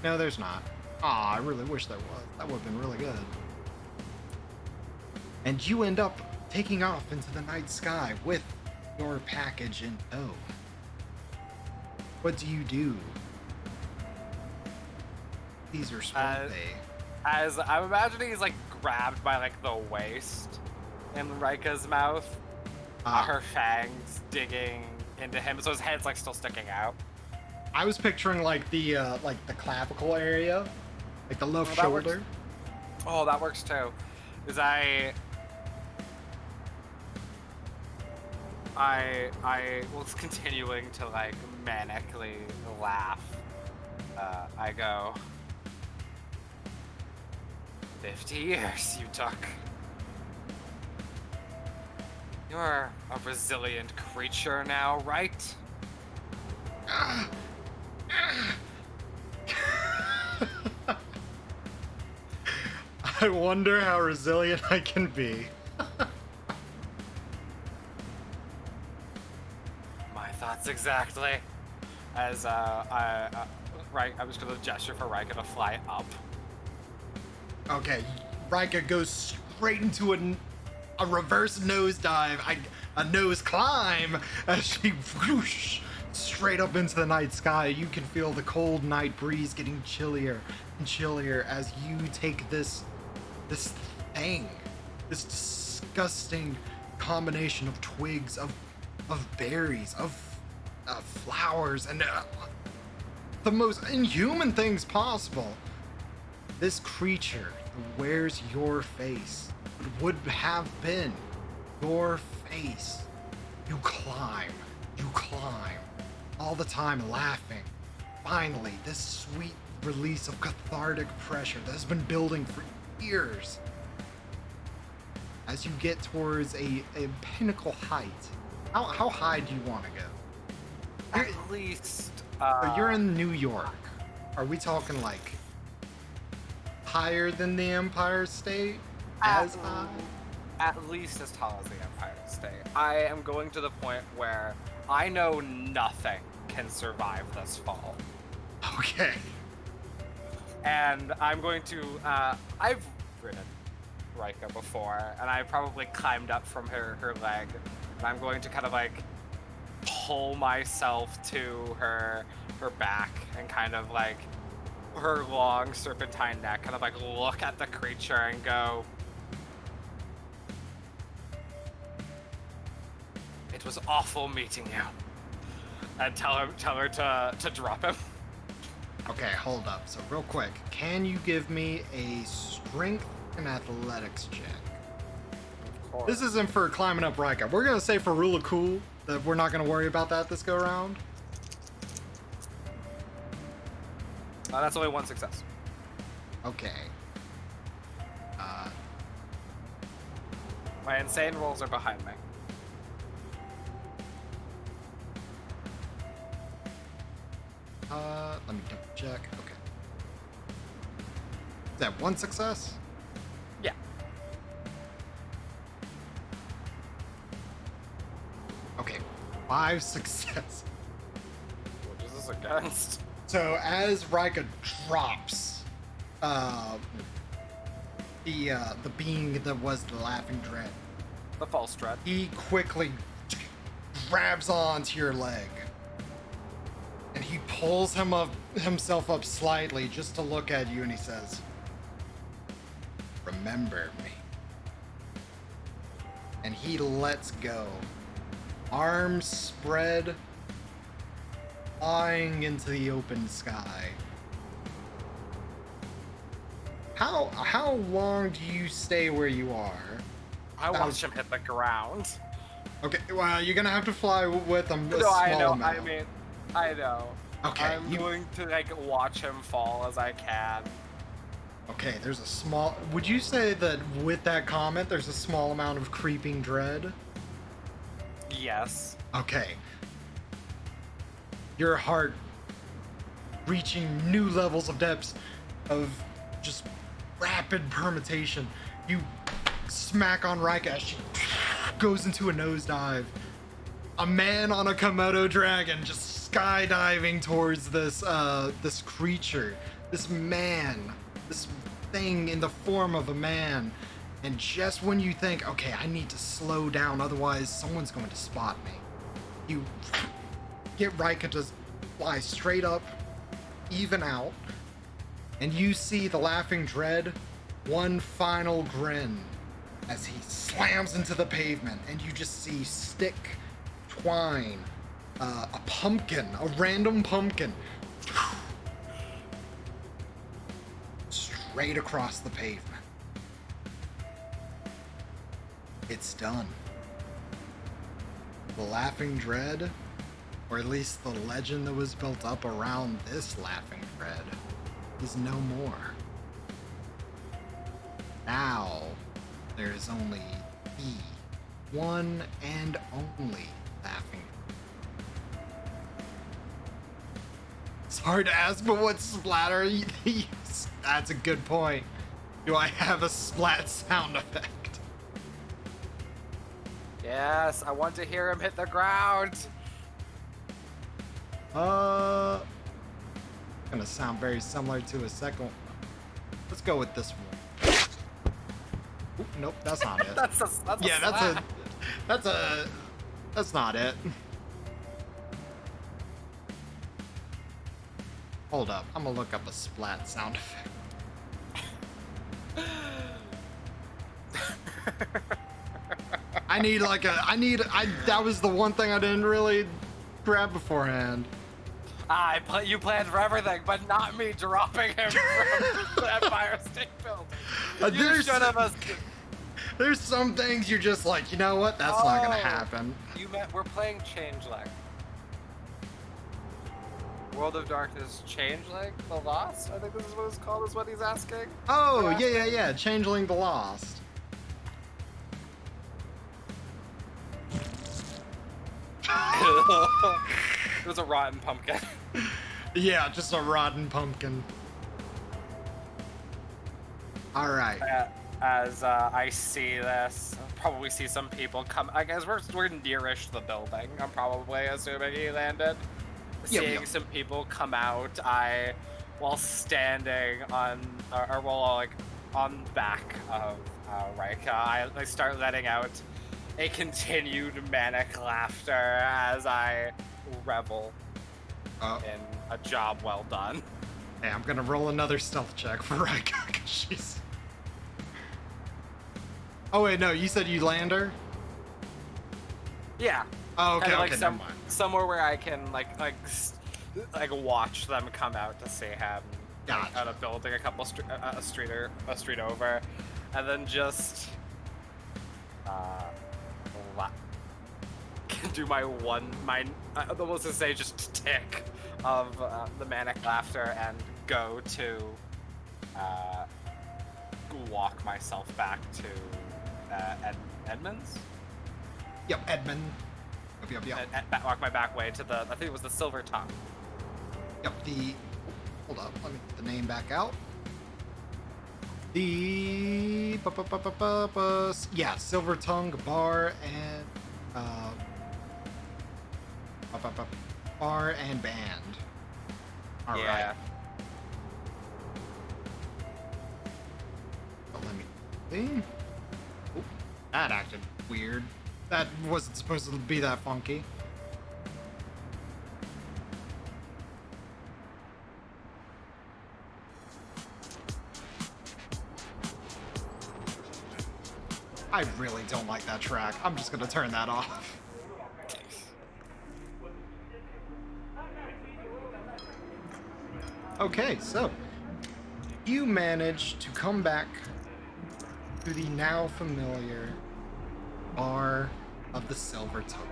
No, there's not. Aw, I really wish there was. That would have been really good. And you end up taking off into the night sky with your package in tow. What do you do? These are swamp day. As I'm imagining he's like grabbed by like the waist in Rika's mouth. Her fangs digging into him, so his head's like still sticking out. I was picturing like the clavicle area, like the left shoulder. Oh, that works too. Because I was continuing to like manically laugh. I go, 50 years you took. You're a resilient creature now, right? I wonder how resilient I can be. My thoughts exactly. as right, I'm just gonna gesture for Rika to fly up. Okay, Rika goes straight into a reverse nosedive, a nose climb, as she whoosh, straight up into the night sky. You can feel the cold night breeze getting chillier and chillier as you take this thing, this disgusting combination of twigs, of berries, of flowers, and the most inhuman things possible. This creature wears your face. It would have been your face. You climb, all the time laughing. Finally, this sweet release of cathartic pressure that has been building for years. As you get towards a pinnacle height, how high do you want to go? At least. So you're in New York. Are we talking like higher than the Empire State? As high? At least as tall as the Empire State. I am going to the point where I know nothing can survive this fall. Okay. And I'm going to, I've ridden Rika before, and I probably climbed up from her leg, and I'm going to kind of like pull myself to her back and kind of like her long serpentine neck, kind of like look at the creature and go, "It was awful meeting you," and tell her to drop him. Okay, hold up. So real quick, can you give me a strength and athletics check? Of course. This isn't for climbing up Rika. We're gonna say for rule of cool that we're not gonna worry about that this go around. That's only one success. Okay. My insane rolls are behind me. Let me double check. Okay. Is that one success? Yeah. Okay, 5 success. What is this against? So as Rika drops, the being that was the laughing dread, The false dread. he quickly grabs onto your leg, and he pulls himself up slightly just to look at you, and he says, "Remember me." And he lets go, arms spread, flying into the open sky. How long do you stay where you are? I watched him hit the ground. Okay, well, you're gonna have to fly with him. No, I know. I know. Okay, I'm going to like watch him fall as I can. Okay, there's a small. Would you say that with that comment, there's a small amount of creeping dread? Yes. Okay. Your heart reaching new levels of depths of just rapid permutation. You smack on Rika as she goes into a nosedive. A man on a Komodo dragon just skydiving towards this creature. This man. This thing in the form of a man. And just when you think, okay, I need to slow down, otherwise someone's going to spot me, you get Rika to fly straight up, even out, and you see the laughing dread, one final grin as he slams into the pavement, and you just see stick, twine, a pumpkin, a random pumpkin, straight across the pavement. It's done. The laughing dread, or at least the legend that was built up around this laughing dread, is no more. Now, there is only the one and only laughing dread. It's hard to ask, but what splatter? That's a good point. Do I have a splat sound effect? Yes, I want to hear him hit the ground. Gonna sound very similar to a second one. Let's go with this one. Oop, nope, that's not it. That's a Yeah, slap. that's not it. Hold up, I'm gonna look up a splat sound effect. That was the one thing I didn't really grab beforehand. You planned for everything, but not me dropping him from the Empire State Building. You should have. There's some things you're just like, you know what? That's not gonna happen. We're playing Changeling. World of Darkness Changeling? The Lost? I think this is what it's called, is what he's asking. Oh, yeah. Changeling the Lost. It was a rotten pumpkin. Yeah, just a rotten pumpkin. All right. As I see this, I'll probably see some people come. I guess we're nearish the building. I'm probably assuming he landed. Seeing some people come out, while standing on, on the back of Rika, I start letting out a continued manic laughter as I revel in a job well done. Hey, I'm gonna roll another stealth check for Rika, because she's... Oh wait, no, you said you land her? Yeah. Oh, okay, okay, never mind. Somewhere where I can like watch them come out to see him Gotcha. out of building a street over, and then just do my I almost to say just tick of the manic laughter and go to walk myself back to Edmonds. Yep, Edmund. Yep. Walk my back way to I think it was the Silver Tongue. Yep, hold up, let me get the name back out. The yeah, Silver Tongue Bar and bar and band. All right. But let me see. Oop, that acted weird. That wasn't supposed to be that funky. I really don't like that track. I'm just gonna turn that off. Okay, so you managed to come back to the now familiar bar of the Silver Tongue.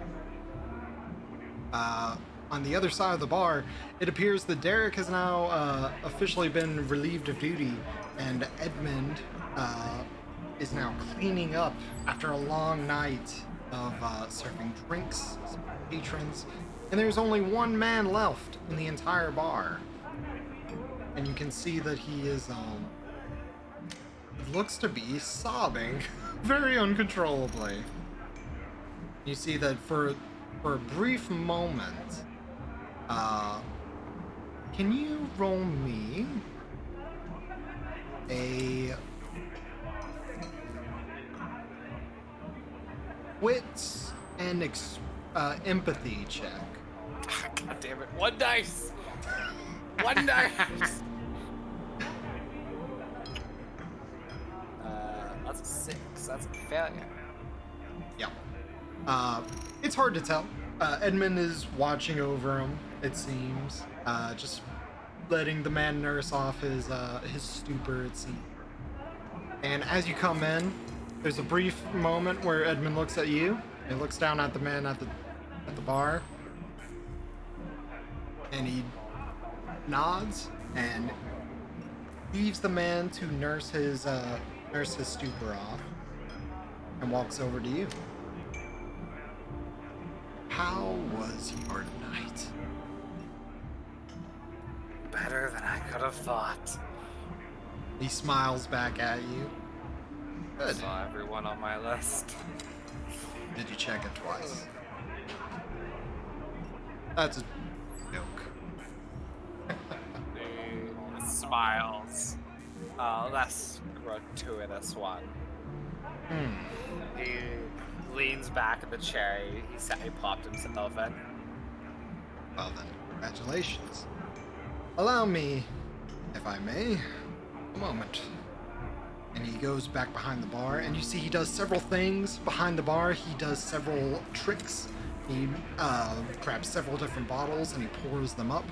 On the other side of the bar, it appears that Derek has now officially been relieved of duty, and Edmund is now cleaning up after a long night of serving drinks, some patrons, and there's only one man left in the entire bar. And you can see that he is, looks to be sobbing very uncontrollably. You see that for a brief moment, can you roll me a wits and empathy check? God damn it! One dice. One dice. That's a 6. That's a failure. Yep. It's hard to tell. Edmund is watching over him, it seems. Just letting the man nurse off his stupor, it seems. And as you come in, there's a brief moment where Edmund looks at you. He looks down at the man at the bar. And he nods and leaves the man to nurse his stupor off and walks over to you. How was your night? Better than I could have thought. He smiles back at you. Good. Saw everyone on my list. Did you check it twice? That's a joke. smiles. Less gratuitous one. He leans back in the chair. He plopped himself in. Well then, congratulations. Allow me, if I may, a moment. And he goes back behind the bar, and you see he does several things behind the bar. He does several tricks. He grabs several different bottles and he pours them up.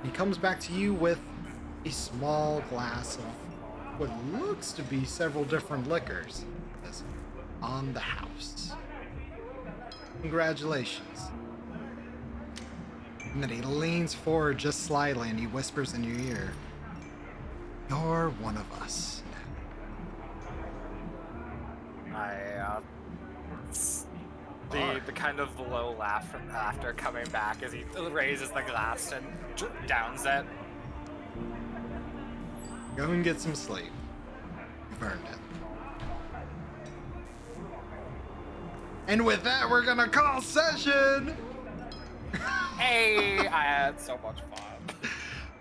He comes back to you with a small glass of what looks to be several different liquors. Says, on the house. Congratulations. And then he leans forward just slightly and he whispers in your ear, "You're one of us." The kind of low laughter coming back as he raises the glass and downs it. Go and get some sleep. You've earned it. And with that, we're gonna call session! Hey, I had so much fun.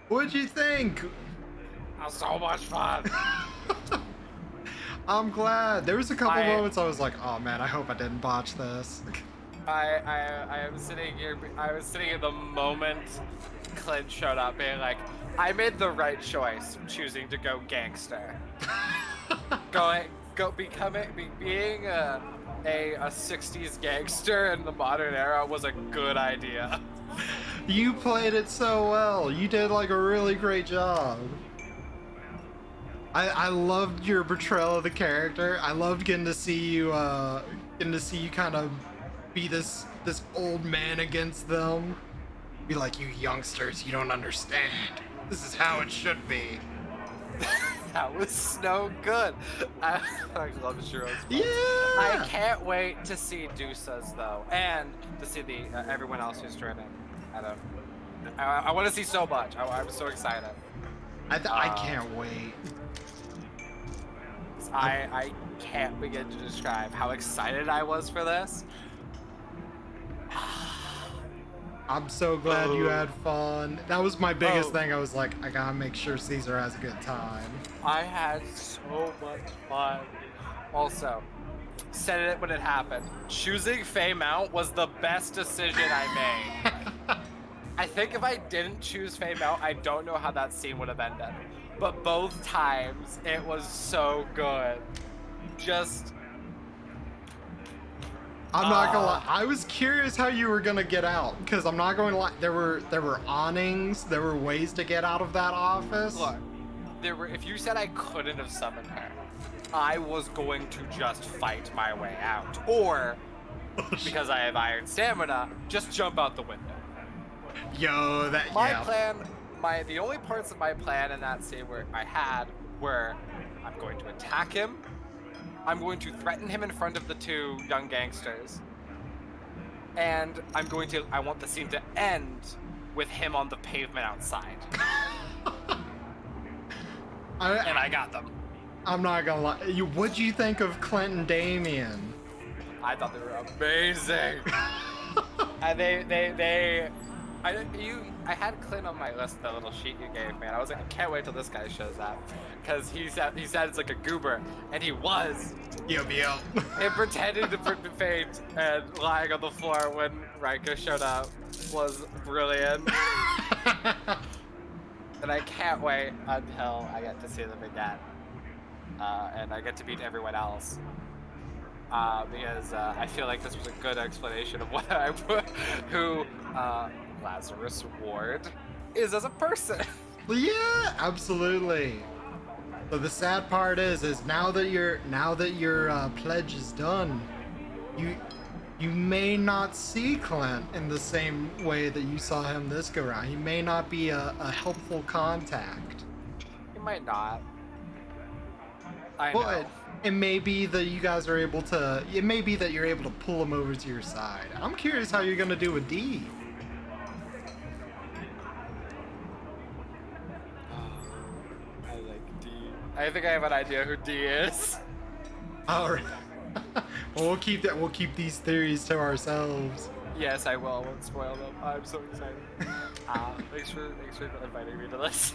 What'd you think? So much fun. I'm glad. There was a couple moments I was like, oh man, I hope I didn't botch this. I was sitting here. I was sitting here the moment Clint showed up, being like, I made the right choice choosing to go gangster. Being a 60s gangster in the modern era was a good idea. You played it so well. You did like a really great job. I loved your portrayal of the character. I loved getting to see you kind of be this old man against them. Be like, you youngsters, you don't understand. This is how it should be. That was so good. I love Shiro's. Yeah. I can't wait to see Deuce's though, and to see the everyone else who's joining. I want to see so much. I'm so excited. I can't wait. I can't begin to describe how excited I was for this. I'm so glad you had fun. That was my biggest thing. I was like, I gotta make sure Caesar has a good time. I had so much fun. Also, said it when it happened. Choosing Faye Mount was the best decision I made. I think if I didn't choose Faye Mount, I don't know how that scene would have ended. But both times, it was so good. I'm not gonna lie. I was curious how you were gonna get out, because I'm not going to lie. There were awnings. There were ways to get out of that office. Look, if you said I couldn't have summoned her, I was going to just fight my way out, or because I have iron stamina, just jump out the window. Yo, The only parts of my plan in that scene were I'm going to attack him. I'm going to threaten him in front of the two young gangsters. And I want the scene to end with him on the pavement outside. And I got them. I'm not gonna lie. What'd you think of Clint and Damien? I thought they were amazing. And I had Clint on my list, the little sheet you gave me, and I was like, I can't wait till this guy shows up, because he said it's like a goober, and he was. Yup. And pretending to faint and lying on the floor when Rika showed up was brilliant. And I can't wait until I get to see them again, and I get to meet everyone else. Because I feel like this was a good explanation of who Lazarus Ward is as a person. Yeah, absolutely. So the sad part is now that your pledge is done, you may not see Clint in the same way that you saw him this go round. He may not be a helpful contact. He might not. I know. But it may be that you guys are able to. It may be that you're able to pull him over to your side. I'm curious how you're gonna do with D. I like D. I think I have an idea who D is. All right. Well, we'll keep these theories to ourselves. Yes, I will. I won't spoil them. I'm so excited. Thanks for inviting me to this.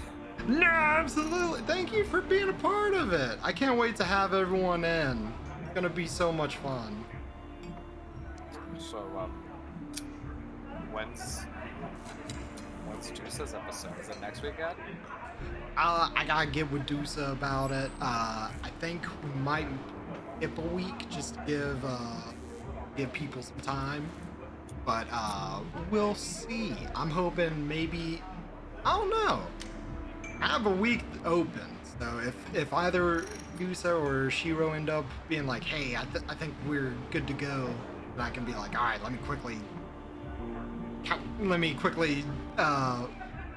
No, absolutely. Thank you for being a part of it. I can't wait to have everyone in. It's gonna be so much fun. So, when's Juice's episode? Is it next weekend? I gotta get with Dusa about it. I think we might skip a week just to give people some time. But we'll see. I'm hoping maybe, I don't know. I have a week open, so if either Dusa or Shiro end up being like, hey, I think we're good to go, then I can be like, all right, let me quickly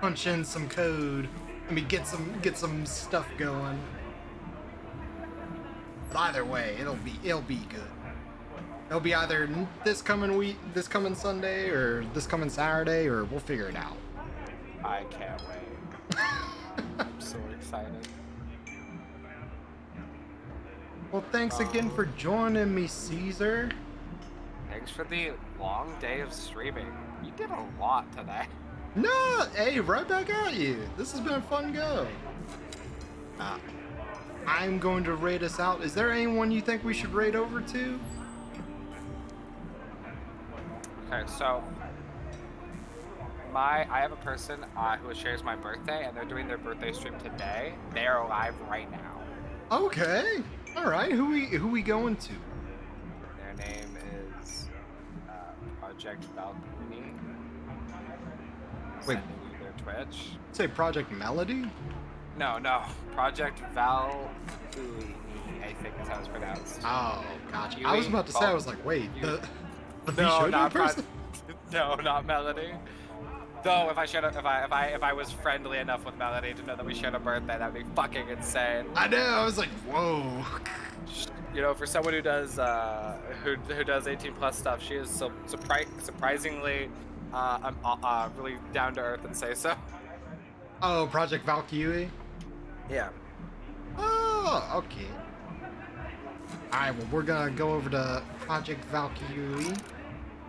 punch in some code. Let me get some stuff going. But either way, it'll be good. It'll be either this coming Sunday, or this coming Saturday, or we'll figure it out. I can't wait. I'm so excited. Well, thanks again for joining me, Caesar. Thanks for the long day of streaming. You did a lot today. No, hey, right back at you. This has been a fun go. I'm going to raid us out. Is there anyone you think we should raid over to? Okay, so I have a person who shares my birthday, and they're doing their birthday stream today. They are live right now. Okay, all right. Who we going to? Their name is Project Balcony. Wait. Sending you their Twitch. Say Project Melody? No, Project Valkyrie, I think is how it's pronounced. Oh, gotcha. I was about to say, I was like, wait, the No, Bishojo not person? No, not Melody. Though if I was friendly enough with Melody to know that we shared a birthday, that'd be fucking insane. I know. I was like, whoa. You know, for someone who does who does 18+ stuff, she is surprisingly really down to earth and say so. Oh, Project Valkyrie? Yeah. Oh, okay. Alright, well, we're gonna go over to Project Valkyrie.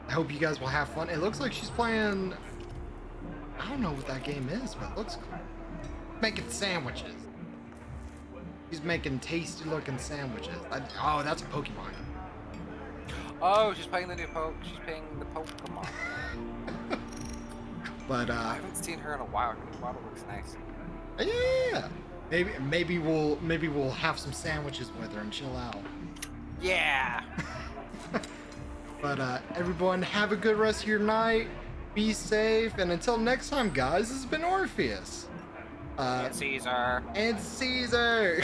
I hope you guys will have fun. It looks like she's playing... I don't know what that game is, but it looks cool. Making sandwiches. She's making tasty-looking sandwiches. Oh, that's a Pokemon. Oh, she's playing the new She's playing the Pokemon. But I haven't seen her in a while. Her new model looks nice. yeah. Maybe we'll have some sandwiches with her and chill out. Yeah. But everyone, have a good rest of your night. Be safe, and until next time, guys, this has been Orpheus. And Caesar. And Caesar.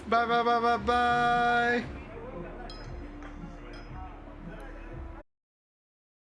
Bye.